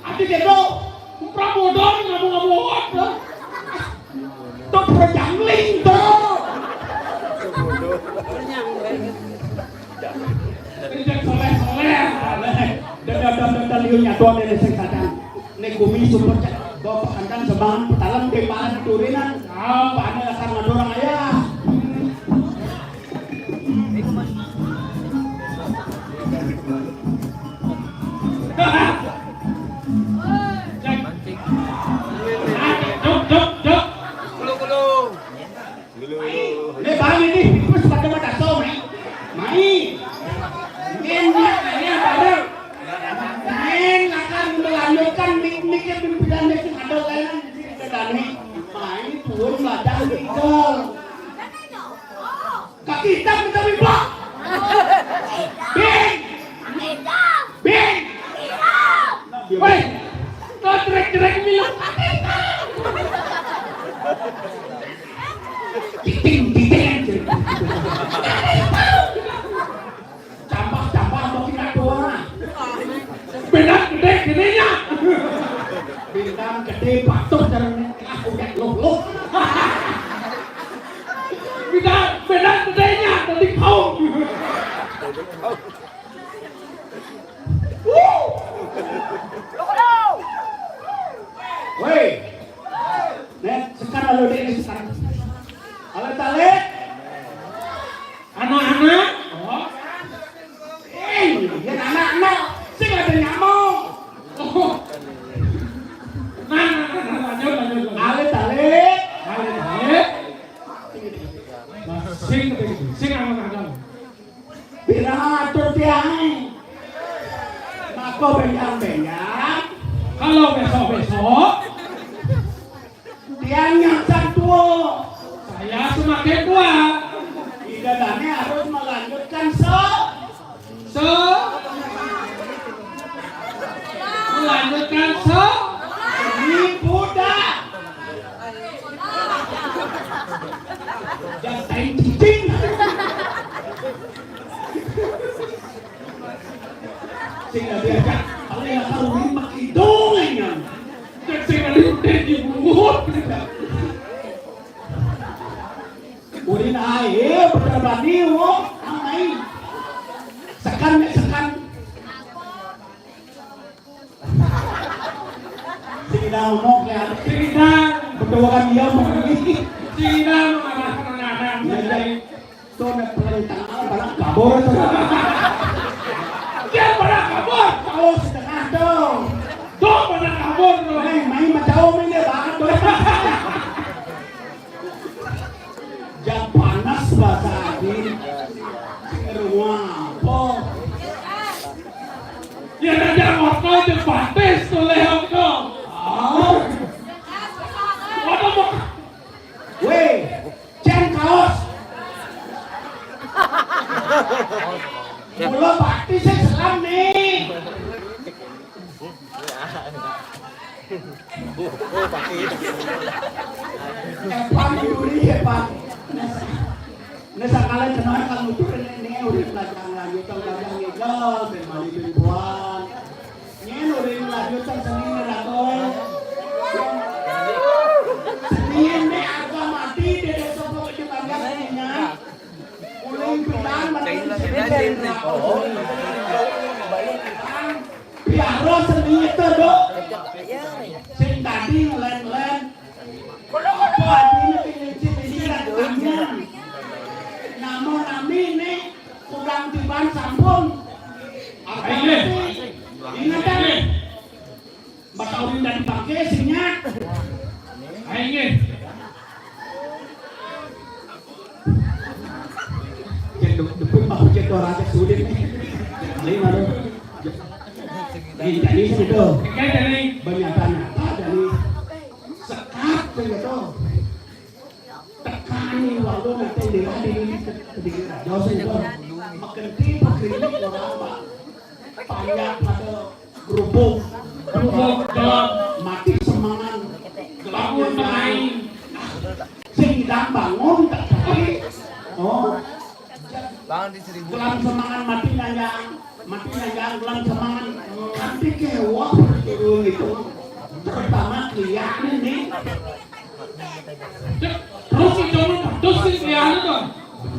Hati itu, Prabowo ngomong tuh perjangling tuh. Dan liurnya doang dari seksatan. Nek bumi super cek, bawa pekankan sebangan petalan kepalan turinan. Apa ada dasar ngadorang ayah. Jok. Nek bang ini, terus pada mata so, mai. Ini apa? Akan melanjutkan mikir pimpinan yang ada lain di sini. Ini turun ladang tinggal. Kaki hitam kita bimbang. Bing. Woi, kau trek milik. Titing. Campur mau kita doang. Bintang gede gedenya. Bintang gede batuk caranya. Udah luk. Bintang gedenya tadi kau. Woi. Nek sekarang lo deh sekarang. Halo Talik. Anak-anak. Ya anak-anak. Sing ada nyamuk. Lanjut. Ale Talik. Sing anak-anak. Biratur tiang. Mako benyang. Kalau besok tiang yang tua. Saya semakin tua. Idadanya harus melanjutkan melanjutkan ini budak. Jangan cicing. Sehingga diajak kalau yang tahu ini makin hidungnya. Dan sehingga lihat di mulut. Urin air berbanding, amai. Sidang ngomong ya. Sidang. Berdua kan dia mau ini. Sidang mengarahkan anak-anak. Jadi tuh nak perintah balak kabur tuh. Dia pernah kabur. Tahu setengah dong. Tuh pernah kabur tuh. Main macam ini banget tuh. Jam panas bahasa lagi. Ruang oh. Ya ada motor di batis tuh lehong tuh. Oh. Apa mau? Weh, ceng kaos. Mula bakti saya selam nih. Epan duri epan. Nesa kalian kenal kamu tuh ini udah pelajaran lanjutan legal, bermali ribuan. Ini udah lanjutan seni nerakoy. Ini agak mati dari sebelum dipanggang seninya. Uling bilang biaro seni itu dok. Sing tadi ngelen-ngelen. Apa artinya pilih-pilih rancangannya? Namun kami ini kurang tiban sampun. Apa ini? Ingatan. Bakawin dan pakai sinya. Ayo. Cenduk depan bahu cendok raja sulit nih. Lima dong. Jadi itu. Kayak dari Banyak nyata dari sekat begitu. Tekani walau nanti di jauh itu. Makenti pakrini orang pak. Panjang ada kerupuk. Mati semangat. bangun main. Sedang bangun tak tapi. Oh. Bangun di 1000. Gelang semangat mati nanyang gelang semangat nanti kewah turun itu pertama lihat ini Terus itu terus lihat tuh.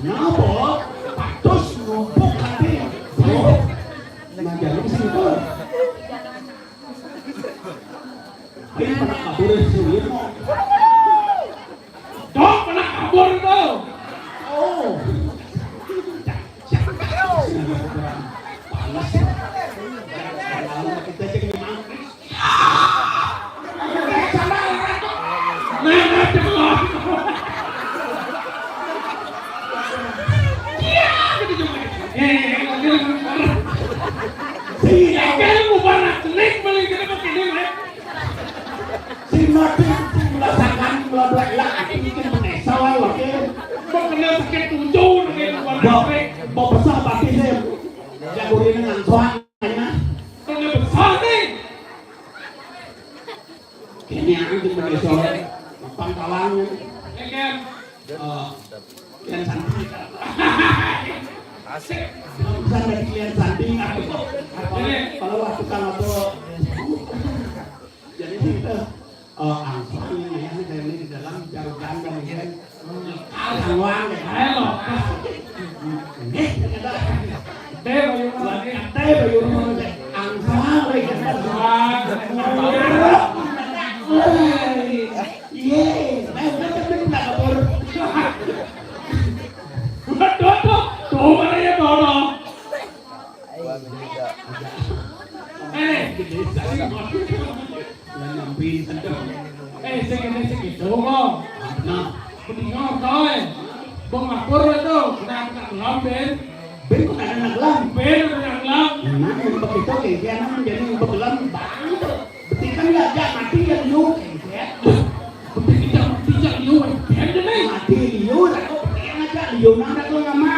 nyabot terus numpuk nanti oh nah jadi situ ini pernah kabur sendiri Dok pernah kabur tuh. oh panas kita jadi mangkris Nah, cepet. Iya, gitu juga. Kayaknya mau barang selek paling kita pakai ini, ya. si mati merasakan belak-belak bikin menesal lagi Mau kena sakit tujuh dengan warna selek. bawa besar pasti saya jagoin dengan soalnya Kena besar nih. kini aku di menesal pangkalannya Kan. yang santai Asik. bisa dari klien santai aku kalau waktu kalau jadi itu angsunya ya dari ini di dalam jauh ganda mungkin kalau uang ya Ayo. eh ternyata Teh bayu lagi. teh bayu angsa lagi kan iya Tuh mana ya Dodo? Segitu kok. nah Mendingan kau Bang lapor itu, kenapa ngelam Ben? ben kok ada ngelam Ben udah ngelam. nah yang begitu kayak menjadi begelam banget berarti kan nggak ada mati yang liu kayak Penting kita liu, Ben deh nih. mati liu aku pengen aja liu nang aku nama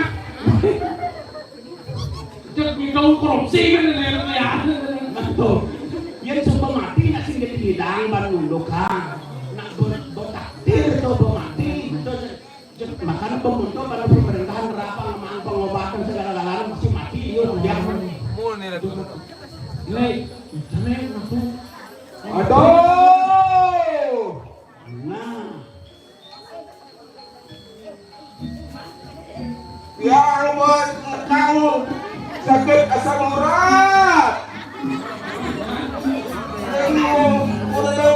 Jadi kau korupsi kan ya. betul yang coba mati nasi jadi hidang baru nundukan nak botaktir itu mati makanya pembentuk pada pemerintahan rapang memang pengobatan segala-galanya masih mati liu yang Mul nih lah. Lei, jangan aku. aduh nah Ya buat kamu sakit asam urat. Kamu udah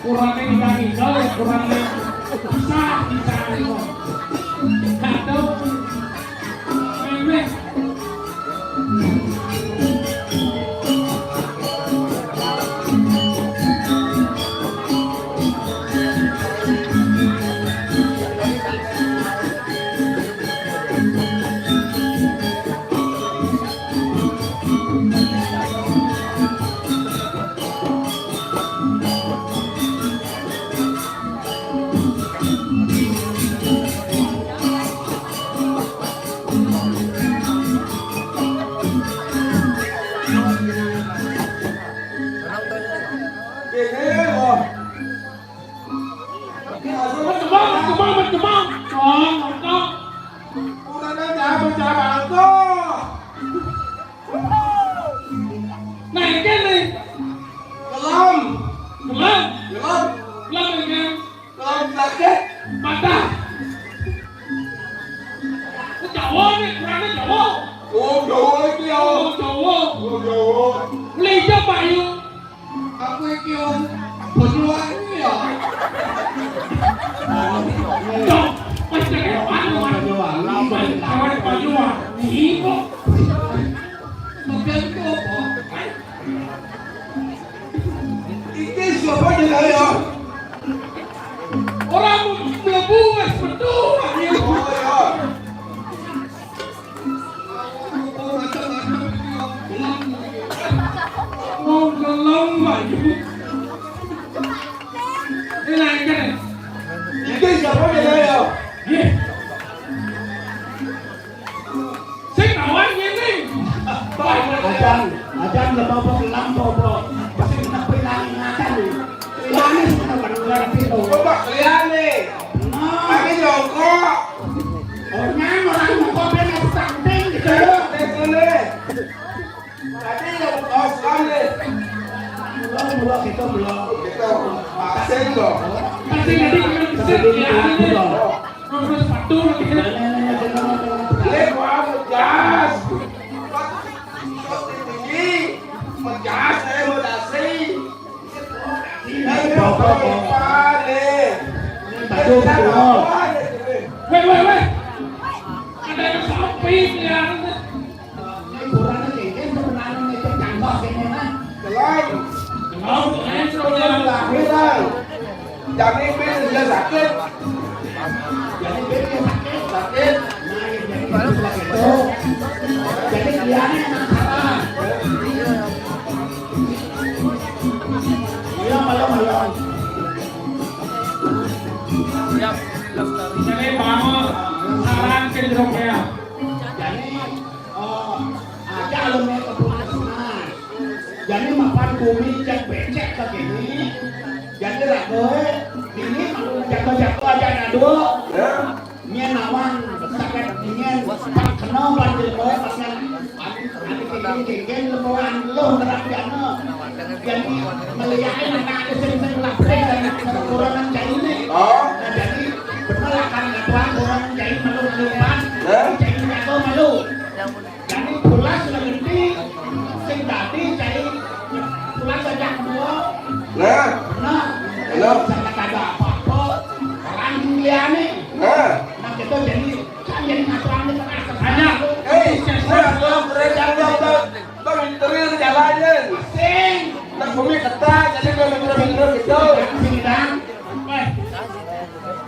kurangnya hidang-hidang, kurangnya bisa nih. Kado, mewek. Ajan lebih pelan bobo, pasti kena peringatan nih. Ini sudah benar itu. Coba kalian nih. Kami jongkok. Orang jongkok benar samping gitu. Ini. Tadi yang kosong nih. Belum kita belum. Kita pasien dong. Pasti nanti kita bisa ya. Terus sepatu kita. Ini gua jas. Menjas saya mau dasi. Ini apa nih? Baju belum. Weh. Ada yang samping ya. Ini kurang sedikit sebenarnya itu canggok ini kan. Kalau lahiran, jadi pil dia sakit. Jadi dia sakit. Nah, jadi itu. Jadi dia ini salah. Malam. Jadi bangun saran ke jeruknya. Jadi ada alumni keputusan. Jadi makan bumi cek becek begini. Jadi rakyat ini jatuh aja ada dua. Nya nawang sakit ingin pak kena banjir kowe pasal kengken lemoan lo nerapiana. Jadi melihatnya nak sering lapre dan kekurangan jahit ini. Nah jadi benar akan ngatuan kekurangan jahit malu-maluan. Jahit jatuh malu. Jadi pulas lebih sing tadi jahit pulas saja kedua. Nah, kalau saya kagak apa-apa orang liane. Nah kita jadi kan jadi ngatuan ini Hanya. Terus jalannya. Sing. Nak bumi ketat, jadi kalau bener-bener gitu.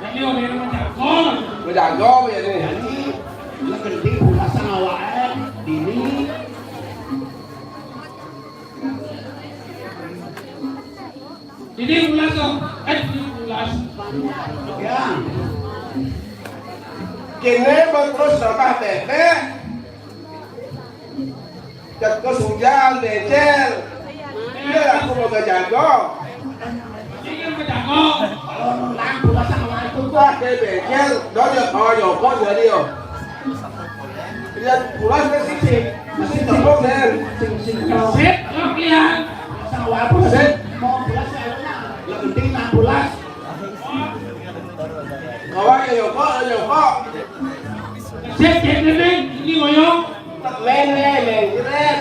Jadi orang menjago. Menjago ya nih. Jadi lebih pulas awal dini. Jadi ulas dong. Ulas. Ya. Kini terus serta tete. Cat kesujan becel. Iya aku mau jago. Ini menjago. Kalau lang pulas awal itu Wah kayak becel. Dia kok jadi yo. Dia pulas ke sini. Masih tembok dan. sing Sip, latihan. awal pulas. Mau pulas awalnya. Yang penting 16. Kawan kok. Sip, ini ngoyong. Men keren.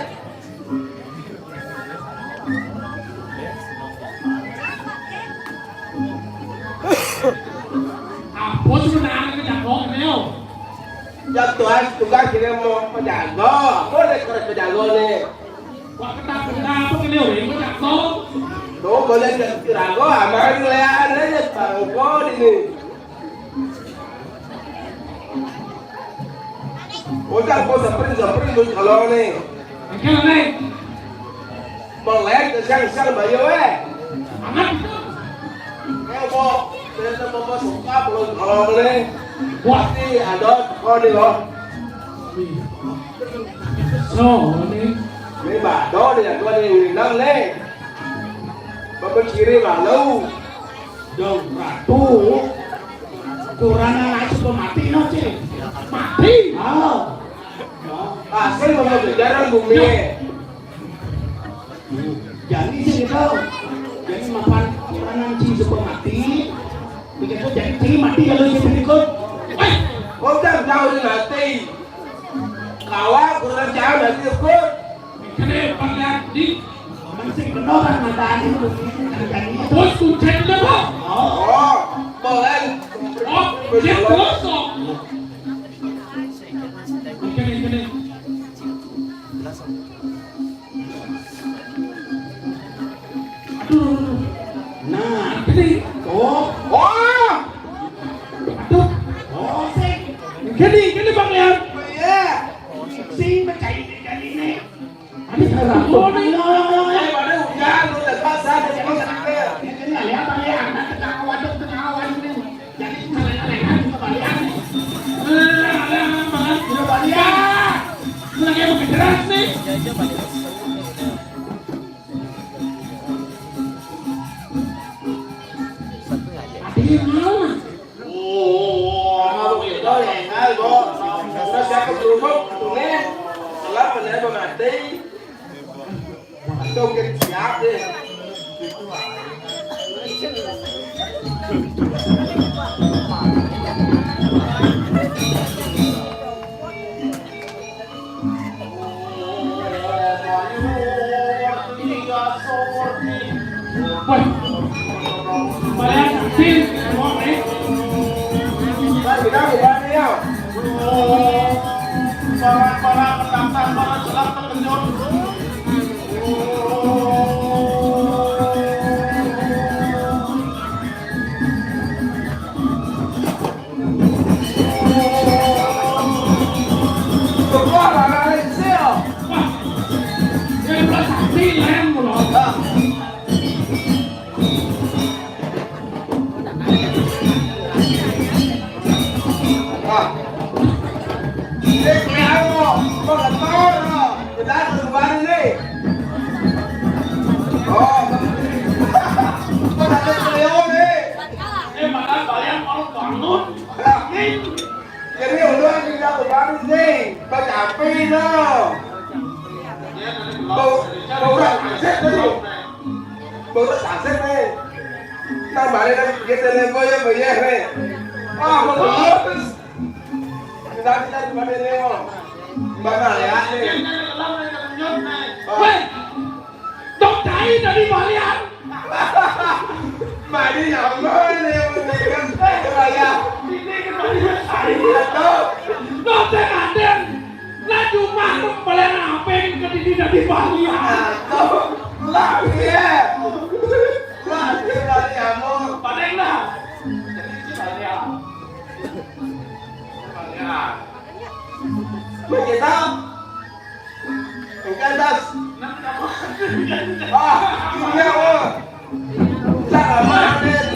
Yang tugas kita mau penjaga, boleh kerja penjaga nih. Wah kita apa kalian ini penjaga? Tuh boleh penjaga, amal lihat aja bangko ini. Udah kau seperti tu kalau nih. Kalau nih, boleh siang bayo amat. Kita mau suka belum kalau nih. Pasti ada kau nih loh. So ini. Ini bado dia tua ni nang le. Bapak kiri malu. Dong ratu. Kurang langsung mati no cik. Mati. Asal mau berjalan bumi. Jadi sih itu, jadi makan orang nanti supaya mati, begitu jadi tinggi mati kalau dia berikut. Kau tak tahu ni mati. Kawan kurang jauh nanti ikut. Kenapa di? Masih kenoran matanya itu. Bos kucing dulu. Oh, boleh. Oh, dia kosong. Kene. Nah, ini. Oh, Aduh. oh sih. Kene Bang Lian. Ya. Sing mencari jadi ini. Ada ratu nih. Pada hujan lu dah basah dah kau sakit. Ini lihat balian, nanti kawan ini. Jadi kalian kembalian. Ada balian. Lagi mau keras nih. Ada mana? Oh, malu kita yang hal bo. Kita siapa berumur tu ni. Kalau mana mati. Tunggu siap deh. Woi. Balian sin mau nih. Kita bukan dia. Para pendatang, para jelang terkejut. Semua orang Malaysia. Wah, ini belas hati lem loh. Malah kalian mau bangun. Jadi udah kita berbagi sih, baca api dong. Bau aset dulu, bau aset nih. Kita balik lagi kita lepo ya bayar nih. Bagus. Kita berbagi lepo. Bakal ya nih. Woi, dok cai dari balian. Mari yang mana yang menekan saya? Ini kembali saya. Dok tengaden. Laju masuk balian apa yang kediri dari balian. Lagi ya. Lagi dari kamu. Padahal lah. Jadi balian. Balian. Begitu. Bukan das. Iya, oh. Jangan main.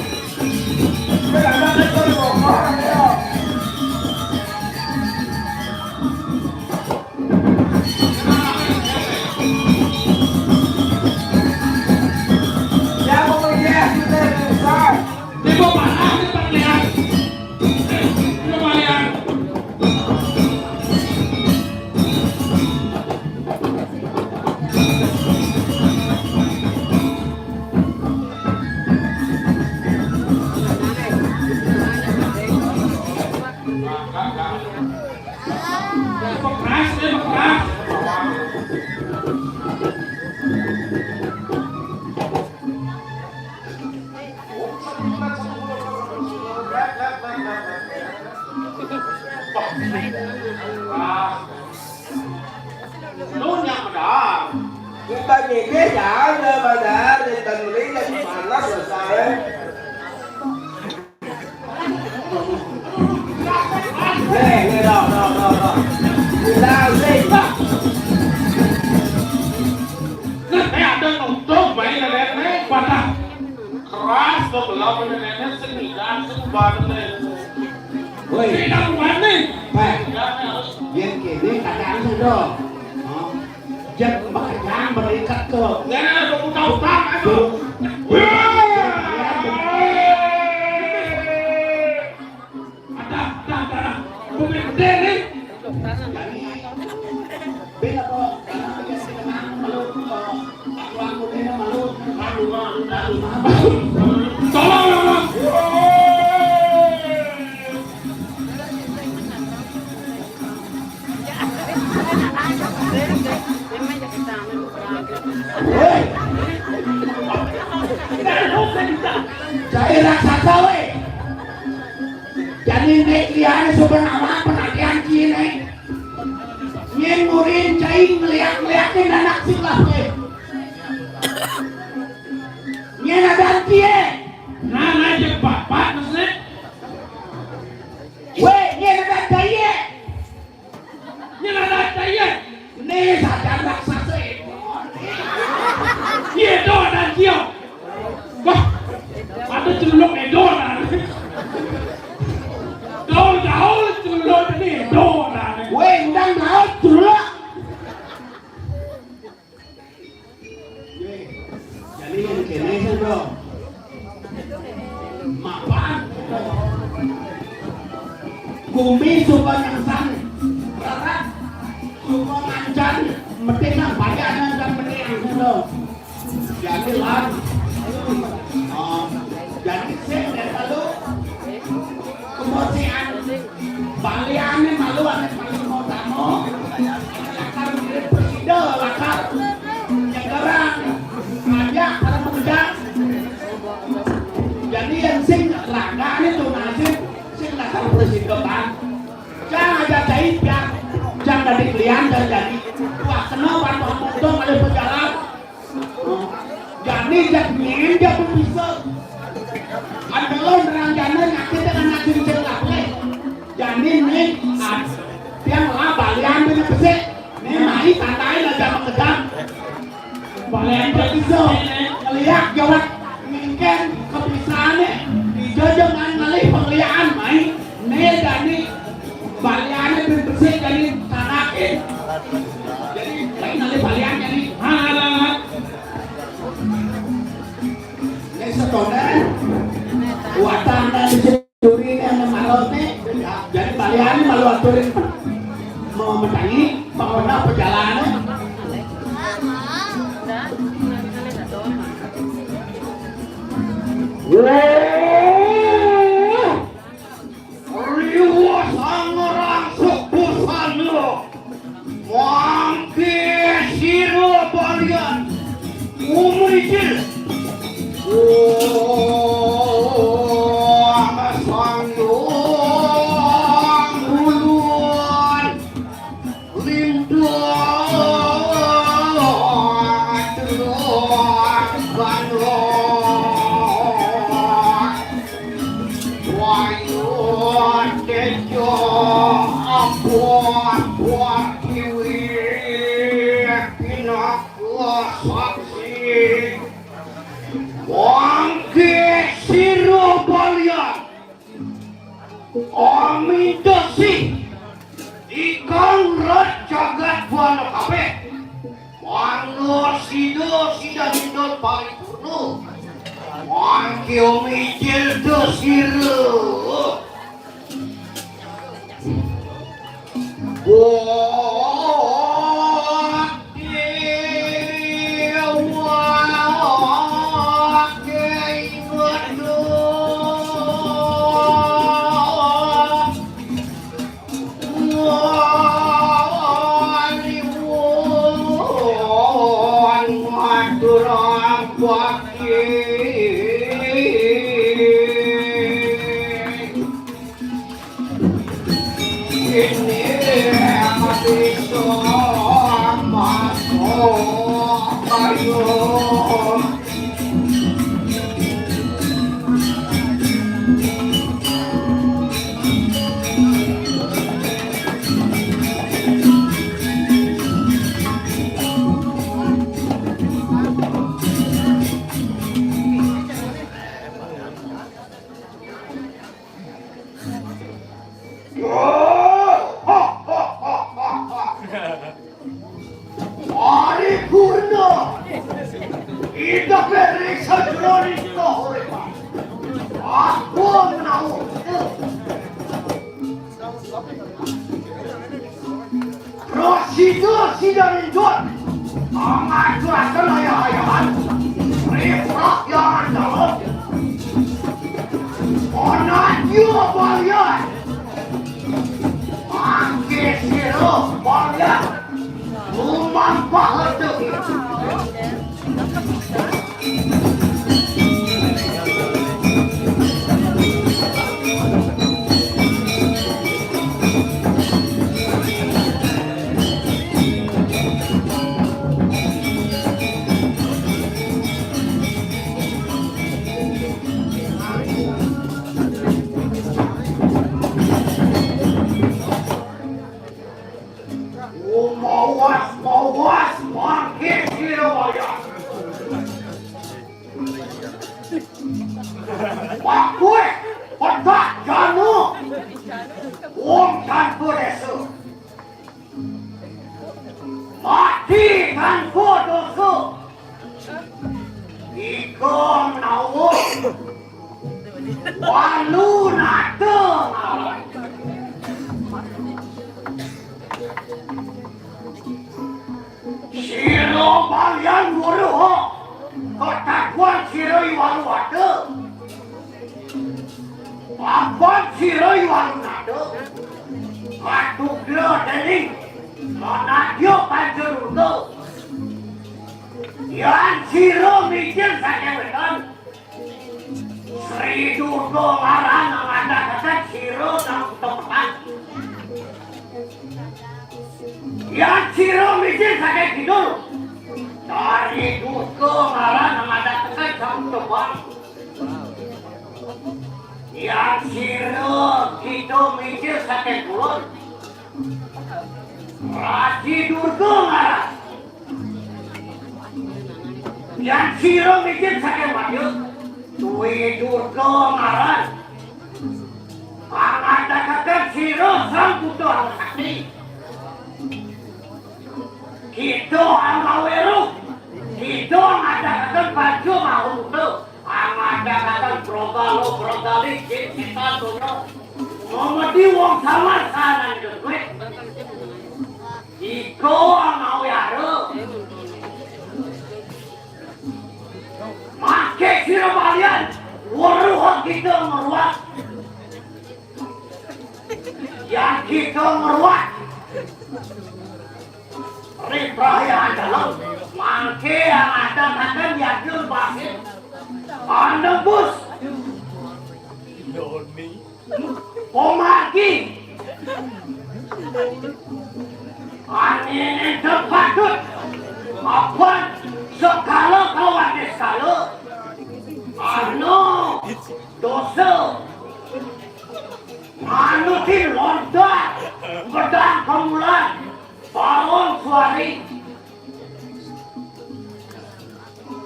Jangan main kalau mau ya. Ya mau pergi kita besar. Di bawah ada balian. Di balian. Nun yang ada. Kita mikir jangan pada dan beli dan mana selesai. Đâu. Lao lên bắt. Cái ada untuk bayi nenek pada keras sebelah nenek seni dan sebar Woi, tidak mati. Yang kini kadang sudah Jat makanya berikat ke Nenek aku tahu tak aku. Ada. Bukan deh. Bila kok malu aku ini malu Tolong. Saya raksasa we. Jadi nek liane sebenarnya penatian kini. Nyen murin cai ngeliak-ngeliakin anak silah we. Nyen ada kie. Nana je bapak nasi. We nyen ada kaya. Nyen ada saya. Nih sadar raksasa Ye do dan kio. Wah. Ada celuk edo dan. Jauh celuk ni edo dan. we ndang laut dulu. Jadi yang kene sudah. Mapan. Bumi suka nangsan. Rarat. Suka ngancan. Mesti nang bayaran dan menang sudah. Jadi lan. Jadi saya lalu kemudian baliannya malu anak paling mau tamu lakar mirip presiden lakar yang gerang ngajak para pemuda jadi yang sing laga itu nasib sing lakar presiden kan jangan aja jahit biar jangan dari kalian dan jadi wah kenapa kamu dong ada berjalan jadi jadinya dia pun bisa ada orang jana nyakit dengan nasi celak jadi nih yang lah balian punya pesek nih mai tandai lah jam kedam balian bisa ngeliat jawab mungkin kebisaannya dijojokan ngalih pengliaan mai nih jadi baliannya punya pesek jadi tanakin jadi lagi ngalih balian jadi halah nih setone buatan dari curi yang malu nih jadi balian malu aturin mau menangi pengguna perjalanan Riwa sangarang sepusan lo. Mangke siro balian. Umrikil. Omidasi ikan rajagat buana kape manur sido sida hindol paripurno mangke omidil dosiru ini sidarin jod. Angat curahkan ayah-ayahan. Refrak yang dalam. Onat yu balian. Angke siro balian. Lumang pahatuk. Mawas, makin siro balian. Wakwe, petak janu. Wong tanpa desa. Mati tanpa dosa. Ikon nawo. Walu nata ngawan. Siro balian muruh. Ketakuan siro iwalu wada. Papan siro iwalu nada. Katuk dia dening. Manadyo panjururga. Yang siro mikir sakewetan. Sri Durga ngarang ngada kata siro nang tempat. Yang siro mikir sakit kidul. Dari Durga ngarang ngada kata jam tempat. Yang siro kita mikir sakit kulon. Rasi Durga ngarang. Yang siro mikir sakit wajud. Dwi Durga ngarang. Ngada kata siro sang putu ang sakti. Kita ang maweru. Kita ngada kata baju mahal tu. Angada kata progalo-progali kita tunyo. Momedi wong samar sana gue. Iko ang maweru. Make siro balian. Waruh kita meruat. Yang kita meruat. Ripraya dalam. Make yang ada akan yajur basit. Anebus. Pomaki. Aneh terpatut. Apa sekala kawan sekala. Ano dosa. Anu ti lontar. Bedang kemulan. Bangun suari.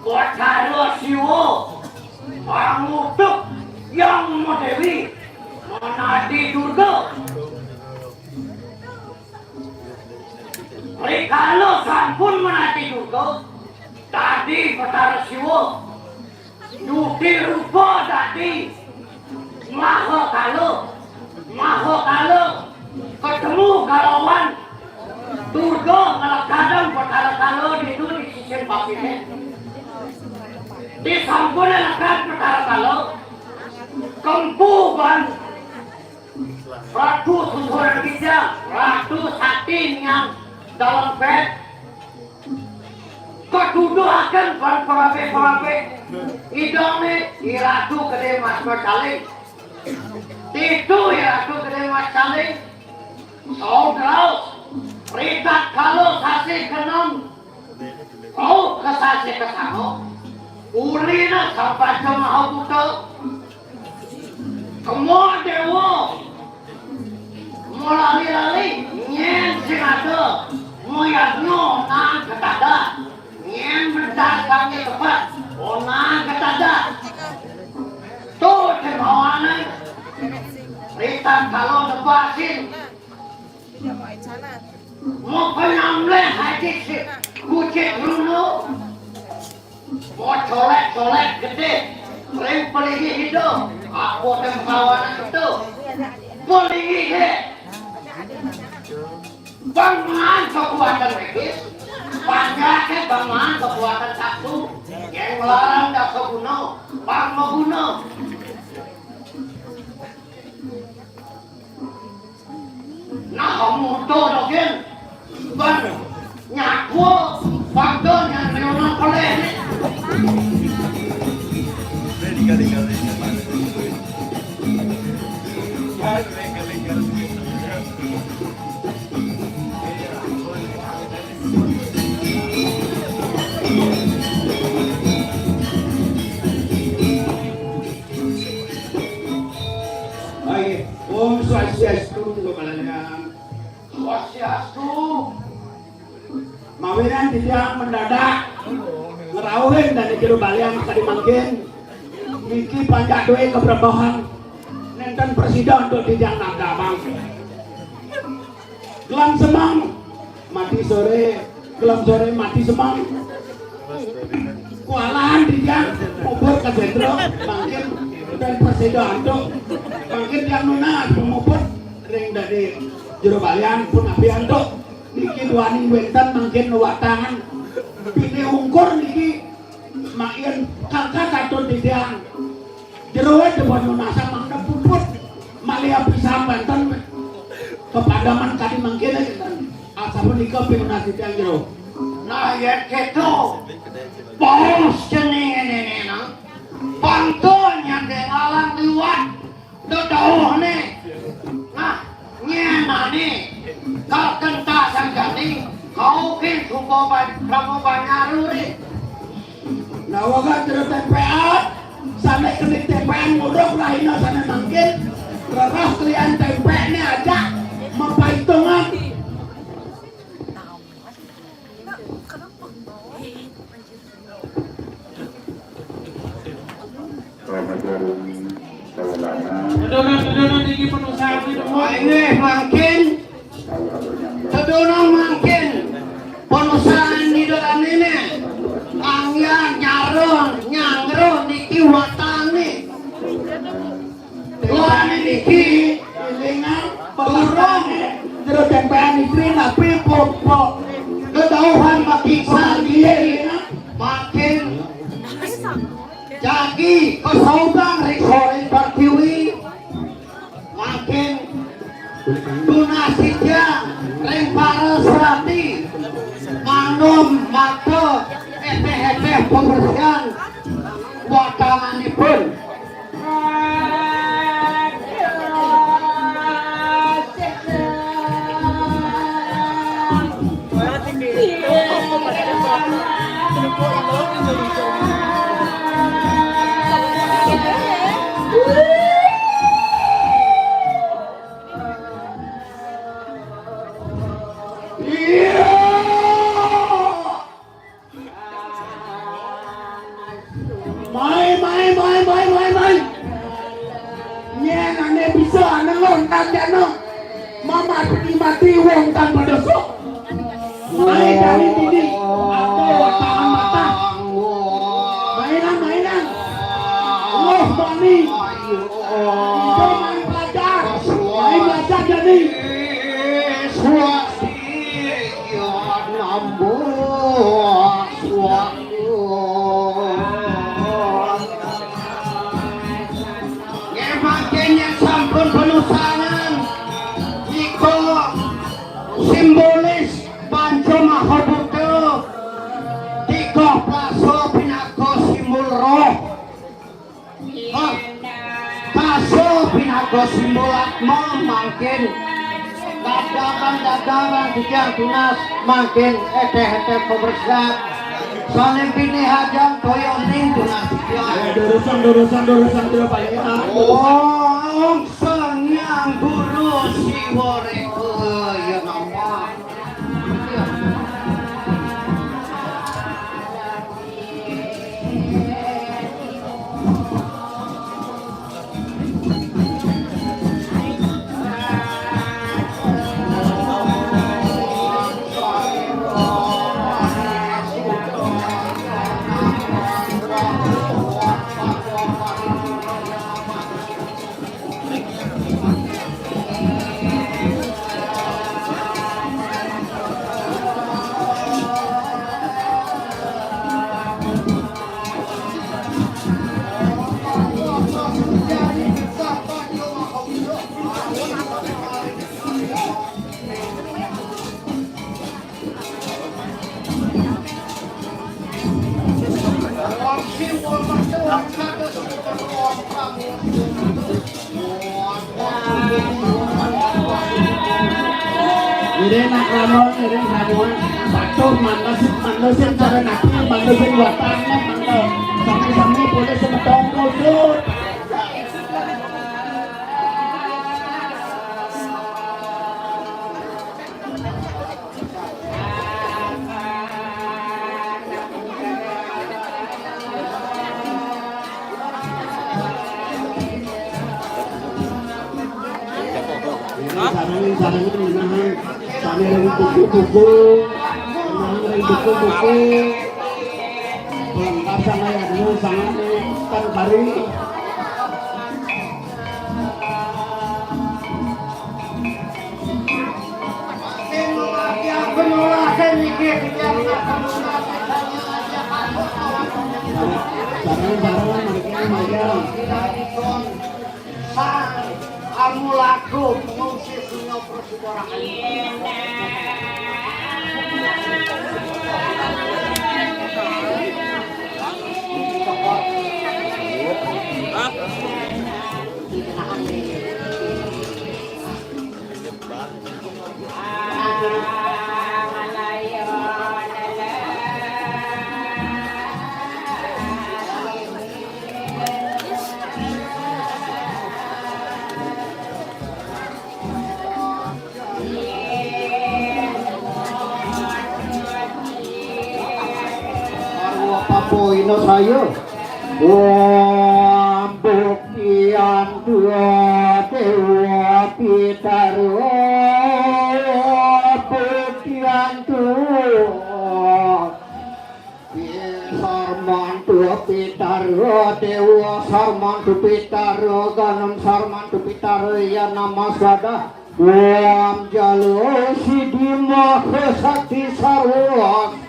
Batara siwo. Orang mutuk yang medewi. Menadi Durga. Rikalo sampun menadi Durga. Tadi Batara siwo. Yudi rupa tadi. Maha kalo. Ketemu kalawan. Durga ngelakadang Batara kalo itu di sisi papine. Di sampun ngelakad Batara kalo. Kempuban. Ratu Susuran Kijang. Ratu Sakti yang dalam bed. Keduduh akan perape. Idone Iratu Gede Mas Bersaling. Itu Iratu Gede Mas Saling. Saudara Ritat kalau sasi kenam. Kau kesasi kesano. Ulina sampai jemaah buta. Kemua dewa. Mulali-lali nyen sing ada. Moyagno nang ketada. Nyen berdasarnya tepat. Nang ketada. Tuh cemawana. Ritat kalau nebasin. Mau penyamleh haji si kucing dulu. Mau colek gede. Rem peligi hidup. Aku tem kawanan itu. Peligi he. Bangan kekuatan medis, panjangnya bangan kekuatan satu, yang melarang tak kebunuh, bang mau bunuh. Nah kamu tuh dokin, ban nyaku, faktor yang menolak oleh. Baik, Om Swastiastu kepalanya. Swastiastu. Mawinan tidak mendadak ngerauhin dari jero balian tadi mangkin. Niki panjak doe keberbohong. Nenten presiden untuk dijang naga bang. Gelam semang mati sore, gelam sore mati semang. Kualahan dijang ubur ke sentro mangkin dan presiden untuk mangkin yang nuna pengubur ring dari jero balian pun apian untuk niki duani wenten mangkin luwak tangan pilih ungkur niki makin kakak katun dijang jeroet depan nunasa mangda puput malia pisah banten kepadaman kali mangkin asapun nika pingunas dijang jero Nah ya keto bos jening ini nang pantunya delalang liwat dodauh nih nah nyena nih kau kentah sang nih kau kin supo kamu banyaru nih nah waga jero tempean sampai kenik tempean ngudok lahina sana mangkin reras kalian tempe aja mempaitungan Tedono tinggi penusahaan ini mungkin tedono mungkin penusahaan di dalam ini angyan nyaron nyangro niki watani tuan niki ilingan burung jero tempean istri tapi popok kedauhan makin sandi makin jadi kesaudang rekore pertiwi makin tunasitnya rempara serati manum mata eteh-eteh pembersihan watanganipun Mai. Nyen ane bisa ane lontar jano. Mama mati wong tanpa dosa. Mai dari sini. Aku tahan mata. Mainan. Loh mami. Itu main belajar. Main belajar jadi. Swasti ya nambah suatu makanya sampun penusangan iko simbolis panco mahabuto tiko paso pinako simbol roh paso pinako simbol atma makin dagangan dijang tunas makin eteh-eteh pebersat soalnya pilih hajang toyong ning tunas Dorusan dulu paling enak. Om Sang Guru Siworeko ya nama. Ini nak ramon, ini ramon. Batur mandasin cara nak mandasin buatannya mandal. Sami-sami boleh semetong kau. Sana lagi buku-buku, lagi buku-buku, pelengkap sama yang sangat kan baru. Yang penolakan mikir yang barang-barang mereka magang. Kamu laku mengungsi sungai perseorangan. Poino saya buktian dua dewa pitaro buktian dua sarman dua pitaro dewa sarman dua pitaro ganam sarman dua pitaro ya nama sada jalo sidima kesakti sarwa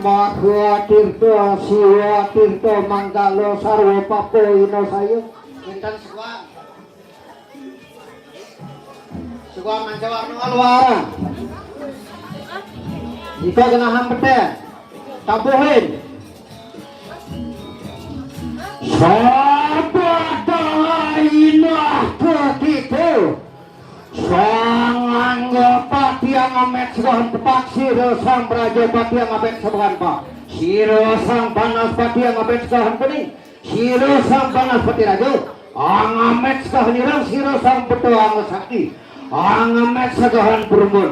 Mahwa Tirto Siwa Tirto Manggalo Sarwo Papoino sayo Intan Suwa Mancawarno Alwara Ika genahan pete Tabuhin Sabadainah kekiku Sang Anggapati yang amet sebahan tepak Siro sang Prajapati yang amet sebahan pak Siro sang Panaspati yang amet sebahan pening Siro sang Panaspati rajo Ang amet sebahan irang Siro sang Petua Sakti Ang amet sebahan Burmun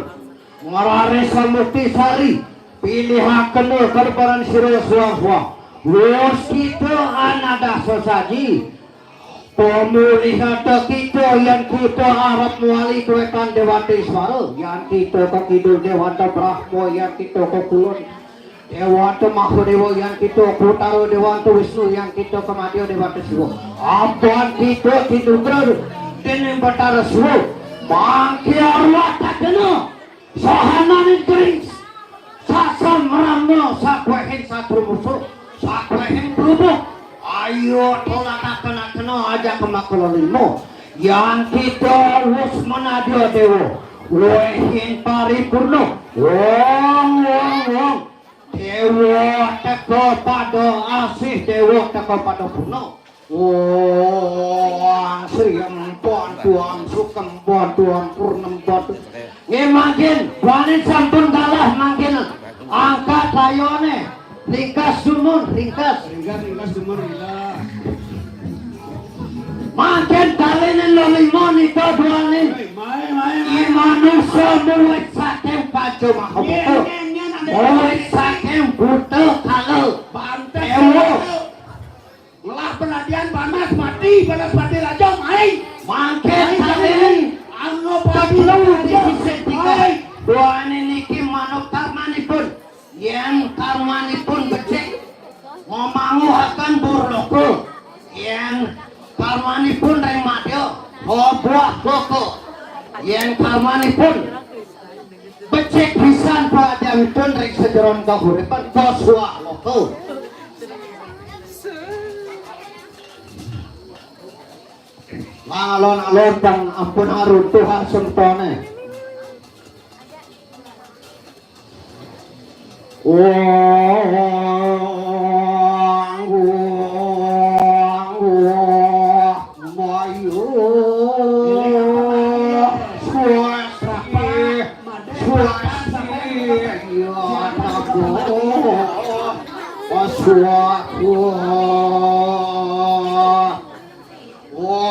Ngarare Samukti Sari Pilih kenul karbaran Siro suang-suang Wos kita anada sosaji pemulihan kita yang kita harap muali kuetan Dewata Iswara yang kita ke kidul Dewata Brahma yang kita ke kulon Dewata Mahadewa yang kita ke utara Dewata Wisnu yang kita ke Madya Dewata Siwa apaan kita berada dengan Batara Siwa bangki arwah tak kena sahanan keris sasam ramno sakwehin satrumusuh sakwehin berubuk ayo tolak kena aja ke makololimo yang kita harus menadio dewa wehin paripurno wong dewa teko pada asih dewa teko pada purno wong sriyam pon tuam sukem pon tuam purnem pon ngemakin wanin sampun kalah makin angkat ayone ringkas sumur ringkas sumur gila makin kalinin lo limon itu duanin manusia mulut saking pacu makabuto mulut saking buto kalau ewo melah penadian panas mati raja main makin kalinin tapi di sisi tiga duanin iki manuk karmanipun yang karmanipun becek ngomangu akan burloko yang karmanipun reng madya buah loko yang karmanipun becek pisan pradamipun reng sejeron kahuripan koswa loko alon-alon dan ampun harun Tuhan sentone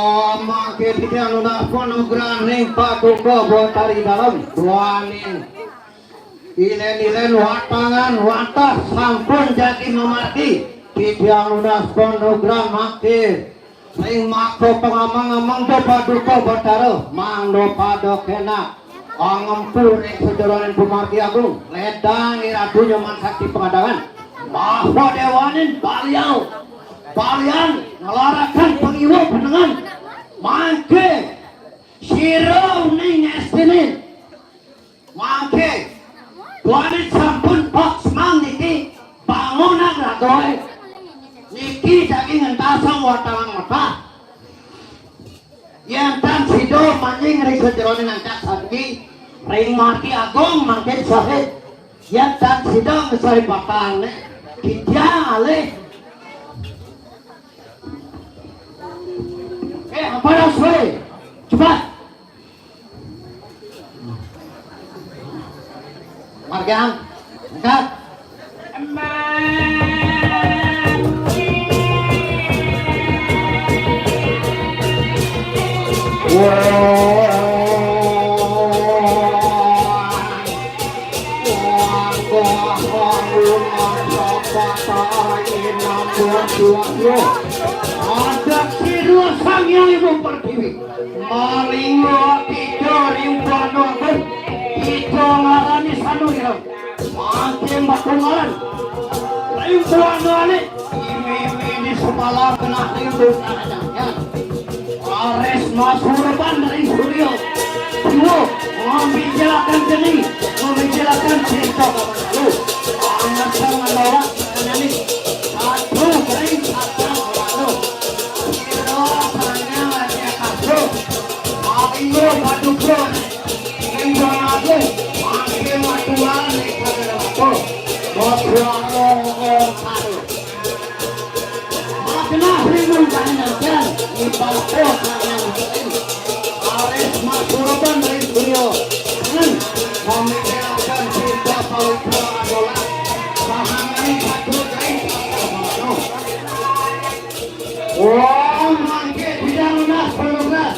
Oh, mangke tidak lunas ponogran ring paduka botari dalam duaning. Ilen-ilen watangan watah sampun jadi memarti. Tidak lunas ponogran mangke. Ring mako pengamang-amang do paduka botaro mangdo padokena. Angempu ring sejaraning pemarti agung. Ledang iradu nyoman sakti pengadangan. Mahwa dewanin baliau. Kalian ngelarakan pengiwa penengan mangke siro ning estinin mangke tuanin sampun box mang niki bangunan radoy niki daging entasang watangan mata yang tan sido manjing ring sejeronin angkat sarki ring mati agung mangke sahid yang tan sido ngesari batang kita alih. Apa dah suai? Cepat. Margang, angkat. Ada kira sang yang ibu pertiwi malingo tiga ribuan orang kita ngarani sanu hilang makin bakal ngaran ribuan orang ini semalam kena ribuan ya ares masurban dari suryo dua membicarakan seni membicarakan cerita lalu anak sama orang ini satu kering satu Iyo paduka Iyo nago Mangke matuan Pada nago Bosrano Ngorkado Makna rimun kaninakan Ipalko kaninakan Ares masurban dari dunia memikirkan cinta pawitra adalah Bahangani satu kain Oh mangke tidak lunas penugas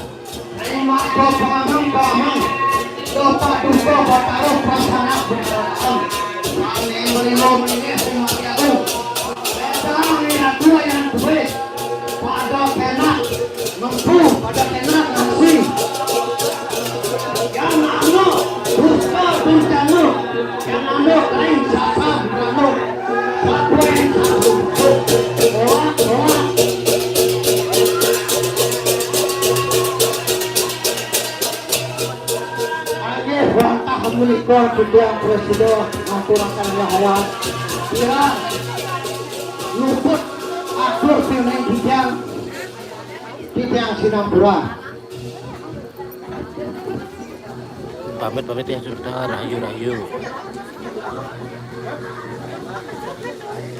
Mako pengamang-pengamang Dopa duka bataruh prasana berkerasan Kami melilo meninggi semati aku Bedang lihat dua yang duit Pada penak Mempu pada penak nasi Yang anu Dusta bencana Yang anu lain sasa beranu Satu yang satu Doa Menikah tidak presiden Manturakan rakyat Kira Luput Atur sineng Titiang Sinambura Pamit ya sudah rahayu